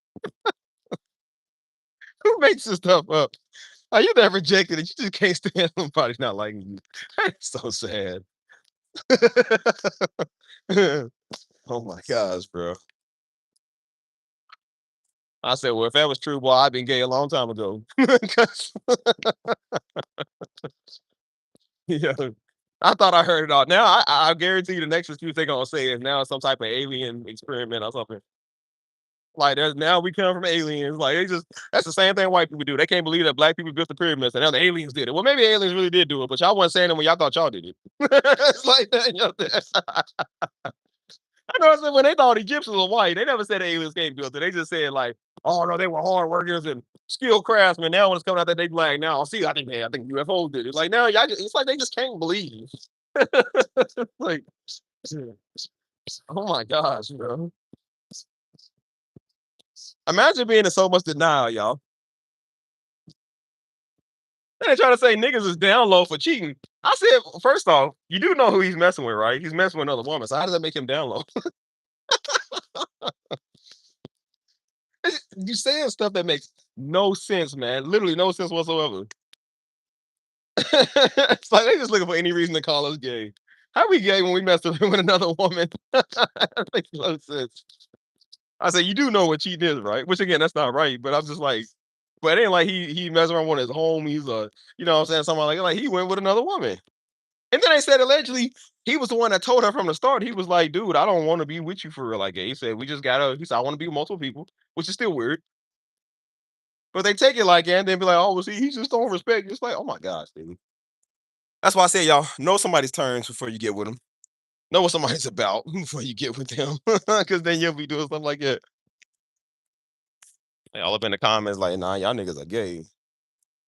Who makes this stuff up? Are you that rejected that you just can't stand somebody not liking you? That's so sad. Oh my gosh, bro. I said, well, if that was true, boy, I'd been gay a long time ago. 'Cause yeah. I thought I heard it all. Now I guarantee you the next excuse they're gonna say is now some type of alien experiment or something. Like there's now we come from aliens. Like they just that's the same thing white people do. They can't believe that black people built the pyramids and now the aliens did it. Well, maybe aliens really did do it, but y'all wasn't saying it when y'all thought y'all did it. It's like that. You know, I know I said when they thought Egyptians were white, they never said aliens came built it. They just said like, oh no, they were hard workers and skilled craftsmen. Now when it's coming out that they black, now see, I think UFOs did it. Like now, it's like they just can't believe. Like, oh my gosh, bro. Imagine being in so much denial, y'all. Then they try to say niggas is down low for cheating. I said, first off, you do know who he's messing with, right? He's messing with another woman. So how does that make him down low? You saying stuff that makes no sense, man. Literally no sense whatsoever. It's like they just looking for any reason to call us gay. How we gay when we messed with another woman? That makes no sense. I said, you do know what cheating is, right? Which again, that's not right. But I'm just like, but it ain't like he messed around with his homies or you know what I'm saying, something like he went with another woman. And then they said allegedly he was the one that told her from the start. He was like, dude, I don't want to be with you for real. Like he said, we just gotta, he said, I want to be with multiple people, which is still weird. But they take it like that and then be like, oh, well, see, he just don't respect you. It's like, oh my gosh, dude. That's why I say, y'all, know somebody's turns before you get with them. Know what somebody's about before you get with them. Because then you'll be doing something like that. They all up in the comments like, nah, y'all niggas are gay.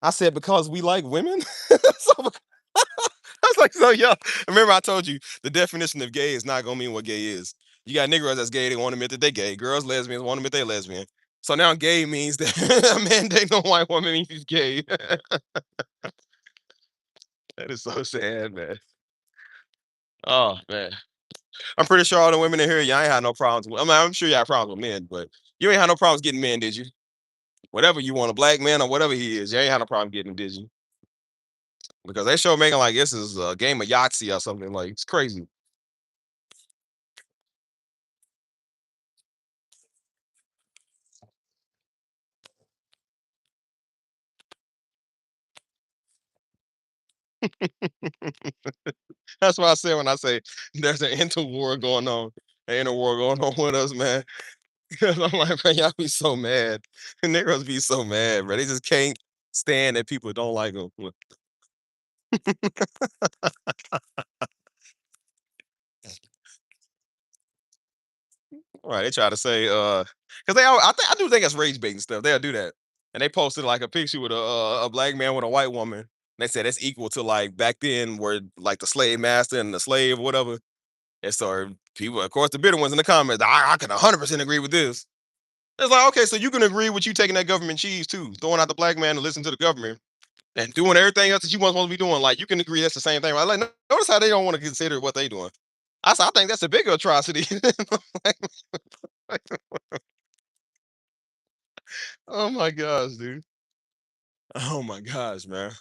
I said, because we like women? So, I was like, so yeah. Remember, I told you the definition of gay is not gonna mean what gay is. You got Negroes that's gay, they want to admit that they gay. Girls, lesbians want to admit they lesbian. So now gay means that a man dating a white woman means he's gay. That is so sad, man. Oh man. I'm pretty sure all the women in here, y'all ain't had no problems with. I mean, I'm sure you had problems with men, but you ain't had no problems getting men, did you? Whatever you want, a black man or whatever he is, you ain't had no problem getting him, did you? Because they show making like this is a game of Yahtzee or something. Like it's crazy. That's what I say when I say there's an interwar going on. Ain't a war going on with us, man. 'Cause I'm like, man, y'all be so mad. The niggas be so mad, bro. They just can't stand that people don't like them. Right? They try to say, because I do think it's rage bait and stuff. They'll do that, and they posted like a picture with a black man with a white woman. They said it's equal to like back then, where like the slave master and the slave, or whatever. And so people, of course, the bitter ones in the comments, I can 100% agree with this. It's like, okay, so you can agree with you taking that government cheese too, throwing out the black man to listen to the government and doing everything else that you weren't supposed to be doing. Like you can agree that's the same thing, right? Like notice how they don't want to consider what they doing. I think that's a bigger atrocity. Oh my gosh, dude. Oh my gosh, man.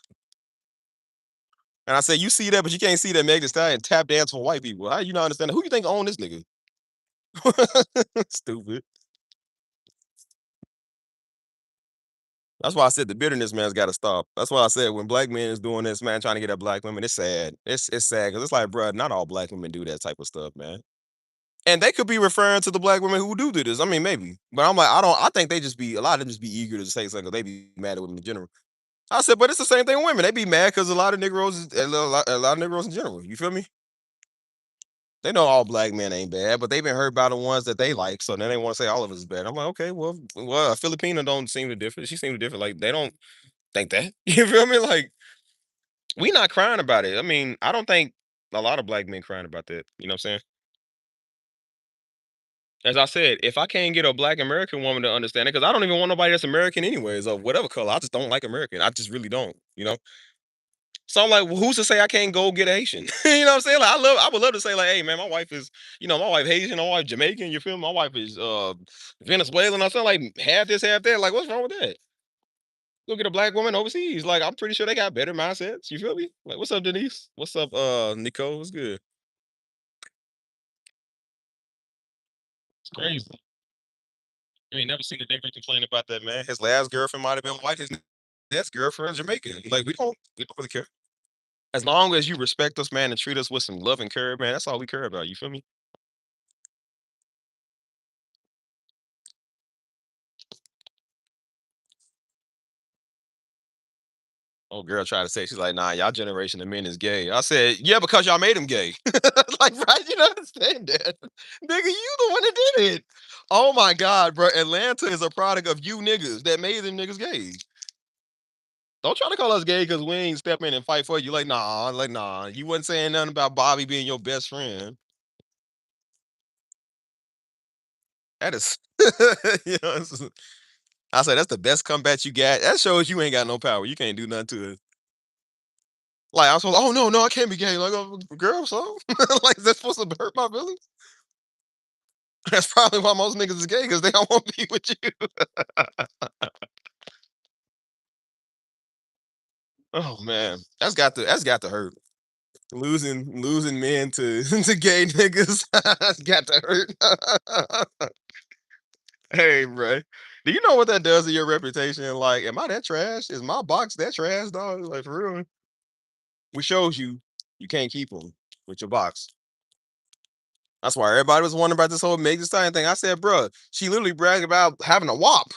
And I say you see that, but you can't see that Meg Thee Stallion tap dance for white people. How you not understand that? Who you think own this nigga? Stupid. That's why I said the bitterness, man's got to stop. That's why I said when black men is doing this, man, trying to get at black women, it's sad. It's sad because it's like, bro, not all black women do that type of stuff, man. And they could be referring to the black women who do this. I mean, maybe, but I'm like, I don't. I think they just be a lot of them just be eager to say something. 'Cause they be mad at women in general. I said, but it's the same thing with women. They be mad because a lot of Negroes, a lot of Negroes in general. You feel me? They know all black men ain't bad, but they've been hurt by the ones that they like. So then they want to say all of us is bad. I'm like, okay, well, a Filipino don't seem to differ. She seems to differ. Like they don't think that. You feel me? Like we not crying about it. I mean, I don't think a lot of black men crying about that. You know what I'm saying? As I said, if I can't get a black American woman to understand it, because I don't even want nobody that's American anyways, of whatever color. I just don't like American. I just really don't. You know. So I'm like, well, who's to say I can't go get a Haitian? You know what I'm saying? Like I would love to say, like, hey man, my wife is, my wife Haitian, my wife Jamaican, you feel me? My wife is Venezuelan or something, like half this, half that. Like, what's wrong with that? Go get a black woman overseas. Like, I'm pretty sure they got better mindsets. You feel me? Like, what's up, Denise? What's up, Nicole? What's good? It's crazy. You ain't never seen a nigga complain about that, man. His last girlfriend might have been white. His next girlfriend Jamaican. Like, we don't really care. As long as you respect us, man, and treat us with some love and care, man, that's all we care about. You feel me? Oh, girl tried to say, she's like, nah, y'all generation of men is gay. I said, yeah, because y'all made him gay. Like, right? You don't understand that. Nigga, you the one that did it. Oh my God, bro. Atlanta is a product of you niggas that made them niggas gay. Don't try to call us gay because we ain't step in and fight for you. Like, nah. You wasn't saying nothing about Bobby being your best friend. That is, I said, that's the best comeback you got. That shows you ain't got no power. You can't do nothing to it. Like, I was like, oh, no, I can't be gay. Like, oh, girl, so? Like, is that supposed to hurt my feelings? That's probably why most niggas is gay because they don't want to be with you. Oh man, that's got to hurt. Losing men to to gay niggas. That's got to hurt. Hey, bro. Do you know what that does to your reputation? Like, am I that trash? Is my box that trash, dog? Like for real. We shows you can't keep them with your box. That's why everybody was wondering about this whole Meg Thee Stallion thing. I said, bro, she literally bragged about having a WAP.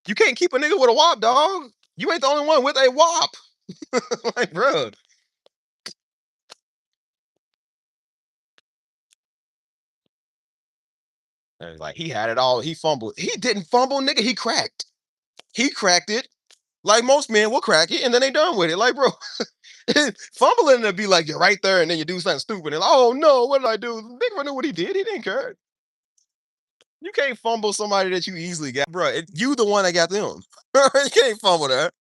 You can't keep a nigga with a WAP, dog. You ain't the only one with a WAP. Like, bro. And like he had it all. He fumbled. He didn't fumble, nigga. He cracked. He cracked it. Like most men will crack it, and then they done with it. Like, bro, fumbling to be like you're right there, and then you do something stupid, and oh no, what did I do? Nigga knew what he did. He didn't care. You can't fumble somebody that you easily got, bro. You the one that got them. You can't fumble that.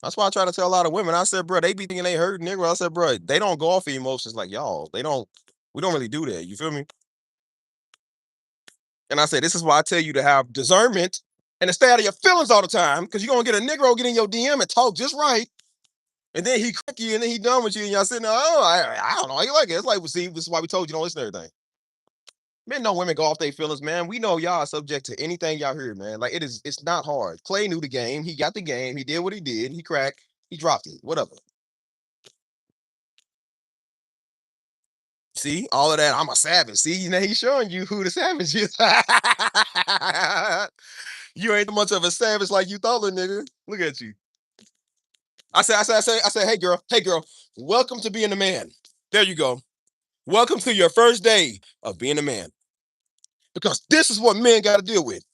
That's why I try to tell a lot of women. I said, bro, they be thinking they hurt nigga. I said, bro, they don't go off of emotions like y'all. They don't. We don't really do that. You feel me? And I said, this is why I tell you to have discernment and to stay out of your feelings all the time, because you're gonna get a Negro get in your DM and talk just right. And then he crack you and then he done with you, and y'all sitting there, oh, I don't know. You like it. It's like, well, see, this is why we told you don't listen to everything. Men know women go off their feelings, man. We know y'all are subject to anything y'all hear, man. Like it's not hard. Clay knew the game. He got the game. He did what he did. He cracked. He dropped it. Whatever. See, all of that. I'm a savage. See, now he's showing you who the savage is. You ain't much of a savage like you thought, little nigga. Look at you. Hey girl, welcome to being a man. There you go. Welcome to your first day of being a man. Because this is what men got to deal with.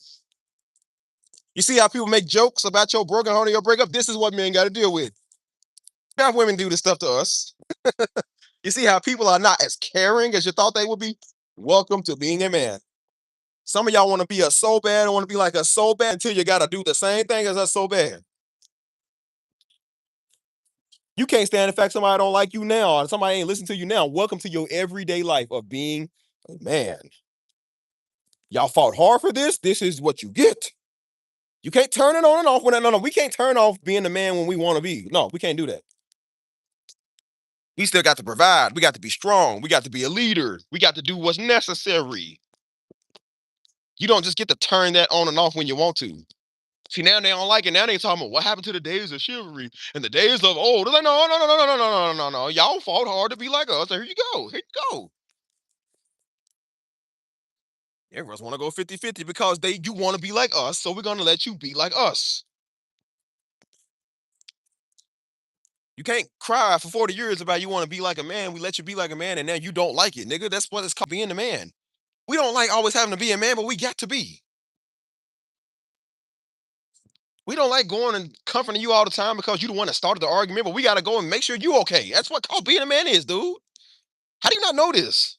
You see how people make jokes about your broken heart or your breakup? This is what men got to deal with. Now women do this stuff to us. You see how people are not as caring as you thought they would be? Welcome to being a man. Some of y'all want to be us so bad and want to be like us so bad until you got to do the same thing as us so bad. You can't stand the fact somebody don't like you now and somebody ain't listen to you now. Welcome to your everyday life of being a man. Y'all fought hard for this. This is what you get. You can't turn it on and off. No, we can't turn off being a man when we want to be. No, we can't do that. We still got to provide. We got to be strong. We got to be a leader. We got to do what's necessary. You don't just get to turn that on and off when you want to. See, now they don't like it. Now they talking about what happened to the days of chivalry and the days of old. They're like, no, no, no, no, no, no, no, no, no, no. Y'all fought hard to be like us. Here you go. Here you go. Everyone's want to go 50-50 because you want to be like us, so we're gonna let you be like us. You can't cry for 40 years about you want to be like a man. We let you be like a man, and now you don't like it, nigga. That's what it's called being a man. We don't like always having to be a man, but we got to be. We don't like going and comforting you all the time because you the one that started the argument, but we gotta go and make sure you okay. That's what called being a man is, dude. How do you not know this?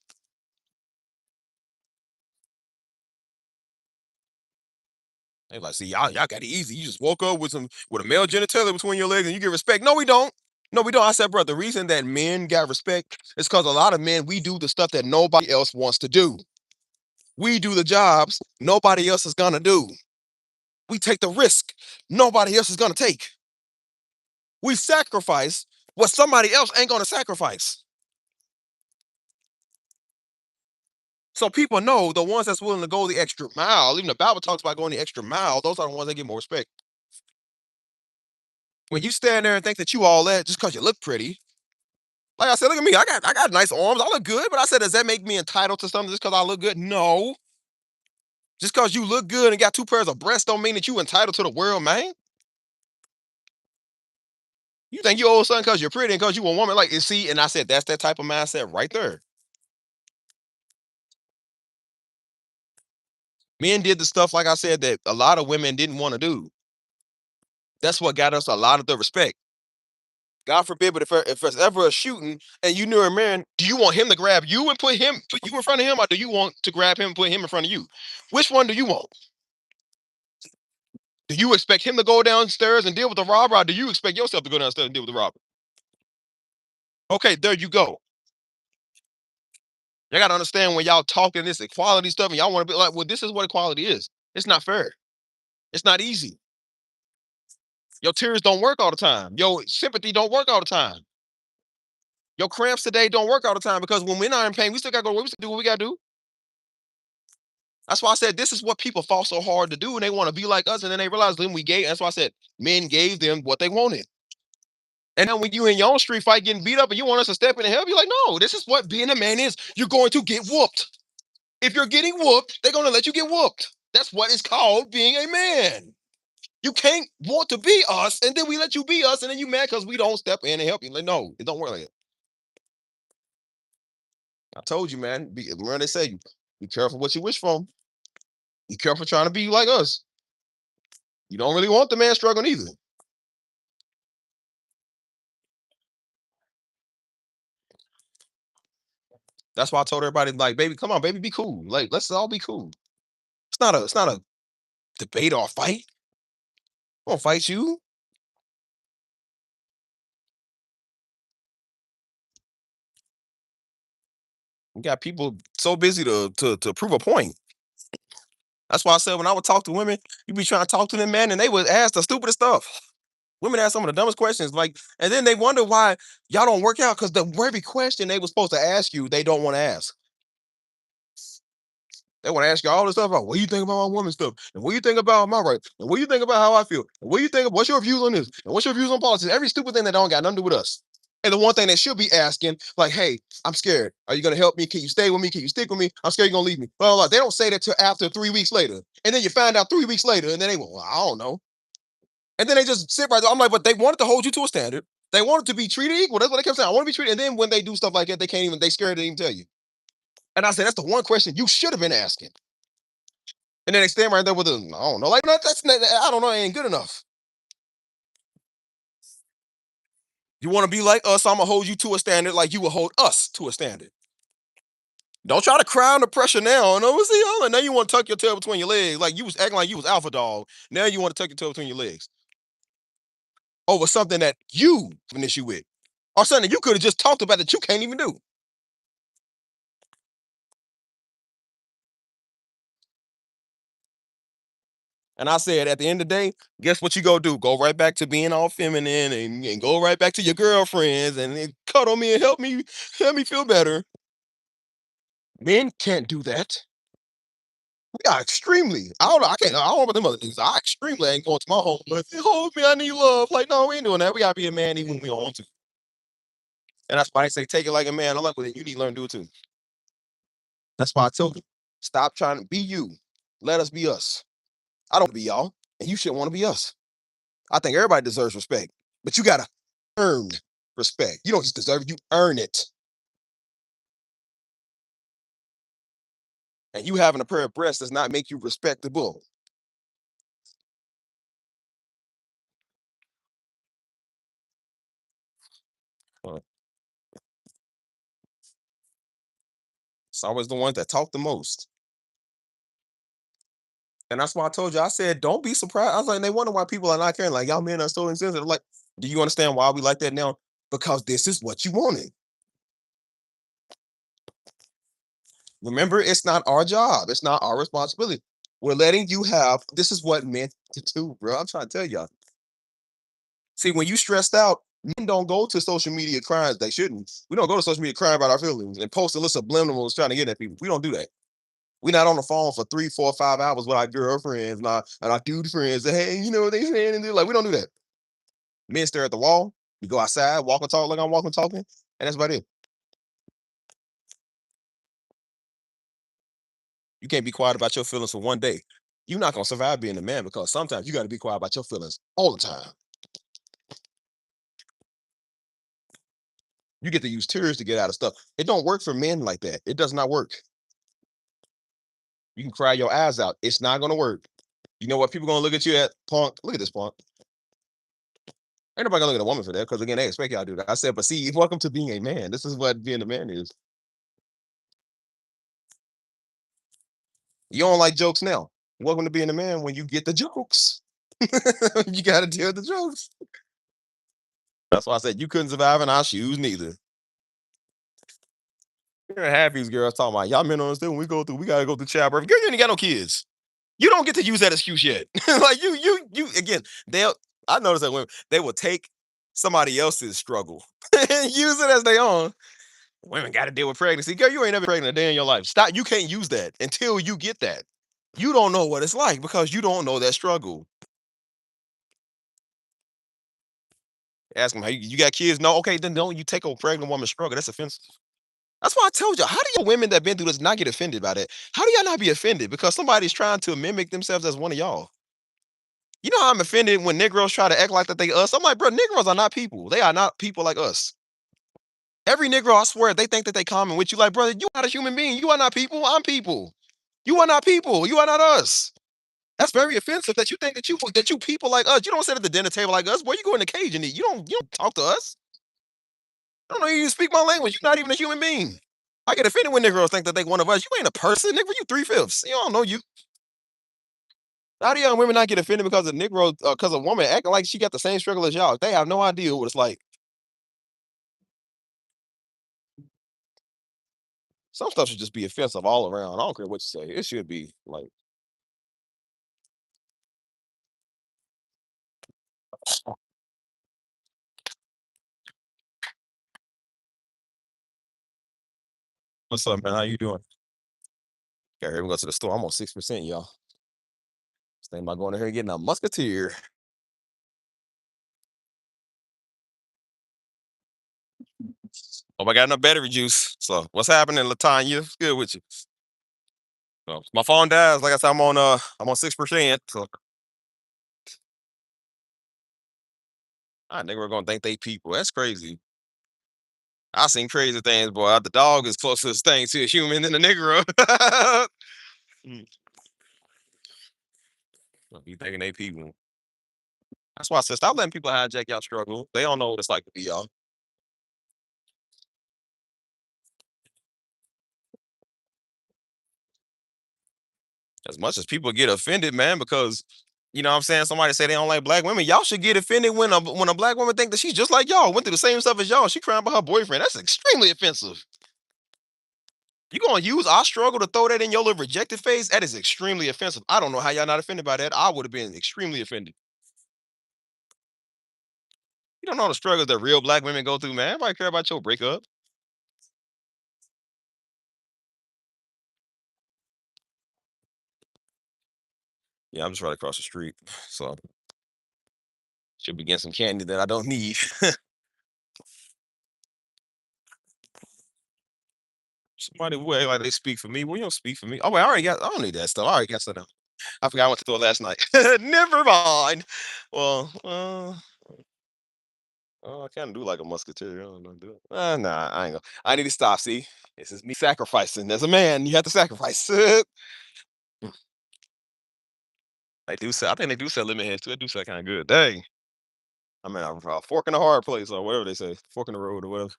They like, see, y'all got it easy. You just woke up with a male genitalia between your legs and you get respect. No, we don't. No, we don't. I said, bro, the reason that men got respect is because a lot of men, we do the stuff that nobody else wants to do. We do the jobs nobody else is gonna do. We take the risk nobody else is gonna take. We sacrifice what somebody else ain't gonna sacrifice. So people know the ones that's willing to go the extra mile, even the Bible talks about going the extra mile, those are the ones that get more respect. When you stand there and think that you all that just because you look pretty, like I said, look at me. I got nice arms. I look good, but I said, does that make me entitled to something just because I look good? No. Just because you look good and got two pairs of breasts don't mean that you entitled to the world, man. You think you owe something because you're pretty and because you a woman. Like, you see, and I said, that's that type of mindset right there. Men did the stuff, like I said, that a lot of women didn't want to do. That's what got us a lot of the respect. God forbid, but if there's ever a shooting and you knew a man, do you want him to grab you and put you in front of him, or do you want to grab him and put him in front of you? Which one do you want? Do you expect him to go downstairs and deal with the robber, or do you expect yourself to go downstairs and deal with the robber? Okay, there you go. You gotta understand when y'all talking this equality stuff and y'all want to be like, well, this is what equality is. It's not fair. It's not easy. Your tears don't work all the time. Your sympathy don't work all the time. Your cramps today don't work all the time because when we're not in pain, we still gotta go to work. We still do what we gotta do. That's why I said this is what people fought so hard to do, and they want to be like us, and then they realize then we gave. That's why I said men gave them what they wanted. And then when you in your own street fight getting beat up and you want us to step in and help, you're like, no, this is what being a man is. You're going to get whooped. If you're getting whooped, they're gonna let you get whooped. That's what it's called being a man. You can't want to be us, and then we let you be us, and then you mad because we don't step in and help you. Like, no, it don't work like that. I told you, man. Remember they say, be careful what you wish for. Be careful trying to be like us. You don't really want the man struggling either. That's why I told everybody, like, baby, come on, baby, be cool. Like, let's all be cool. It's not a debate or a fight. I won't fight you. We got people so busy to prove a point. That's why I said when I would talk to women, you be trying to talk to them, man, and they would ask the stupidest stuff. Women ask some of the dumbest questions, like, and then they wonder why y'all don't work out because the very question they were supposed to ask you, they don't want to ask. They want to ask you all this stuff about what do you think about my woman stuff, and what do you think about my rights, and what do you think about how I feel, and what do you think? What's your views on this, and what's your views on politics? Every stupid thing that don't got nothing to do with us. And the one thing they should be asking, like, hey, I'm scared. Are you gonna help me? Can you stay with me? Can you stick with me? I'm scared you're gonna leave me. Blah, blah, blah. They don't say that till after 3 weeks later. And then you find out 3 weeks later, and then they go, well, I don't know. And then they just sit right there. I'm like, but they wanted to hold you to a standard. They wanted to be treated equal. That's what they kept saying. I want to be treated. And then when they do stuff like that, they can't even, they scared to even tell you. And I said, that's the one question you should have been asking. And then they stand right there with a, I don't know, like, no, that's not, I don't know, it ain't good enough. You want to be like us, I'm gonna hold you to a standard like you will hold us to a standard. Don't try to cry under pressure now. No, see, oh, now you want to tuck your tail between your legs, like you was acting like you was alpha dog. Now you want to tuck your tail between your legs over something that you have an issue with, or something you could have just talked about that you can't even do. And I said, at the end of the day, guess what you go do? Go right back to being all feminine and go right back to your girlfriends and then cuddle me and help me feel better. Men can't do that. We are extremely. I don't know. I can't. I don't know about them other things. I extremely ain't going to my home. But hold me. I need love. Like no, we ain't doing that. We gotta be a man even when we don't want to. And that's why I say take it like a man. I like with it. You need to learn to do it too. That's why I told you. Stop trying to be you. Let us be us. I don't be y'all, and you shouldn't want to be us. I think everybody deserves respect, but you gotta earn respect. You don't just deserve it, you earn it. And you having a pair of breasts does not make you respectable. Uh, It's always the ones that talk the most. And that's why I told you, I said, don't be surprised. I was like, they wonder why people are not caring. Like, y'all men are so insensitive. Like, do you understand why we like that now? Because this is what you wanted. Remember, it's not our job. It's not our responsibility. We're letting you have, this is what men to do, bro. I'm trying to tell y'all. See, when you stressed out, men don't go to social media crying. They shouldn't. We don't go to social media crying about our feelings and post a list of subliminals trying to get at people. We don't do that. We're not on the phone for 3, 4, 5 hours with our girlfriends and our dude friends. Hey, you know what they saying? And they're like, we don't do that. Men stare at the wall. We go outside, walk and talk like I'm walking, talking, and that's about it. You can't be quiet about your feelings for one day. You're not gonna survive being a man because sometimes you got to be quiet about your feelings all the time. You get to use tears to get out of stuff. It don't work for men like that. It does not work. You can cry your eyes out. It's not gonna work. You know what? People gonna look at you at punk. Look at this punk. Ain't nobody gonna look at a woman for that because again, they expect y'all to do that. I said, but see, welcome to being a man. This is what being a man is. You don't like jokes now. Welcome to being a man when you get the jokes. You gotta deal with the jokes. That's why I said you couldn't survive in our shoes neither. You're half these girls talking about y'all men don't understand when we go through, we gotta go through childbirth. Girl, you ain't got no kids. You don't get to use that excuse yet. Like you again, they'll I noticed that women they will take somebody else's struggle and use it as their own. Women got to deal with pregnancy. Girl, you ain't never pregnant a day in your life. Stop. You can't use that until you get that. You don't know what it's like because you don't know that struggle. Ask them, hey, you got kids? No, okay, then don't you take a pregnant woman's struggle. That's offensive. That's why I told you. How do you women that been through this not get offended by that? How do y'all not be offended? Because somebody's trying to mimic themselves as one of y'all. You know how I'm offended when Negroes try to act like that they us. I'm like, bro, Negroes are not people. They are not people like us. Every Negro, I swear, they think that they common with you. Like, brother, you are not a human being. You are not people. I'm people. You are not people. You are not us. That's very offensive that you think that you people like us. You don't sit at the dinner table like us. Boy, you go in the cage and eat. You don't talk to us. I don't know you even speak my language. You're not even a human being. I get offended when Negroes think that they one of us. You ain't a person, nigga. You 3/5. You don't know you. How do young women not get offended because a Negro, because a woman acting like she got the same struggle as y'all? They have no idea what it's like. Some stuff should just be offensive all around. I don't care what you say. It should be like What's up, man? How you doing? Yeah, here we go to the store. I'm on 6%, y'all. Just thinking about going in here and getting a musketeer. Oh, I got enough battery juice. So what's happening, Latanya? What's good with you? So, my phone dies. Like I said, I'm on 6%. So I think we're gonna think they people. That's crazy. I seen crazy things, boy. The dog is closest thing to a human than a Negro. Mm, you thinking they people. That's why I said stop letting people hijack y'all struggle. They don't know what it's like to be y'all. As much as people get offended, man, because you know what I'm saying, somebody say they don't like black women. Y'all should get offended when a black woman think that she's just like y'all, went through the same stuff as y'all. She crying about her boyfriend. That's extremely offensive. You gonna use our struggle to throw that in your little rejected face? That is extremely offensive. I don't know how y'all not offended by that. I would have been extremely offended. You don't know the struggles that real black women go through, man. Everybody care about your breakup. Yeah, I'm just right across the street. So should be getting some candy that I don't need. Somebody will act like they speak for me. Well, you don't speak for me. Oh wait, I don't need that stuff. I already got stuff. I forgot I went to the store last night. Never mind. Well, I kind of do like a musketeer. I don't know, do it. Nah, I ain't gonna. I need to stop. See, this is me sacrificing. As a man, you have to sacrifice. They do sell. I think they do sell lemon heads too. They do sell kind of good. Dang. I mean, a fork in the hard place or whatever they say. Fork in the road or whatever.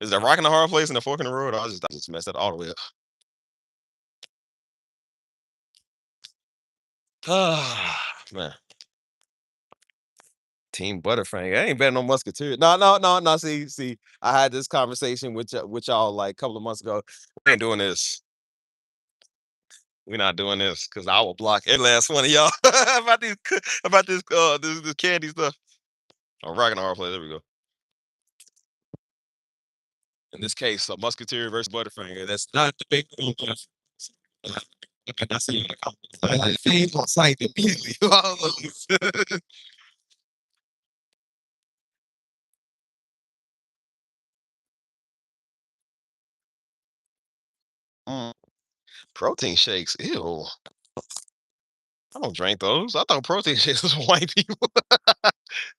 Is there rock in the hard place and a fork in the road? I just messed that all the way up. Ah, man. Team Butterfinger. I ain't betting on Musketeer. No, no, no, no. See, I had this conversation with y'all like a couple of months ago. We ain't doing this. We're not doing this because I will block every last one of y'all about this candy stuff. I'm rocking the hard play. There we go. In this case, a Musketeer versus Butterfinger. That's not the big one. I see you in the comments. Fame on sight immediately. Mm, protein shakes. Ew. I don't drink those. I thought protein shakes was for white people.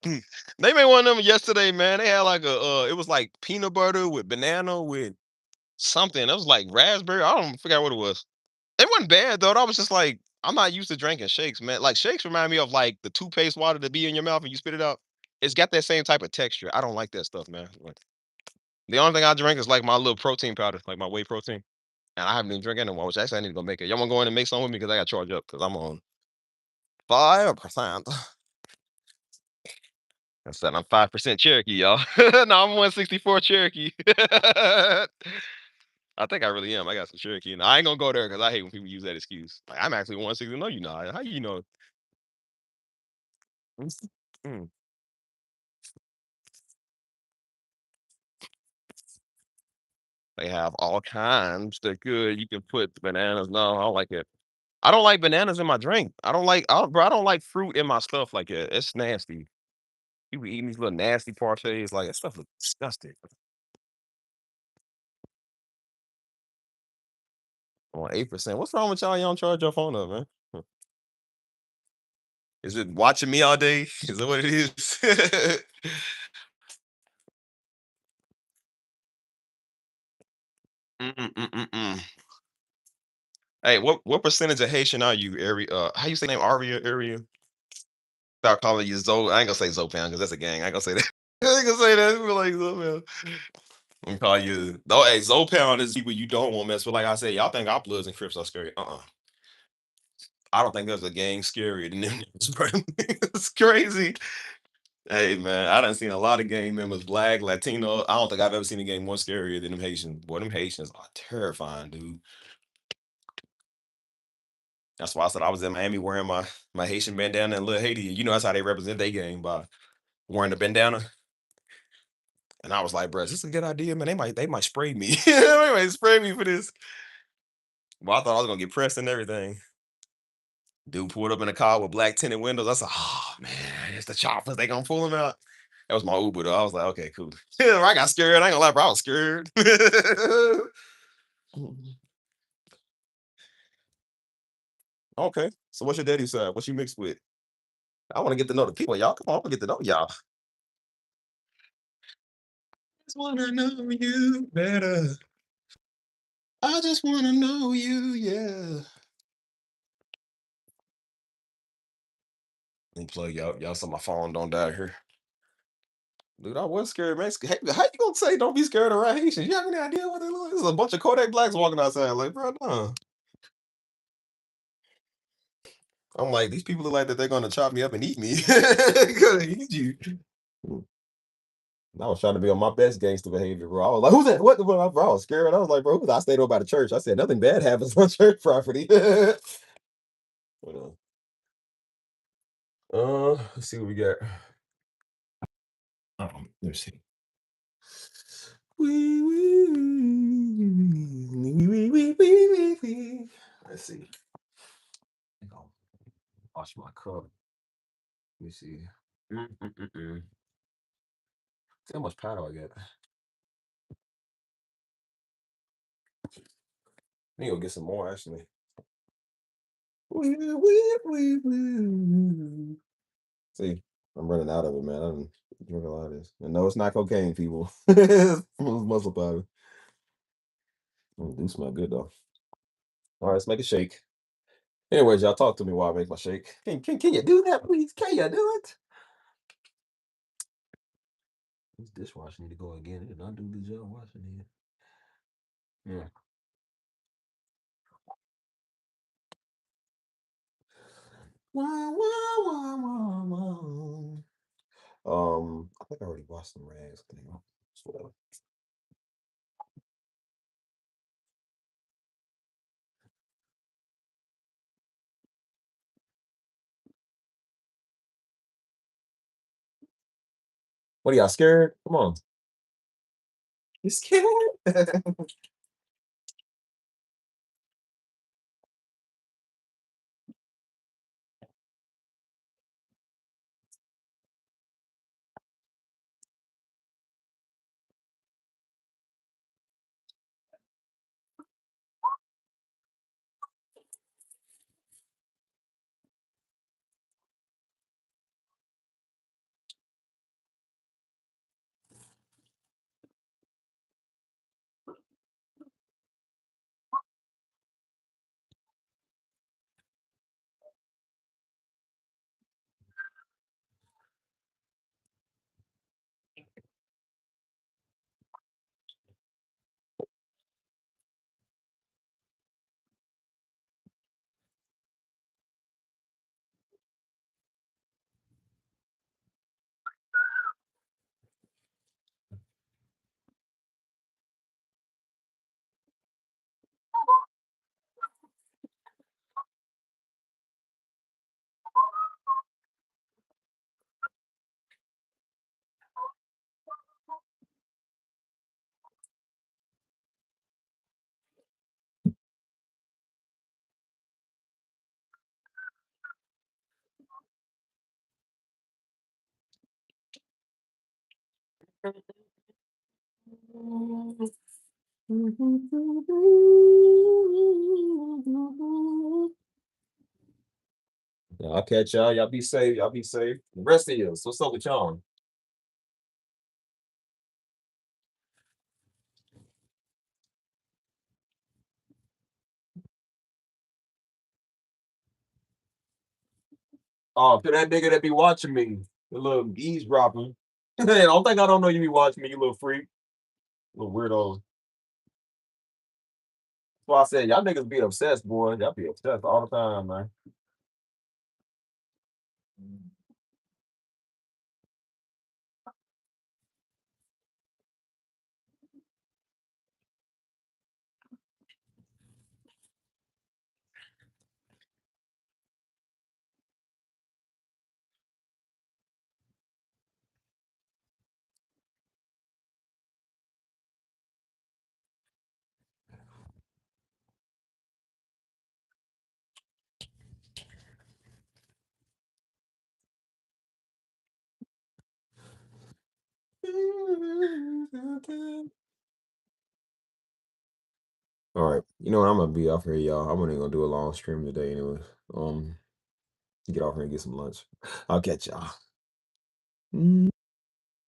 Mm. They made one of them yesterday, man. They had like it was like peanut butter with banana with something. It was like raspberry. I don't forget what it was. It wasn't bad though. I was just like, I'm not used to drinking shakes, man. Like shakes remind me of like the toothpaste water that be in your mouth and you spit it out. It's got that same type of texture. I don't like that stuff, man. Like, the only thing I drink is like my little protein powder, like my whey protein. And I haven't been drinking anymore, which actually I need to go make it. Y'all wanna go in and make some with me because I got charged up because I'm on 5%. I said I'm 5% Cherokee, y'all. No, I'm 164 Cherokee. I think I really am. I got some Cherokee. And I ain't gonna go there because I hate when people use that excuse. Like, I'm actually 160. No, you not. How you know? Mm. They have all kinds. They're good. You can put bananas. No, I don't like it. I don't like bananas in my drink. I don't like fruit in my stuff like that. It's nasty. People eating these little nasty parfaits. Like that stuff looks disgusting. On 8%. What's wrong with y'all? Y'all don't charge your phone up, man. Is it watching me all day? Is that what it is? Mm-mm-mm-mm. Hey, what percentage of Haitian are you, Ari? How you say name Aria? Area? Start calling you Zo. I ain't gonna say Zopan because that's a gang. I ain't gonna say that. I ain't gonna say that. People like Zopan. I'm gonna call you. No, hey, Zopan is people you don't want to mess with. Like I said, y'all think our Bloods and Crips are scary. I don't think there's a gang scarier than them. It's crazy. Hey man, I done seen a lot of gang members, black, Latino. I don't think I've ever seen a gang more scarier than them Haitians. Boy, them Haitians are terrifying, dude. That's why I said I was in Miami wearing my Haitian bandana and Little Haiti. You know that's how they represent their gang by wearing the bandana. And I was like, "Bruh, is this a good idea, man? They might spray me. They might spray me for this." Well, I thought I was gonna get pressed and everything. Dude pulled up in a car with black tinted windows. I said, "Oh man, it's the choppers. They gonna pull him out." That was my Uber though. I was like, "Okay, cool." I got scared. I ain't gonna lie, bro. I was scared. Okay. So what's your daddy side? What you mixed with? I want to get to know the people, y'all. Come on, I want to get to know y'all. Just wanna know you better. I just wanna know you, yeah. Let me plug y'all. Y'all so my phone don't die here. Dude, I was scared, man. Hey, how you gonna say don't be scared around Haitians? You have any idea what they look like? There's a bunch of Kodak blacks walking outside. Like, bro, no. I'm like, these people look like that they're gonna chop me up and eat me. Gonna eat you. I was trying to be on my best gangster behavior, bro. I was like, who's that? What the bro? I was scared. I was like, bro, who's that? I stayed over by the church. I said, nothing bad happens on church property. Hold let's see what we got. Let's see. Let's see. I think I'll wash my cup. Let me see. Mm-mm-mm-mm. See how much powder I got. I need to go get some more actually. See, I'm running out of it, man. I'm drinking a lot of this. And no, it's not cocaine, people. It's muscle powder. Do smell good though. All right, let's make a shake. Anyways, y'all talk to me while I make my shake. Can you do that, please? Can you do it? This dishwasher need to go again. It did not do the job washing it. Yeah. Wah, wah, wah, wah, wah. I think I already washed some rags. I think. So, what are y'all scared? Come on. You scared? Yeah, I'll catch y'all. Y'all be safe. Y'all be safe. The rest of you, what's up with y'all? Oh, to that nigga that be watching me, the little eavesdropping. Don't think I don't know you be watching me, you little freak, little weirdo. That's why I said y'all niggas be obsessed, boy. Y'all be obsessed all the time, man. All right. You know what? I'm gonna be off here, y'all. I'm only gonna do a long stream today anyway. Um, get off here and get some lunch. I'll catch y'all.